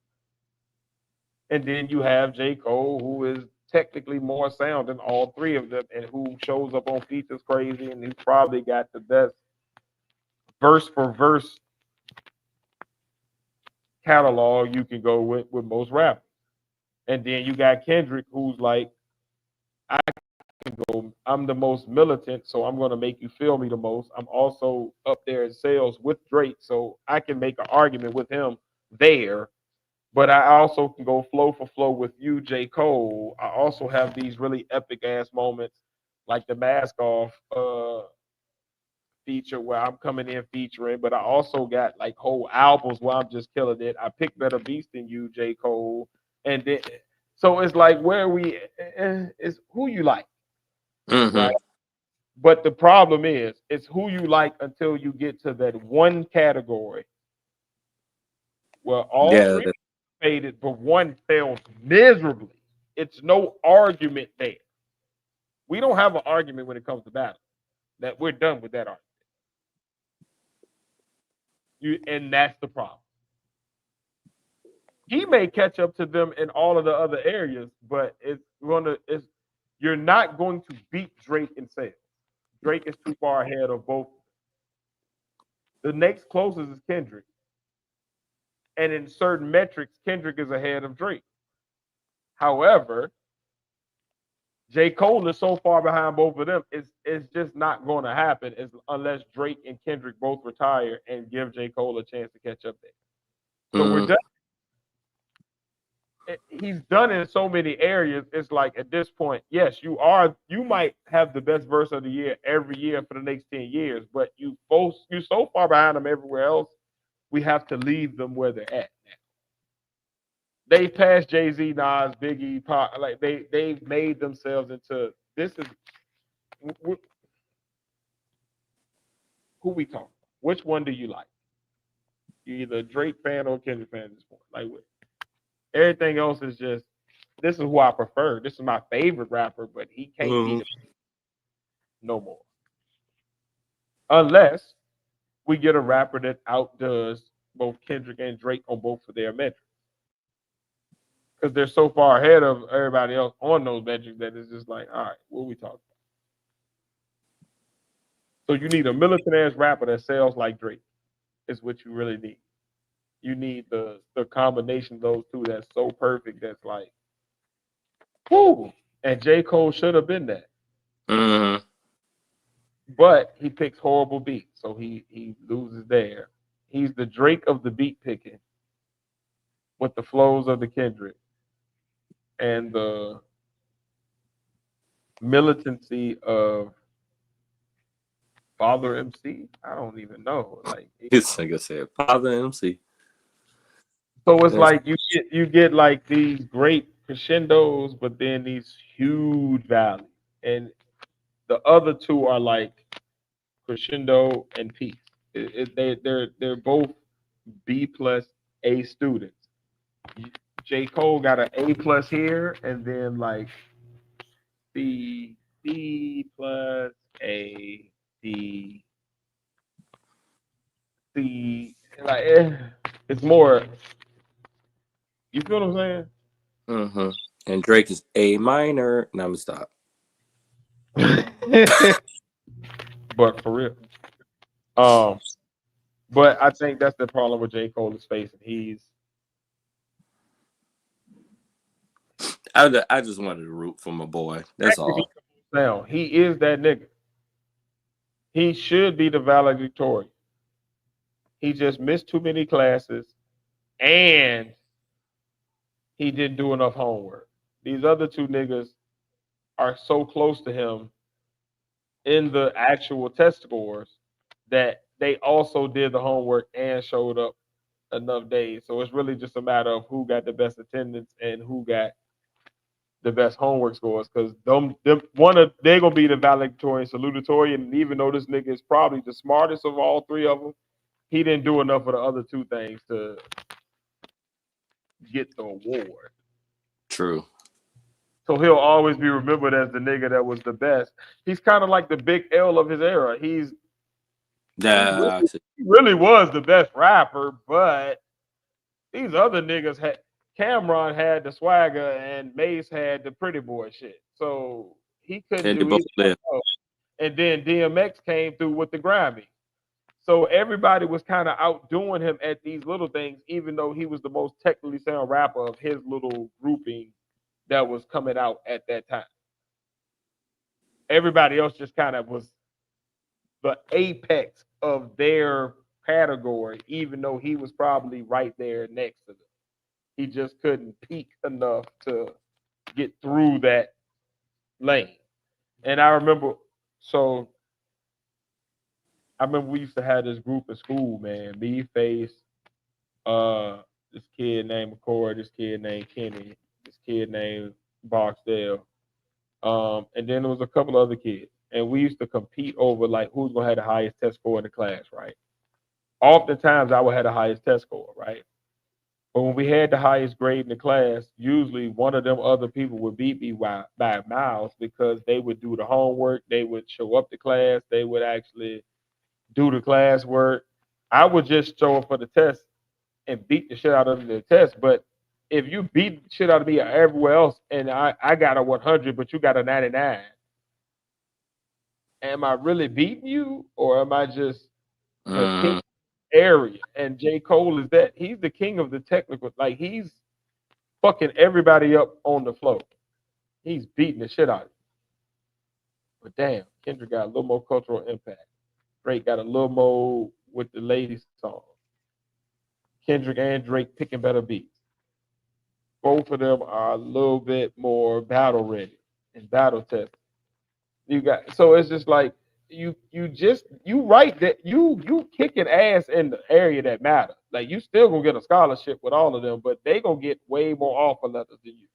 And then you have J. Cole, who is technically more sound than all three of them, and who shows up on features crazy, and he's probably got the best verse for verse catalog you can go with most rappers. And then you got Kendrick, who's like, I can go, I'm the most militant, so I'm gonna make you feel me the most. I'm also up there in sales with Drake, so I can make an argument with him there. But I also can go flow for flow with you, J. Cole. I also have these really epic ass moments, like the mask off feature where I'm coming in featuring, but I also got like whole albums where I'm just killing it. I pick better beats than you, J. Cole, and then so it's like where we it's who you like, Mm-hmm. right? But the problem is, it's who you like until you get to that one category where all Yeah. three faded, but one fails miserably. It's no argument there. We don't have an argument when it comes to battle. That we're done with that argument. And that's the problem. He may catch up to them in all of the other areas, but it's you're not going to beat Drake in sales. Drake is too far ahead of both. The next closest is Kendrick. And in certain metrics, Kendrick is ahead of Drake. However, J. Cole is so far behind both of them, it's just not going to happen unless Drake and Kendrick both retire and give J. Cole a chance to catch up there. So we're done. He's done in so many areas. It's like at this point, yes, you might have the best verse of the year every year for the next 10 years, but you're so far behind them everywhere else, we have to leave them where they're at now. They passed Jay-Z, Nas, Biggie, Pop, like they've made themselves into this is who we talking. Which one do you like? You either a Drake fan or Kendrick fan at this point. Like everything else is just this is who I prefer. This is my favorite rapper, but he can't be the no more. Unless we get a rapper that outdoes both Kendrick and Drake on both of their metrics. Because they're so far ahead of everybody else on those metrics that it's just like, all right, what are we talking about? So you need a militant ass rapper that sells like Drake, is what you really need. You need the combination of those two that's so perfect that's like, whoo! And J. Cole should have been that. Mm-hmm. But he picks horrible beats, so he loses there. He's the Drake of the beat picking with the flows of the Kendrick and the militancy of Father MC. I don't even know. Like It's like I said, Father MC. so it's That's like you get like these great crescendos, but then these huge valleys. And the other two are like crescendo and peace. They're both B plus A students. J. Cole got an A plus here, and then like B plus A D C. Like it's more. You feel what I'm saying? mm-hmm. And Drake is A minor. Now I'm gonna stop. But for real, um, but I think that's the problem with J. Cole is facing. I just wanted to root for my boy. That's all. Now he is that nigga. He should be the valedictorian. He just missed too many classes, and he didn't do enough homework. These other two niggas are so close to him in the actual test scores that they also did the homework and showed up enough days. So it's really just a matter of who got the best attendance and who got the best homework scores. Because they're gonna be the valedictorian, salutatorian, and even though this nigga is probably the smartest of all three of them, he didn't do enough of the other two things to get the award. True. So he'll always be remembered as the nigga that was the best. He's kind of like the big L of his era. He really was the best rapper, but these other niggas had Cameron had the swagger and Mace had the pretty boy shit. So he couldn't And they do both either. left. And then DMX came through with the Grammy. So everybody was kind of outdoing him at these little things, even though he was the most technically sound rapper of his little grouping that was coming out at that time. Everybody else just kind of was the apex of their category, even though he was probably right there next to them. He just couldn't peak enough to get through that lane. And so I remember we used to have this group in school, man. Me, Face, this kid named McCoy, this kid named Kenny, this kid named Barksdale, and then there was a couple other kids, and we used to compete over like who's gonna have the highest test score in the class, right? Oftentimes, I would have the highest test score, right? But when we had the highest grade in the class, usually one of them other people would beat me by miles because they would do the homework, they would show up to class, they would actually do the classwork. I would just show up for the test and beat the shit out of the test. But if you beat the shit out of me everywhere else and I got a 100, but you got a 99, am I really beating you or am I just the king area? And J. Cole is that. He's the king of the technical. Like, he's fucking everybody up on the floor. He's beating the shit out of you. But damn, Kendrick got a little more cultural impact. Drake got a little more with the ladies song. Kendrick and Drake picking better beats. Both of them are a little bit more battle ready and battle tested. You got so it's just like you right that you kicking ass in the area that matter. Like, you still gonna get a scholarship with all of them, but they gonna get way more offer letters than you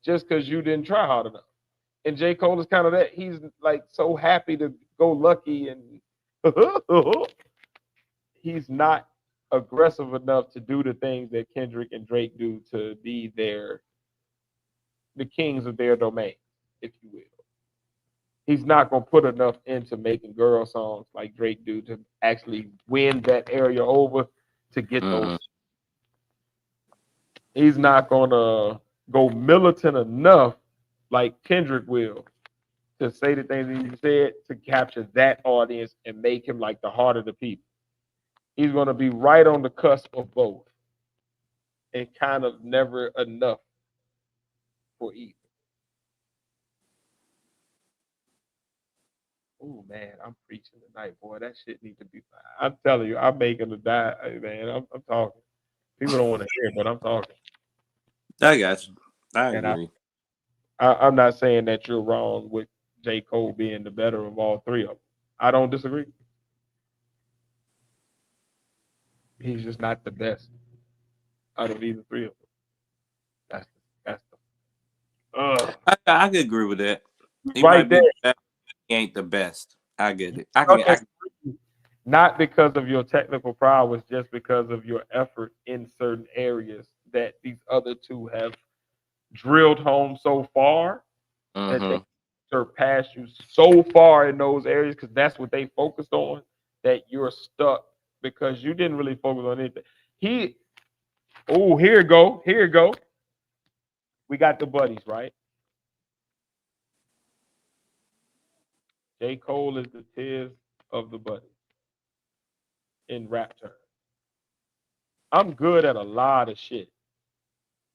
just because you didn't try hard enough. And J. Cole is kind of that. He's like so happy to go lucky and he's not aggressive enough to do the things that Kendrick and Drake do to be the kings of their domain, if you will. He's not gonna put enough into making girl songs like Drake do to actually win that area over to get those. He's not gonna go militant enough like Kendrick will to say the things that he said to capture that audience and make him like the heart of the people. He's gonna be right on the cusp of both and kind of never enough for either. Oh man, I'm preaching tonight, boy. That shit needs to be. I'm telling you, I'm making a die, man. I'm talking. People don't want to hear, but I'm talking. I got you. I And agree. I'm not saying that you're wrong with J. Cole being the better of all three of them. I don't disagree. He's just not the best out of either three of them. That's I could agree with that. He right might be there. the best. He ain't the best. I get it. I can Not because of your technical prowess, just because of your effort in certain areas that these other two have drilled home so far that they surpass you so far in those areas because that's what they focused on, that you're stuck because you didn't really focus on anything. Here it go. Here it go. We got the buddies, right? J. Cole is the Tiz of the buddies in rap terms. I'm good at a lot of shit.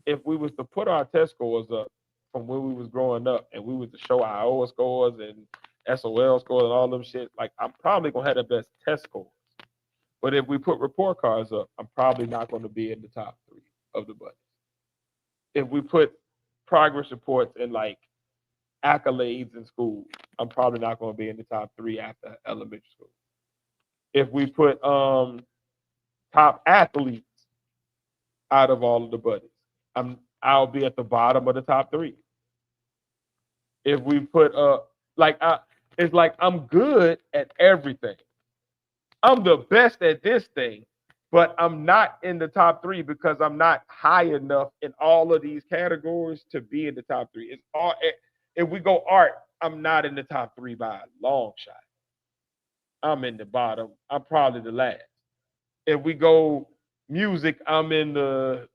If we was to put our test scores up from when we was growing up and we was to show our IOA scores and SOL scores and all them shit, like, I'm probably gonna have the best test scores. But if we put report cards up, I'm probably not going to be in the top 3 of the buddies. If we put progress reports and like accolades in school, I'm probably not going to be in the top 3 after elementary school. If we put top athletes out of all of the buddies, I'll be at the bottom of the top 3. If we put it's like I'm good at everything. I'm the best at this thing, but I'm not in the top 3 because I'm not high enough in all of these categories to be in the top 3. It's all if we go art, I'm not in the top 3 by a long shot. I'm in the bottom. I'm probably the last. If we go music, I'm in the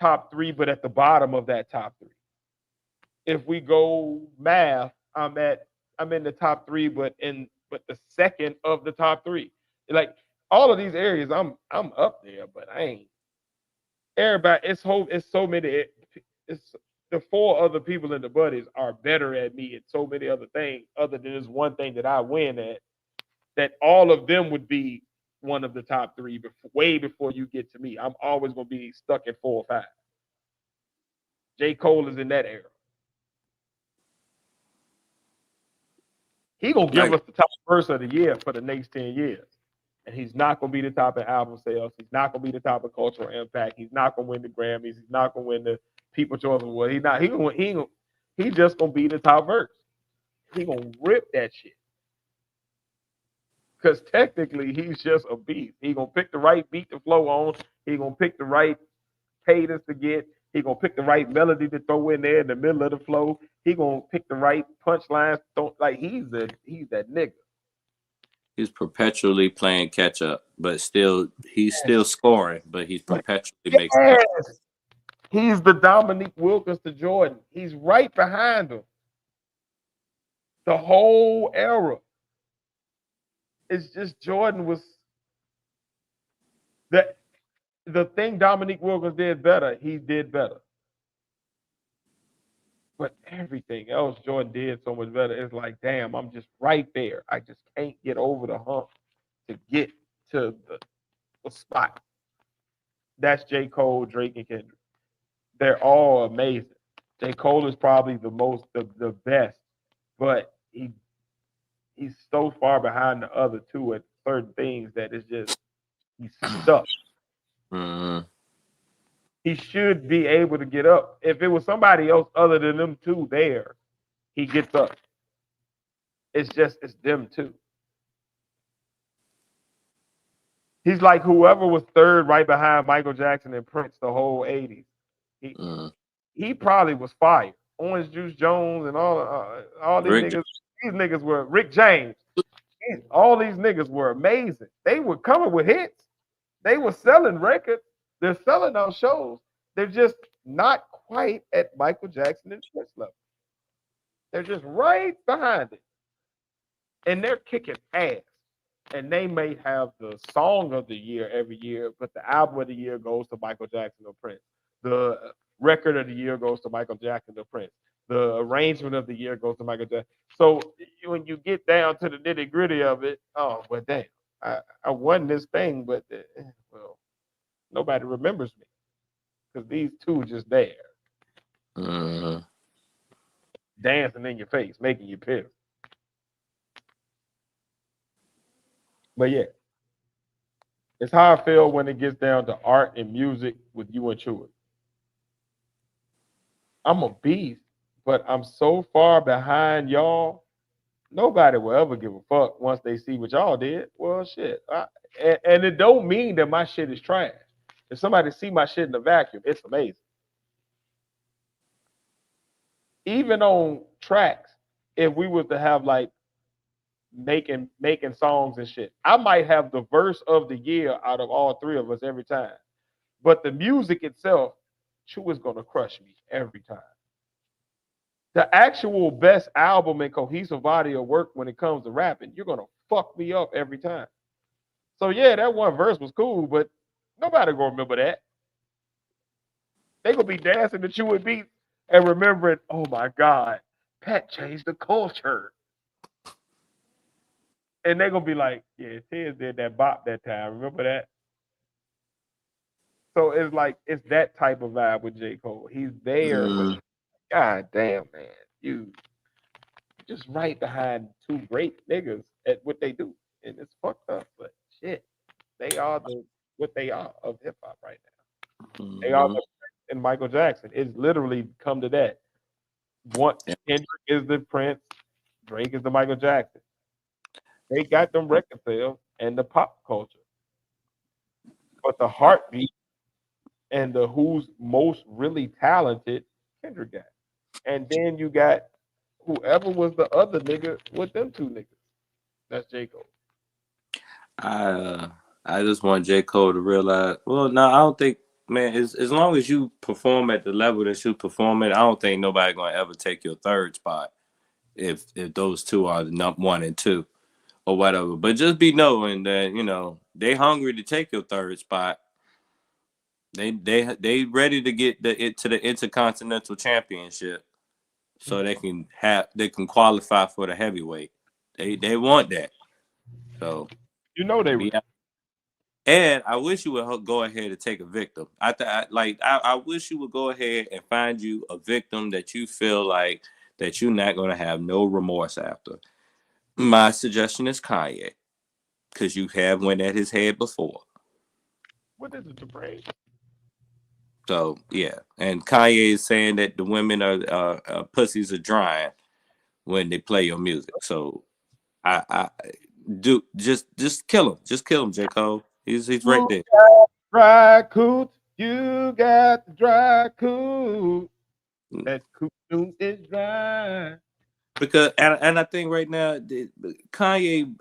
top 3, but at the bottom of that top 3. If we go math, I'm in the top 3, but the second of the top 3. Like, all of these areas, I'm up there, but I ain't. Everybody, it's so many. It's the four other people in the buddies are better at me at so many other things, other than this one thing that I win at. That all of them would be one of the top three before, way before you get to me. I'm always gonna be stuck at 4 or 5. J. Cole is in that era. He gonna give us the top verse of the year for the next 10 years. And he's not gonna be the top in album sales. He's not gonna be the top of cultural impact. He's not gonna win the Grammys. He's not gonna win the People's Choice Award. He's just gonna be the top verse. He gonna rip that shit. Because technically he's just a beast. He gonna pick the right beat to flow on. He gonna pick the right cadence to get. He gonna pick the right melody to throw in there in the middle of the flow. He gonna pick the right punchlines. Like he's that nigga. He's perpetually playing catch up, but he's still scoring, but he's perpetually making. Yes. He's the Dominique Wilkins to Jordan. He's right behind him. The whole era. It's just Jordan was the thing Dominique Wilkins did better, he did better. But everything else Jordan did so much better. It's like, damn, I'm just right there. I just can't get over the hump to get to the spot. That's J. Cole, Drake, and Kendrick. They're all amazing. J. Cole is probably the best, but he's so far behind the other two at certain things that it's just he's stuck. Mm-hmm. He should be able to get up. If it was somebody else other than them two there, he gets up. It's them two. He's like whoever was third right behind Michael Jackson and Prince the whole 80s. He probably was fired. Orange Juice Jones and all these niggas. These niggas were Rick James. All these niggas were amazing. They were coming with hits. They were selling records. They're selling on shows. They're just not quite at Michael Jackson and Prince level. They're just right behind it. And they're kicking ass. And they may have the song of the year every year, but the album of the year goes to Michael Jackson or Prince. The record of the year goes to Michael Jackson or Prince. The arrangement of the year goes to Michael Jackson. So when you get down to the nitty gritty of it, oh, well, damn, I won this thing, but well, nobody remembers me because these two are just there, dancing in your face, making you pissed. But yeah, it's how I feel when it gets down to art and music with you and Chewy. I'm a beast, but I'm so far behind y'all. Nobody will ever give a fuck once they see what y'all did. Well, shit. And it don't mean that my shit is trash. If somebody see my shit in the vacuum, it's amazing. Even on tracks, if we was to have like making songs and shit, I might have the verse of the year out of all three of us every time. But the music itself, Chew is gonna crush me every time. The actual best album and cohesive body of work when it comes to rapping, you're gonna fuck me up every time. So yeah, that one verse was cool, but nobody gonna remember that. They gonna be dancing to Chewy beats and remembering, oh my God, Pat changed the culture. And they gonna be like, yeah, Tiz did that bop that time. Remember that? So it's like it's that type of vibe with J. Cole. He's there, but God damn, man, you just right behind two great niggas at what they do, and it's fucked up. But shit, they are what they are of hip hop right now. They are and Michael Jackson. It's literally come to that. Kendrick is the Prince, Drake is the Michael Jackson. They got them record sales and the pop culture, but the heartbeat and the who's most really talented, Kendrick got. And then you got whoever was the other nigga with them two niggas. That's J. Cole. I just want J. Cole to realize, well, no, I don't think, man, as long as you perform at the level that you perform at, I don't think nobody gonna ever take your third spot if those two are the number 1 and 2. or whatever. But just be knowing that, you know, they hungry to take your third spot. They ready to get to the Intercontinental Championship, so they can qualify for the heavyweight. They want that. So You know they be out. And I wish you would go ahead and take a victim. I wish you would go ahead and find you a victim that you feel like that you're not going to have no remorse after. My suggestion is Kanye, because you have went at his head before. What is it, the brain? So yeah, and Kanye is saying that the women pussies are drying when they play your music. So I do just kill him, J. Cole. He's right there. Dry coot, you got the dry coot. That coot is dry. Because and I think right now Kanye,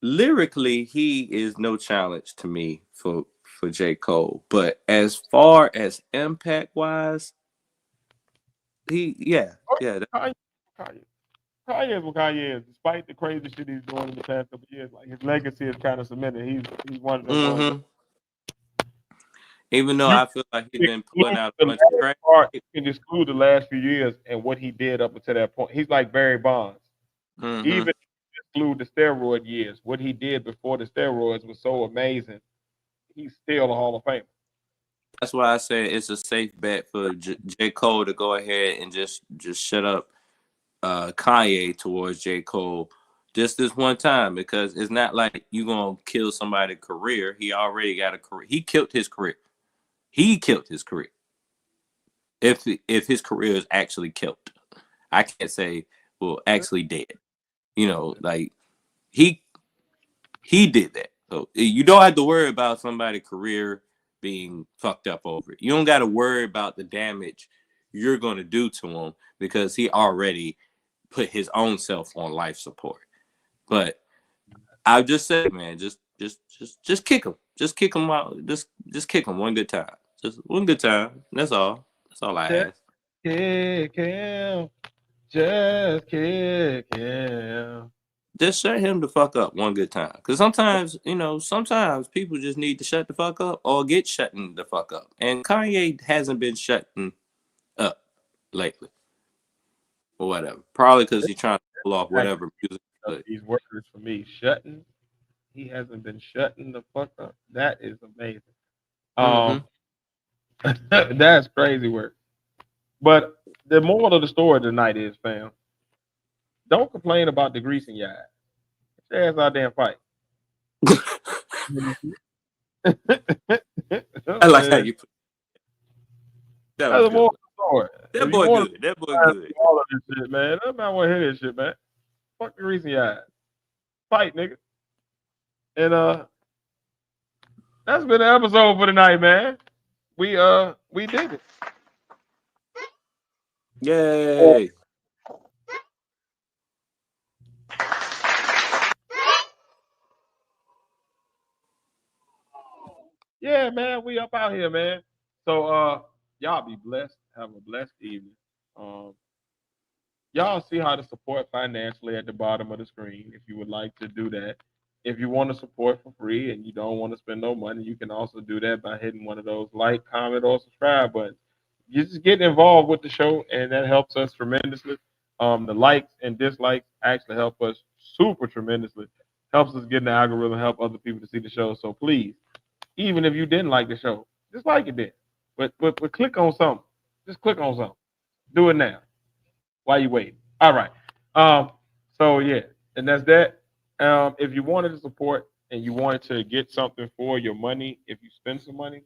lyrically, he is no challenge to me for J. Cole. But as far as impact wise, Kanye is what Kanye is. Despite the crazy shit he's doing in the past couple of years, like his legacy is kind of cemented. He's one of the ones. Even though I feel like he's been pulling out a bunch of trash. You can exclude the last few years and what he did up until that point. He's like Barry Bonds. Even exclude the steroid years, what he did before the steroids was so amazing. He's still a Hall of Famer. That's why I say it's a safe bet for J. Cole to go ahead and just shut up Kanye towards J. Cole just this one time, because it's not like you gonna kill somebody's career. He already got a career. He killed his career. If his career is actually killed, I can't say actually dead. You know, like he did that. So you don't have to worry about somebody's career being fucked up over it. You don't got to worry about the damage you're gonna do to him, because he already put his own self on life support. But I'll just say, man, just kick him. Just kick him out. Just kick him one good time. Just one good time. That's all. That's all I ask. Kick him. Just kick him. Just shut him the fuck up one good time. Because sometimes people just need to shut the fuck up or get shutting the fuck up. And Kanye hasn't been shutting up lately. Or whatever. Probably because he's trying to pull off whatever music. These words for me. Shutting. He hasn't been shutting the fuck up. That is amazing. That's crazy work. But the moral of the story tonight is, fam, don't complain about the grease in your eye. Get your ass out there and fight. I like how you put that. That's the moral of the story. That boy good. That boy good. All of this shit, man. That man want to hear this shit, man. Fuck the grease in your eye. Fight, nigga. And that's been the episode for tonight, man. We did it. Yay. Yeah, man, we up out here, man. So y'all be blessed. Have a blessed evening. Y'all see how to support financially at the bottom of the screen if you would like to do that. If you want to support for free and you don't want to spend no money, you can also do that by hitting one of those like, comment, or subscribe buttons. You just get involved with the show, and that helps us tremendously. The likes and dislikes actually help us super tremendously. Helps us get in the algorithm, help other people to see the show. So please, even if you didn't like the show, just like it then. But click on something. Just click on something. Do it now. While you wait. All right. So yeah, and that's that. If you wanted to support and you wanted to get something for your money, if you spend some money,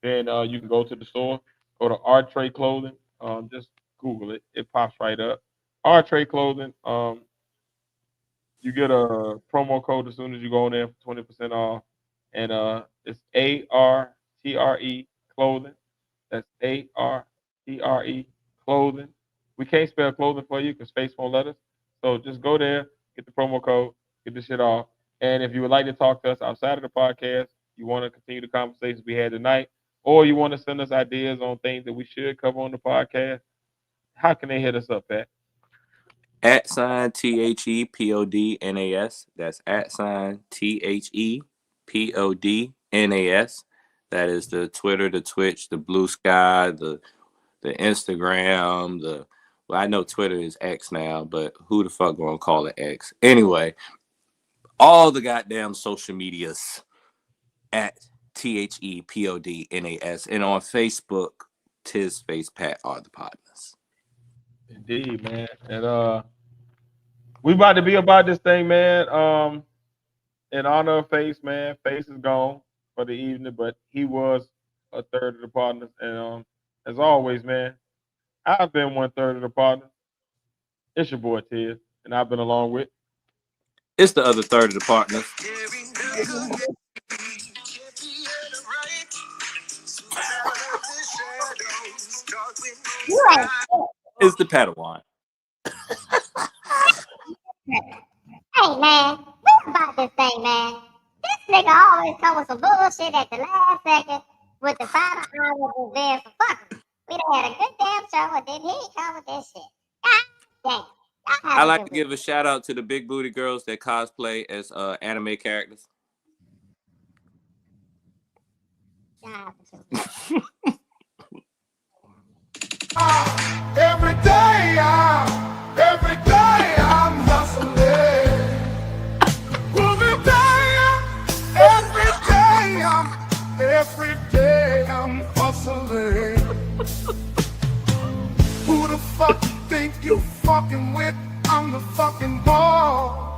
then you can go to the store, go to Art Trade Clothing. Just Google it. It pops right up. Art Trade Clothing. You get a promo code as soon as you go in there for 20% off. And it's ARTRE Clothing. That's ARTRE Clothing. We can't spell clothing for you because Face won't let us. So just go there, get the promo code, get the shit off. And if you would like to talk to us outside of the podcast, you want to continue the conversations we had tonight, or you want to send us ideas on things that we should cover on the podcast, how can they hit us up at? @THEPODNAS. That's @THEPODNAS. That is the Twitter, the Twitch, the Blue Sky, the Instagram, well, I know Twitter is X now, but who the fuck gonna call it X? Anyway, all the goddamn social medias @THEPODNAS, and on Facebook, Tis Face Pat are the partners. Indeed, man. And we about to be about this thing, man. In honor of Face, man. Face is gone for the evening, but he was a third of the partners. And as always, man, I've been 1/3 of the partners. It's your boy Tiz, and I've been along with. It's the other third of the partners. You ain't shit. It's the Padawan. Hey, man, think about this thing, man. This nigga always come with some bullshit at the last second with the final hour was there for fucking. We done had a good damn show, and then he come with this shit. God damn. I like to give a shout out to the big booty girls that cosplay as anime characters. Every day I'm hustling. Every day I'm hustling. Who the fuck you think you fucking with? I'm the fucking boss.